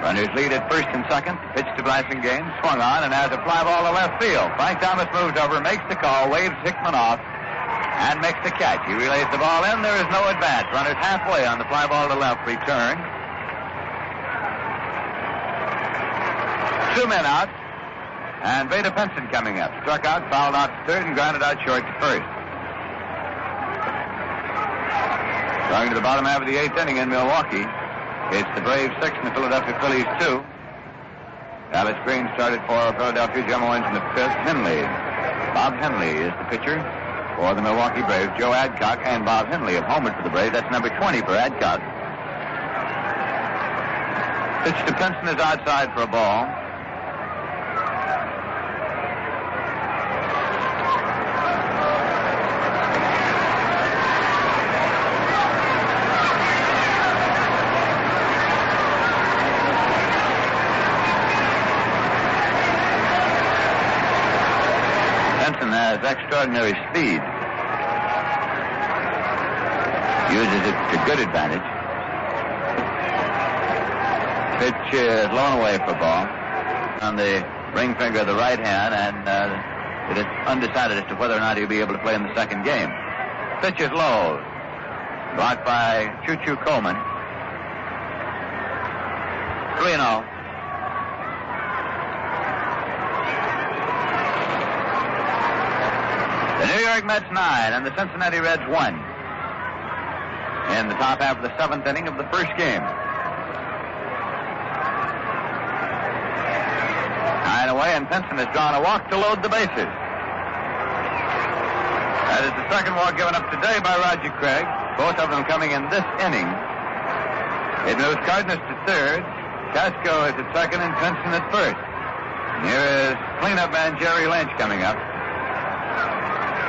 Runners lead at first and second. Pitch to Blasingame, swung on, and has a fly ball to left field. Frank Thomas moves over, makes the call, waves Hickman off, and makes the catch. He relays the ball in. There is no advance. Runners halfway on the fly ball to left return. 2 men out, and Veda Penson coming up. Struck out, fouled out to third, and grounded out short to first. Going to the bottom half of the 8th inning in Milwaukee. It's the Braves 6 and the Philadelphia Phillies 2. Dallas Green started for Philadelphia. Jim Owens in the 5th. Bob Henley is the pitcher for the Milwaukee Braves. Joe Adcock and Bob Henley have homered for the Braves. That's number 20 for Adcock. Pitch to Pinson is outside for a ball. Has extraordinary speed. Uses it to good advantage. Pitch is blown away for ball on the ring finger of the right hand, and it is undecided as to whether or not he'll be able to play in the second game. Pitch is low. Blocked by Choo-Choo Coleman. 3-0. The New York Mets 9 and the Cincinnati Reds 1 in the top half of the 7th inning of the first game. 9 away, and Pinson has drawn a walk to load the bases. That is the second walk given up today by Roger Craig, both of them coming in this inning. It moves Cardenas to third, Casco is at second, and Pinson at first. And here is cleanup man Jerry Lynch coming up.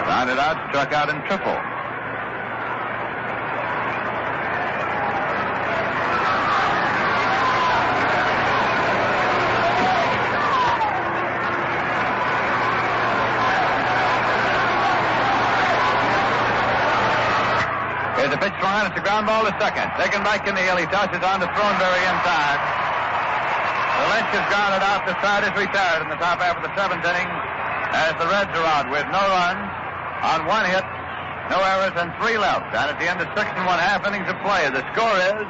Rounded out, struck out in triple. Here's a pitch line. It's a ground ball to second. Taken by Kinneal. He tosses on to Thornberry inside. The Lynch is grounded out. The side is retired in the top half of the 7th inning as the Reds are out with no runs on 1 hit, no errors, and 3 left. And at the end of 6 1/2 innings of play, the score is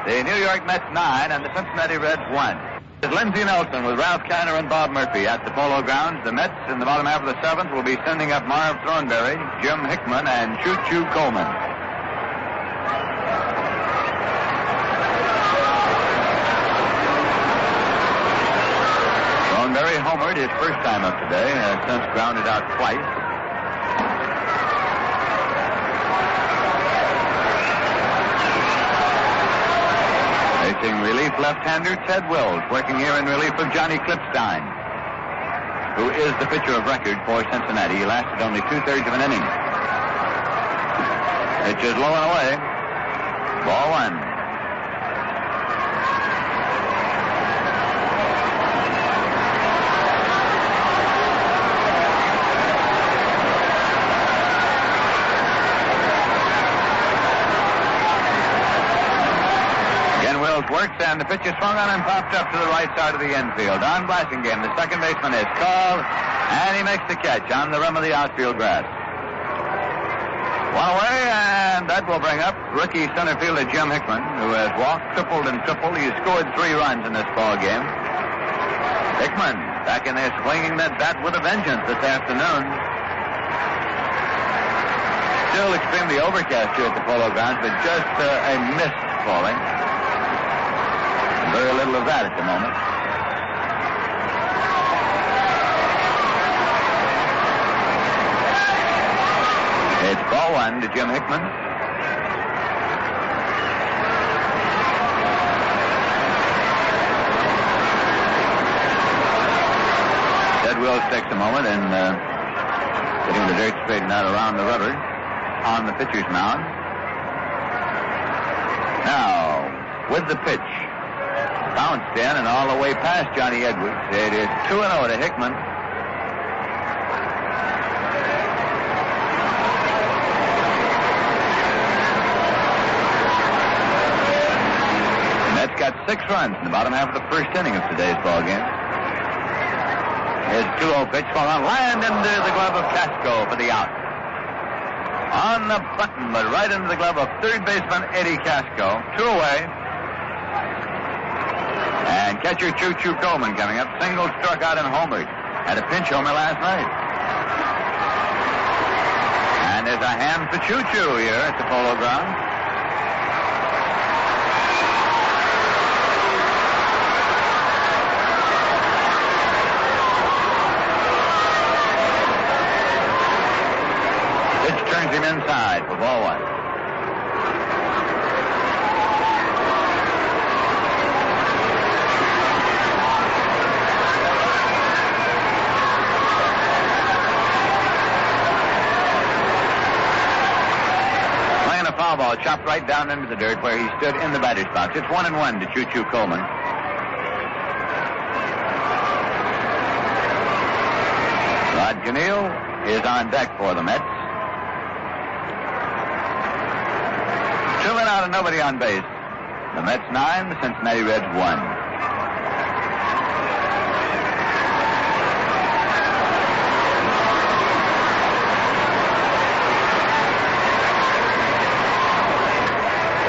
the New York Mets 9 and the Cincinnati Reds 1. It's Lindsey Nelson with Ralph Kiner and Bob Murphy at the Polo Grounds. The Mets in the bottom half of the 7th will be sending up Marv Thornberry, Jim Hickman, and Choo-Choo Coleman. Thornberry homered his first time up today, has since grounded out twice. Facing relief left-hander Ted Wills, working here in relief of Johnny Klippstein, who is the pitcher of record for Cincinnati. He lasted only 2/3 of an inning. Pitch is low and away. Ball 1. Works, and the pitch is swung on and popped up to the right side of the infield. Don Blasingame, the second baseman, is called, and he makes the catch on the rim of the outfield grass. 1 away, and that will bring up rookie center fielder Jim Hickman, who has walked, tripled, and tripled. He has scored 3 runs in this ball game. Hickman back in there swinging that bat with a vengeance this afternoon. Still extremely overcast here at the Polo Grounds, but just a mist falling. Very little of that at the moment. It's ball 1 to Jim Hickman. Ted Wills takes a moment and getting the dirt straightened out around the rubber on the pitcher's mound. Now, with the pitch, bounced in and all the way past Johnny Edwards. It is 2-0 to Hickman. Mets got 6 runs in the bottom half of the first inning of today's ball game. His 2-0 pitch swung on, lined into the glove of Casco for the out. On the button, but right into the glove of third baseman Eddie Casco. 2 away. And catcher Choo-Choo Coleman coming up. Single, struck out, and homered. Had a pinch homer last night. And there's a hand for Choo-Choo here at the Polo Grounds. Turns him inside for ball 1. Playing a foul ball, chopped right down into the dirt where he stood in the batter's box. It's 1-1 to Choo-Choo Coleman. Rod Ganil is on deck for the Mets. 2 men out and nobody on base. The Mets 9, the Cincinnati Reds 1.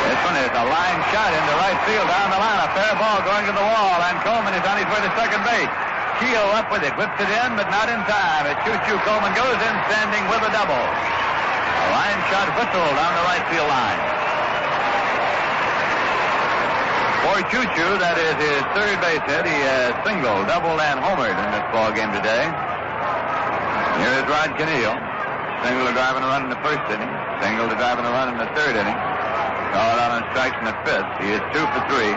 This one is a line shot into right field down the line. A fair ball going to the wall, and Coleman is on his way to second base. Keogh up with it, whips it in, but not in time. As Choo-Choo Coleman goes in standing with a double. A line shot whistle down the right field line. For Choo-Choo, that is his third base hit. He has singled, doubled, and homered in this ball game today. Here is Rod Ganil. Single to driving a run in the first inning. Single to driving a run in the third inning. Called out on strikes in the fifth. He is 2 for 3.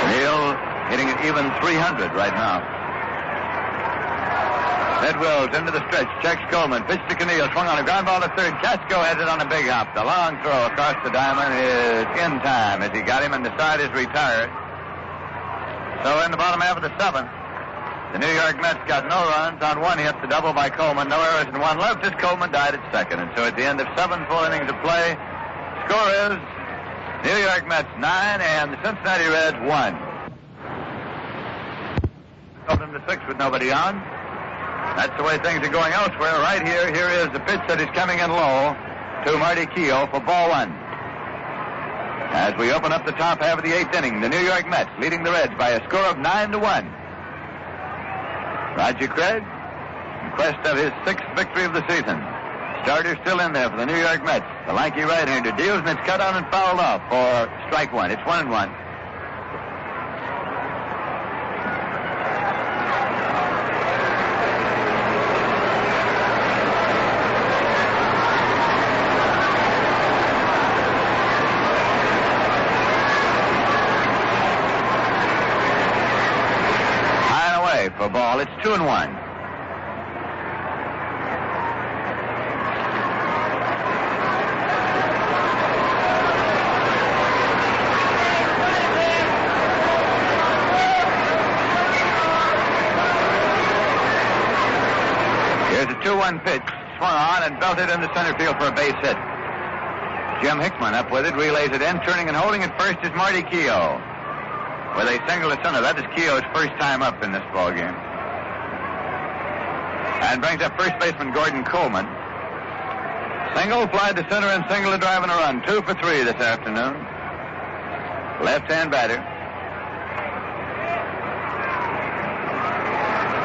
Ganil hitting an even 300 right now. Ed Wills into the stretch, checks Coleman, pitch to Ganil, swung on a ground ball to third. Casco has it on a big hop. The long throw across the diamond is in time as he got him, and the side is retired. So in the bottom half of the 7th, the New York Mets got no runs on 1 hit, the double by Coleman, no errors and 1 left as Coleman died at second. And so at the end of 7 full innings of play, score is New York Mets 9 and the Cincinnati Reds 1. Opened to 6 with nobody on. That's the way things are going elsewhere. Right here, here is the pitch that is coming in low to Marty Keough for ball 1. As we open up the top half of the 8th inning, the New York Mets leading the Reds by a score of 9-1. Roger Craig, in quest of his 6th victory of the season. Starter still in there for the New York Mets. The lanky right-hander deals, and it's cut on and fouled off for strike 1. It's 1-1. For ball, it's 2-1. Here's a 2-1 pitch, swung on and belted into center field for a base hit. Jim Hickman up with it, relays it in, turning and holding it first is Marty Keough. With a single to center. That is Keough's first time up in this ball game. And brings up first baseman Gordon Coleman. Single, fly to center, and single to drive and a run. 2 for 3 this afternoon. Left-hand batter.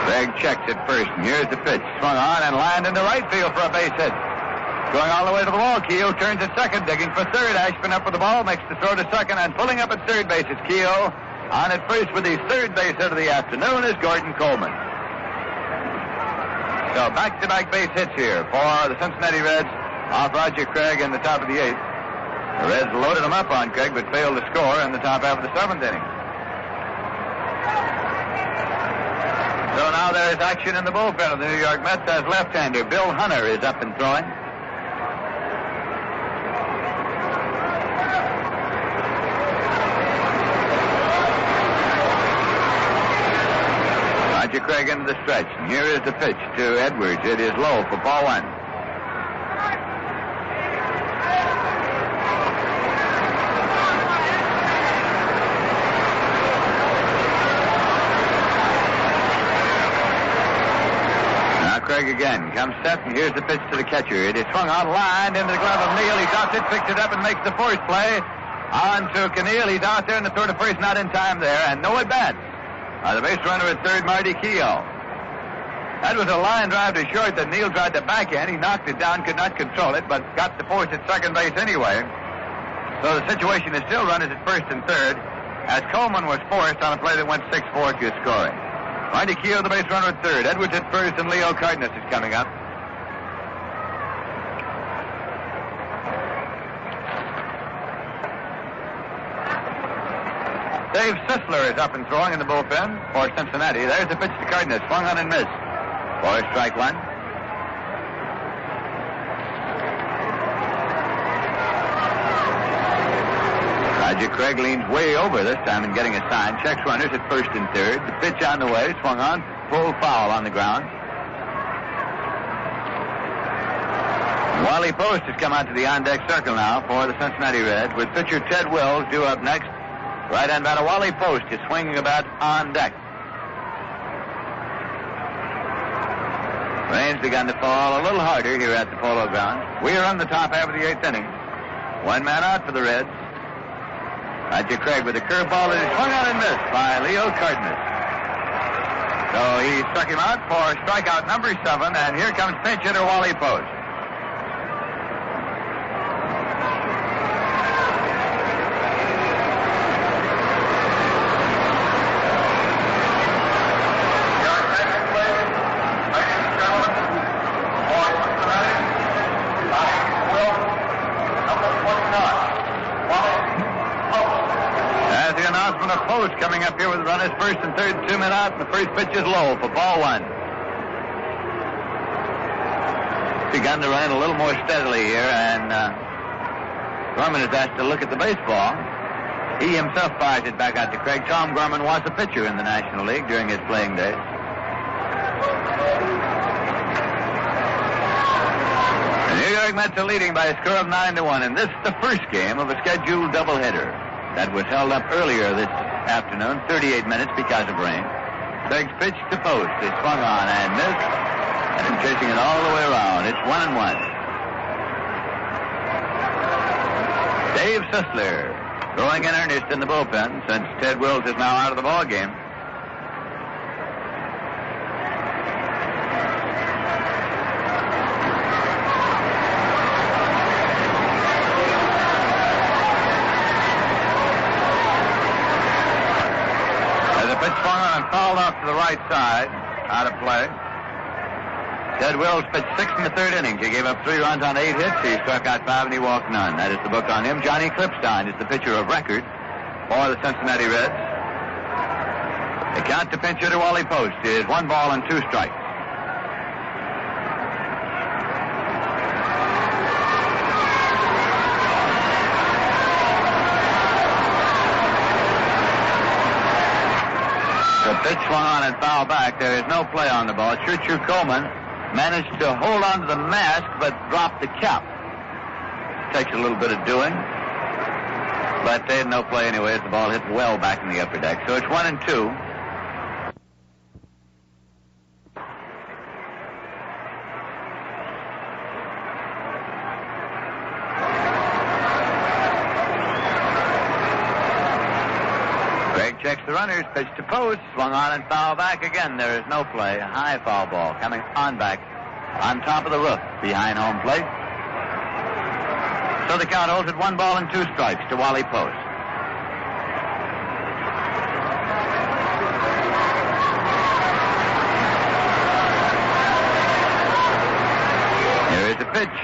Craig checks it first, and here's the pitch. Swung on and lined into right field for a base hit. Going all the way to the wall, Keough turns at second, digging for third. Ashburn up with the ball, makes the throw to second, and pulling up at third base is Keough. On at first with his third base hit of the afternoon is Gordon Coleman. So back-to-back base hits here for the Cincinnati Reds off Roger Craig in the top of the 8th. The Reds loaded him up on Craig but failed to score in the top half of the 7th inning. So now there is action in the bullpen of the New York Mets as left-hander Bill Hunter is up and throwing. Roger Craig into the stretch. And here is the pitch to Edwards. It is low for ball one. Craig again comes set, and here's the pitch to the catcher. It is swung out, lined into the glove of Neal. He drops it, picks it up, and makes the force play. On to Keneal. He's out there, and the throw to first, not in time there, and no at bat. The base runner at third, Marty Keough. That was a line drive to short that Neal tried to backhand. He knocked it down, could not control it, but got the force at second base anyway. So the situation is still runners at first and third, as Coleman was forced on a play that went 6-4 to scoring. Marty Keough, the base runner at third. Edwards at first, and Leo Cardenas is coming up. Dave Sisler is up and throwing in the bullpen for Cincinnati. There's the pitch to Cardenas. Swung on and missed. For strike one. Roger Craig leans way over this time in getting a sign. Checks runners at first and third. The pitch on the way. Swung on. Full foul on the ground. Wally Post has come out to the on-deck circle now for the Cincinnati Reds, with pitcher Ted Wills due up next. Right-hand batter Wally Post is swinging a bat on deck. Rain's begun to fall a little harder here at the Polo Grounds. We are on the top half of the eighth inning. One man out for the Reds. Roger Craig with a curveball that is swung on and missed by Leo Cardenas. So he struck him out for strikeout number 7, and here comes pinch hitter Wally Post. Coming up here with runners first and third, 2 men out, and the first pitch is low for ball one. Begun to run a little more steadily here, and Gorman is asked to look at the baseball. He himself fires it back out to Craig. Tom Gorman was a pitcher in the National League during his playing days. The New York Mets are leading by a score of 9-1, and this is the first game of a scheduled doubleheader that was held up earlier this afternoon, 38 minutes because of rain. Craig's pitch to Post is swung on and missed, and him chasing it all the way around. It's 1-1. Dave Sisler throwing in earnest in the bullpen since Ted Wills is now out of the ball game. Fouled off to the right side, out of play. Ted Wills pitched 6 in the third inning. He gave up 3 runs on 8 hits. He struck out 5 and he walked none. That is the book on him. Johnny Klippstein is the pitcher of record for the Cincinnati Reds. The count to pinch hitter Wally Post is 1 ball and 2 strikes. The pitch swung on and foul back. There is no play on the ball. Choo Coleman managed to hold on to the mask but dropped the cap. Takes a little bit of doing. But they had no play anyway as the ball hit well back in the upper deck. So it's 1-2. Checks the runners, pitch to Post, swung on and foul back again. There is no play. A high foul ball coming on back on top of the roof behind home plate. So the count holds at 1 ball and 2 strikes to Wally Post. Here is the pitch.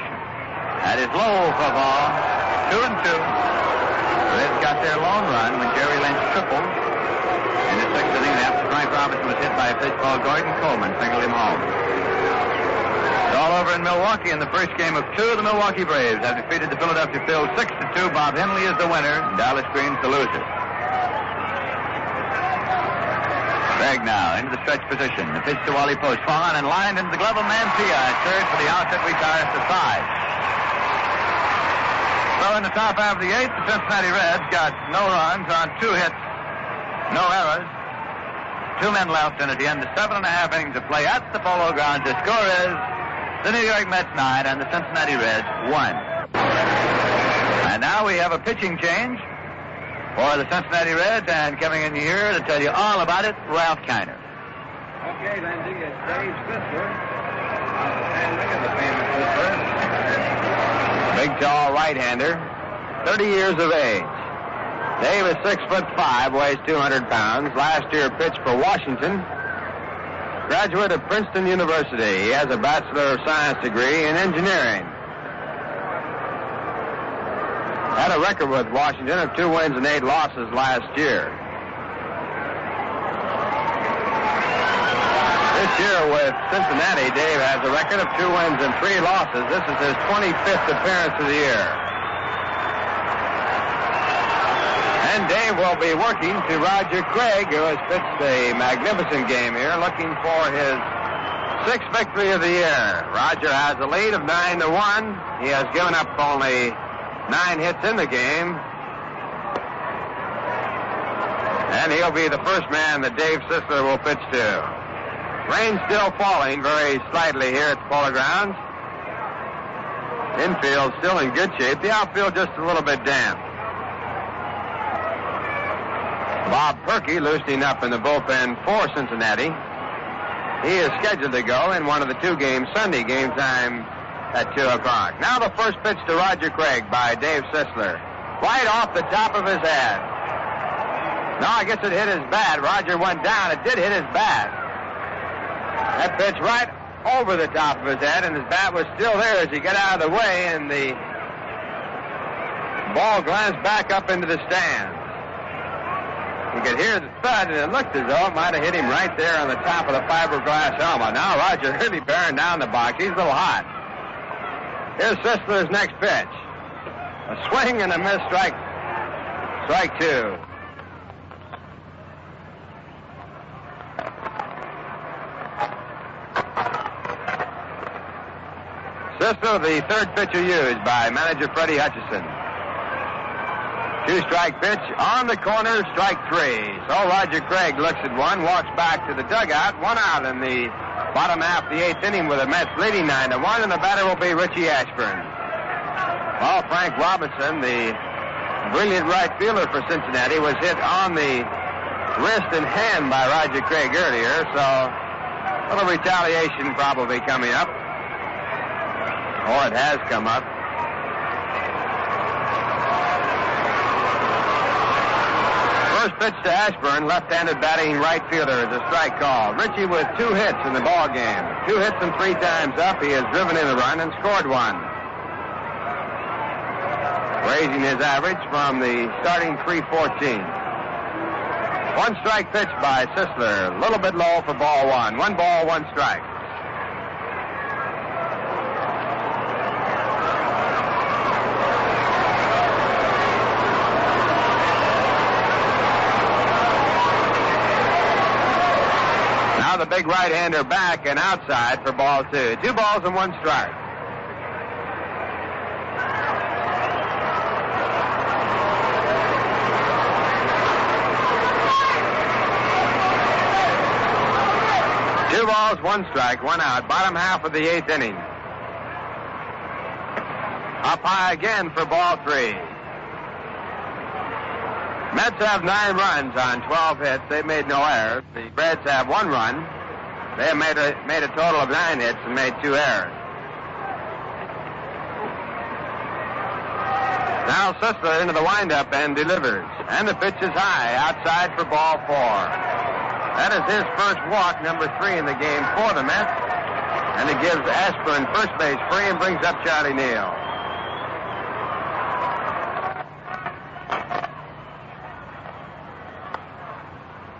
That is low for a ball. 2-2. The Reds got their lone run when Jerry Lynch tripled. In the 6th inning, after Frank Robinson was hit by a pitch ball, Gordon Coleman singled him home. It's all over in Milwaukee in the first game of 2. The Milwaukee Braves have defeated the Philadelphia Phils 6-2. Bob Henley is the winner. Dallas Green's the loser. Gregg now into the stretch position. The pitch to Wally Post. Swung on and lined into the glove of Mancia at third for the out that retires to side. So in the top half of the eighth, the Cincinnati Reds got no runs on 2 hits, no errors. 2 men left, and at the end of 7.5 innings of play at the Polo Grounds, the score is the New York Mets 9 and the Cincinnati Reds 1. And now we have a pitching change for the Cincinnati Reds, and coming in here to tell you all about it, Ralph Kiner. Okay, Lindsay, it's Dave Sisler. Look at the famous Sisler. Big, tall right-hander, 30 years of age. Dave is 6'5", weighs 200 pounds. Last year pitched for Washington. Graduate of Princeton University. He has a Bachelor of Science degree in engineering. Had a record with Washington of 2 wins and 8 losses last year. This year with Cincinnati, Dave has a record of 2 wins and 3 losses. This is his 25th appearance of the year. And Dave will be working to Roger Craig, who has pitched a magnificent game here, looking for his 6th victory of the year. Roger has a lead of 9-1. He has given up only 9 hits in the game. And he'll be the first man that Dave Sisler will pitch to. Rain still falling very slightly here at the Polo Grounds. Infield still in good shape. The outfield just a little bit damp. Bob Perky loosening up in the bullpen for Cincinnati. He is scheduled to go in one of the 2 games, Sunday game time at 2 o'clock. Now the first pitch to Roger Craig by Dave Sisler. Right off the top of his head. No, I guess it hit his bat. Roger went down. It did hit his bat. That pitch right over the top of his head, and his bat was still there as he got out of the way, and the ball glanced back up into the stands. You could hear the thud, and it looked as though it might have hit him right there on the top of the fiberglass helmet. Now Roger really bearing down the box. He's a little hot. Here's Sisler's next pitch. A swing and a miss, strike 2. Sisler, the 3rd pitcher used by manager Freddie Hutchison. 2-strike pitch on the corner, strike 3. So Roger Craig looks at one, walks back to the dugout, 1 out in the bottom half of the 8th inning with the Mets leading 9-1, and the batter will be Richie Ashburn. Well, Frank Robinson, the brilliant right fielder for Cincinnati, was hit on the wrist and hand by Roger Craig earlier, so a little retaliation probably coming up. Or it has come up. First pitch to Ashburn, left-handed batting right fielder, is a strike call. Richie with 2 hits in the ball game. 2 hits and 3 times up. He has driven in a run and scored 1. Raising his average from the starting .314. 1-strike pitch by Sisler. A little bit low for ball 1. 1 ball, 1 strike. Now the big right-hander back and outside for ball 2. 2 balls and 1 strike. Two balls, 1 strike, 1 out. Bottom half of the 8th inning. Up high again for ball 3. Mets have 9 runs on 12 hits. They've made no errors. The Reds have 1 run. They have made a total of 9 hits and made 2 errors. Now Sisler into the windup and delivers. And the pitch is high, outside for ball 4. That is his first walk, number 3 in the game for the Mets. And it gives Ashburn first base free and brings up Charlie Neal.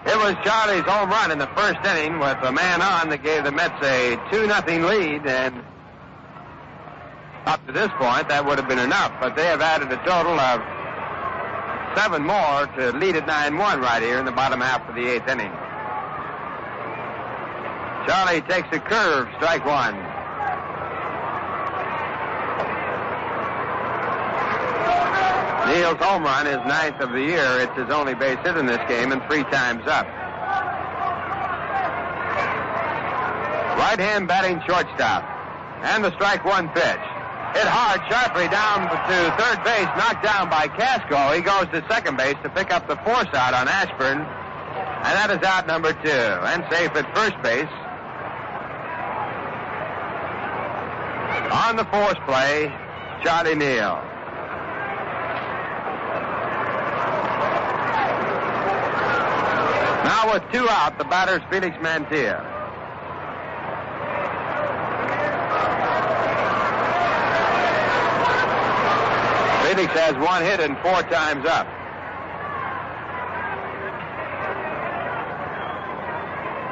It was Charlie's home run in the first inning with a man on that gave the Mets a 2-0 lead, and up to this point that would have been enough, but they have added a total of 7 more to lead at 9-1 right here in the bottom half of the 8th inning. Charlie takes a curve, strike one. Neal's home run is 9th of the year. It's his only base hit in this game and 3 times up. Right-hand batting shortstop. And the strike one pitch. Hit hard, sharply down to third base, knocked down by Casco. He goes to second base to pick up the force out on Ashburn. And that is out number 2. And safe at first base. On the force play, Charlie Neal. Now with 2 out, the batter's Felix Mantilla. Felix has 1 hit and 4 times up.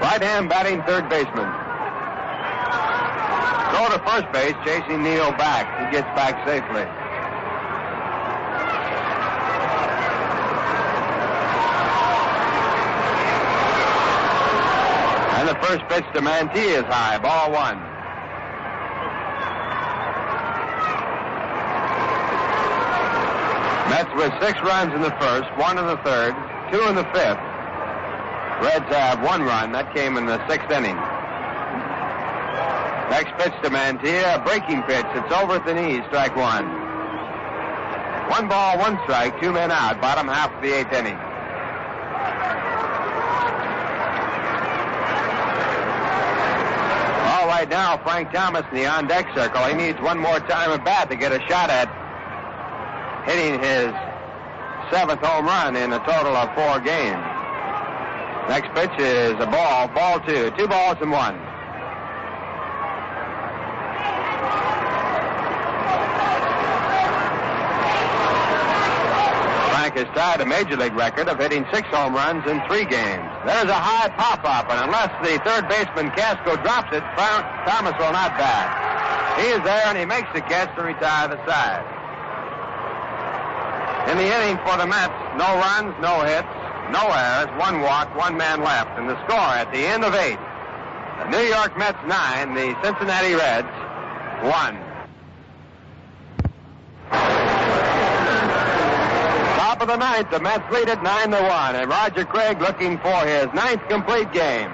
Right-hand batting third baseman. Throw to first base, chasing Neal back. He gets back safely. And the first pitch to Mantilla is high, ball 1. Mets with 6 runs in the first, 1 in the third, 2 in the fifth. Reds have 1 run. That came in the 6th inning. Next pitch to Mantilla, a breaking pitch. It's over at the knees, strike 1. 1 ball, 1 strike, 2 men out, bottom half of the 8th inning. All right, now Frank Thomas in the on-deck circle. He needs 1 more time at bat to get a shot at hitting his 7th home run in a total of 4 games. Next pitch is a ball, ball 2. 2 balls and 1. Frank has tied a major league record of hitting 6 home runs in 3 games. There's a high pop-up, and unless the third baseman Casco drops it, Thomas will not bat. He is there, and he makes the catch to retire the side. In the inning for the Mets, no runs, no hits, no errors, 1 walk, 1 man left. And the score at the end of 8, the New York Mets 9, the Cincinnati Reds 1. Top of the 9th, the Mets lead at 9-1, and Roger Craig looking for his 9th complete game.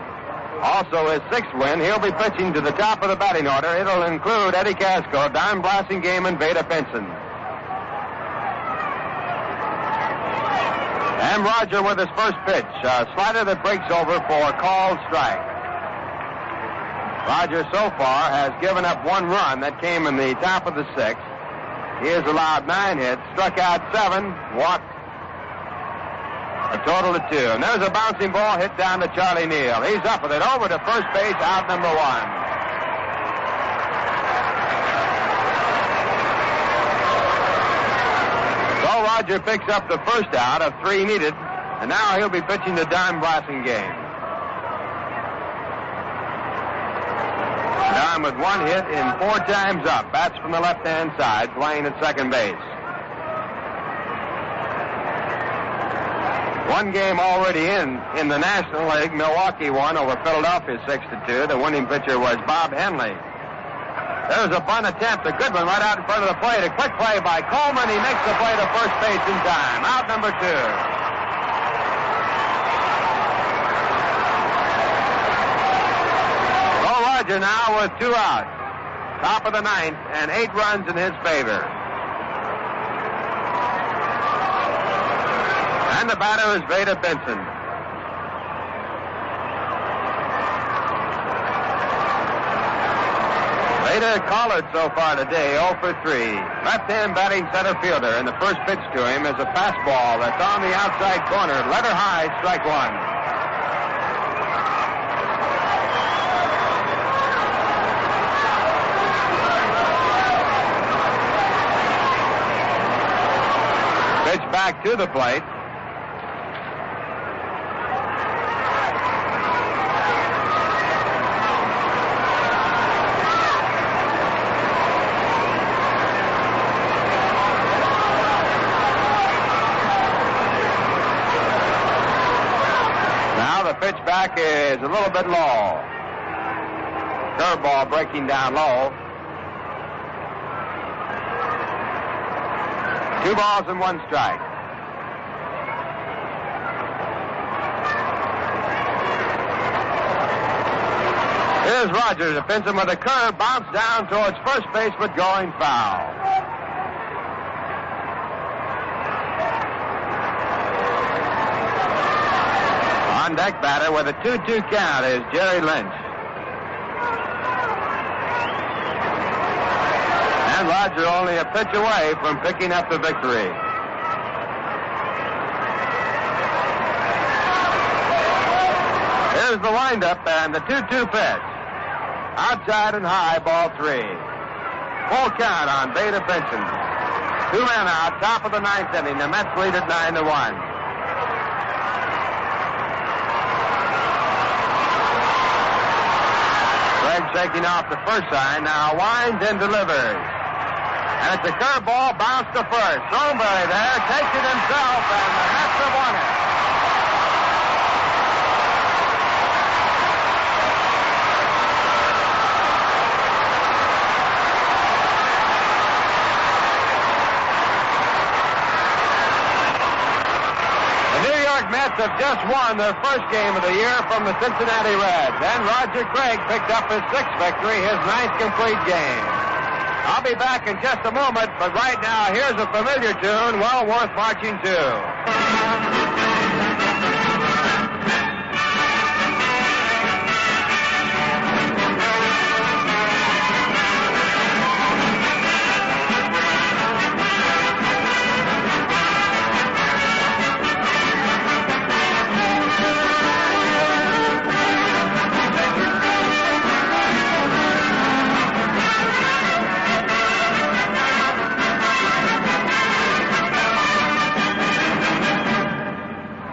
Also his 6th win. He'll be pitching to the top of the batting order. It'll include Eddie Casco, Don Blassingame, and Veda Pinson. And Roger with his first pitch, a slider that breaks over for a called strike. Roger so far has given up 1 run. That came in the top of the 6th. He has allowed 9 hits, struck out 7, walked a total of 2. And there's a bouncing ball hit down to Charlie Neal. He's up with it over to first base, out number 1. Roger picks up the first out of 3 needed, and now he'll be pitching to Don Blassingame. Don with 1 hit and 4 times up. Bats from the left-hand side, playing at second base. 1 game already in the National League. Milwaukee won over Philadelphia 6-2. The winning pitcher was Bob Henley. There's a bunt attempt, a good one right out in front of the plate. A quick play by Coleman. He makes the play to first base in time. Out number 2. So Roger now with 2 outs. Top of the 9th and 8 runs in his favor. And the batter is Veda Pinson. Veda collared so far today, 0 for 3. Left-hand batting center fielder, and the first pitch to him is a fastball that's on the outside corner. Letter high, strike 1. Pitch back to the plate. Pitch back is a little bit low. curveball breaking down low. 2 balls and 1 strike. Here's Rogers, defends him with a curve, bounce down towards first base, but going foul. On deck batter with a 2-2 count is Jerry Lynch. And Roger only a pitch away from picking up the victory. Here's the windup and the 2-2 pitch. Outside and high, ball 3. Full count on Beta Benson. 2 men out, top of the 9th inning. The Mets lead at 9-1. Greg shaking off the first sign, now winds and delivers. And it's a curveball, bounce to first. Thornberry there, takes it himself, and the Mets have won it. Mets have just won their first game of the year from the Cincinnati Reds. And Roger Craig picked up his 6th victory, his 9th complete game. I'll be back in just a moment, but right now, here's a familiar tune well worth marching to.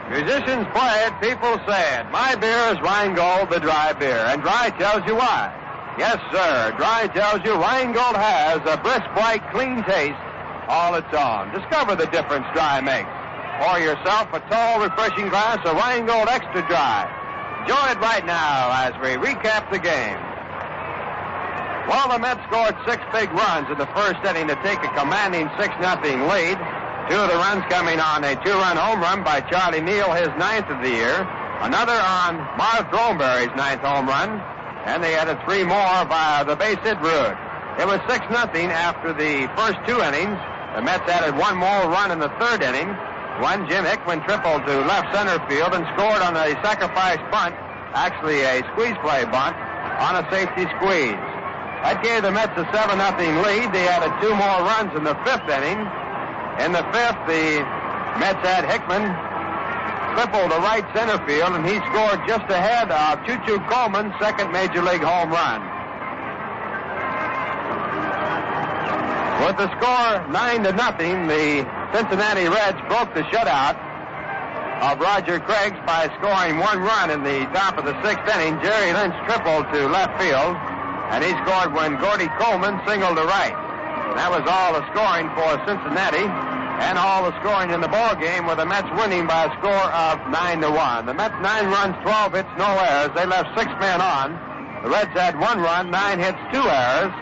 Musicians play it, people say it. My beer is Rheingold, the dry beer, and dry tells you why. Yes, sir, dry tells you Rheingold has a brisk, bright, clean taste all its own. Discover the difference dry makes. Pour yourself a tall, refreshing glass of Rheingold Extra Dry. Enjoy it right now as we recap the game. Well, the Mets scored 6 big runs in the first inning to take a commanding 6-0 lead. 2 of the runs coming on a 2-run home run by Charlie Neal, his 9th of the year. Another on Marv Thornberry's 9th home run. And they added 3 more via the base hit route. It was 6-0 after the first 2 innings. The Mets added 1 more run in the 3rd inning. One Jim Hickman tripled to left center field and scored on a sacrifice bunt, actually a squeeze play bunt, on a safety squeeze. That gave the Mets a 7-0 lead. They added 2 more runs in the 5th inning. In the 5th, the Mets had Hickman triple to right center field, and he scored just ahead of Choo-Choo Coleman's 2nd Major League home run. With the score 9-0, the Cincinnati Reds broke the shutout of Roger Craig's by scoring 1 run in the top of the 6th inning. Jerry Lynch tripled to left field, and he scored when Gordy Coleman singled to right. That was all the scoring for Cincinnati, and all the scoring in the ball game, with the Mets winning by a score of 9-1. The Mets 9 runs, 12 hits, no errors. They left 6 men on. The Reds had 1 run, 9 hits, 2 errors,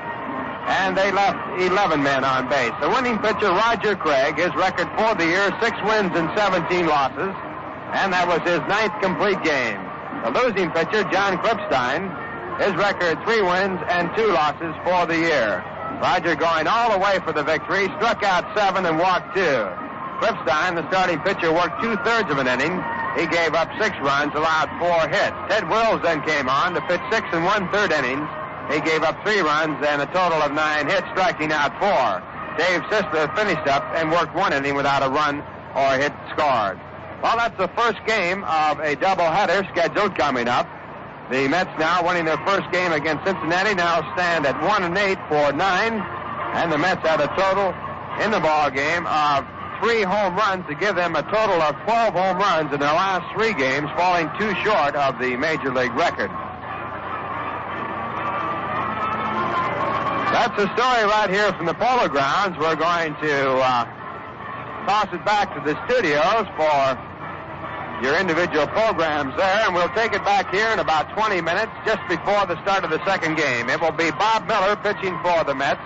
and they left 11 men on base. The winning pitcher, Roger Craig, his record for the year, 6 wins and 17 losses, and that was his 9th complete game. The losing pitcher, John Klippstein, his record 3 wins and 2 losses for the year. Roger going all the way for the victory, struck out 7 and walked 2. Klippstein, the starting pitcher, worked 2/3 of an inning. He gave up 6 runs, allowed 4 hits. Ted Wills then came on to pitch 6 1/3 innings. He gave up 3 runs and a total of 9 hits, striking out 4. Dave Sisler finished up and worked 1 inning without a run or hit scored. Well, that's the first game of a doubleheader scheduled coming up. The Mets now winning their first game against Cincinnati now stand at 1-8 for 9, and the Mets had a total in the ball game of 3 home runs to give them a total of 12 home runs in their last 3 games, falling 2 short of the Major League record. That's the story right here from the Polo Grounds. We're going to toss it back to the studios for your individual programs there, and we'll take it back here in about 20 minutes, just before the start of the second game. It will be Bob Miller pitching for the Mets,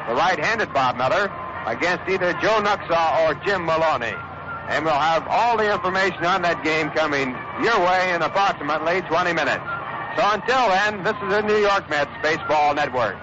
the right-handed Bob Miller, against either Joe Nuxaw or Jim Maloney. And we'll have all the information on that game coming your way in approximately 20 minutes. So until then, this is the New York Mets Baseball Network.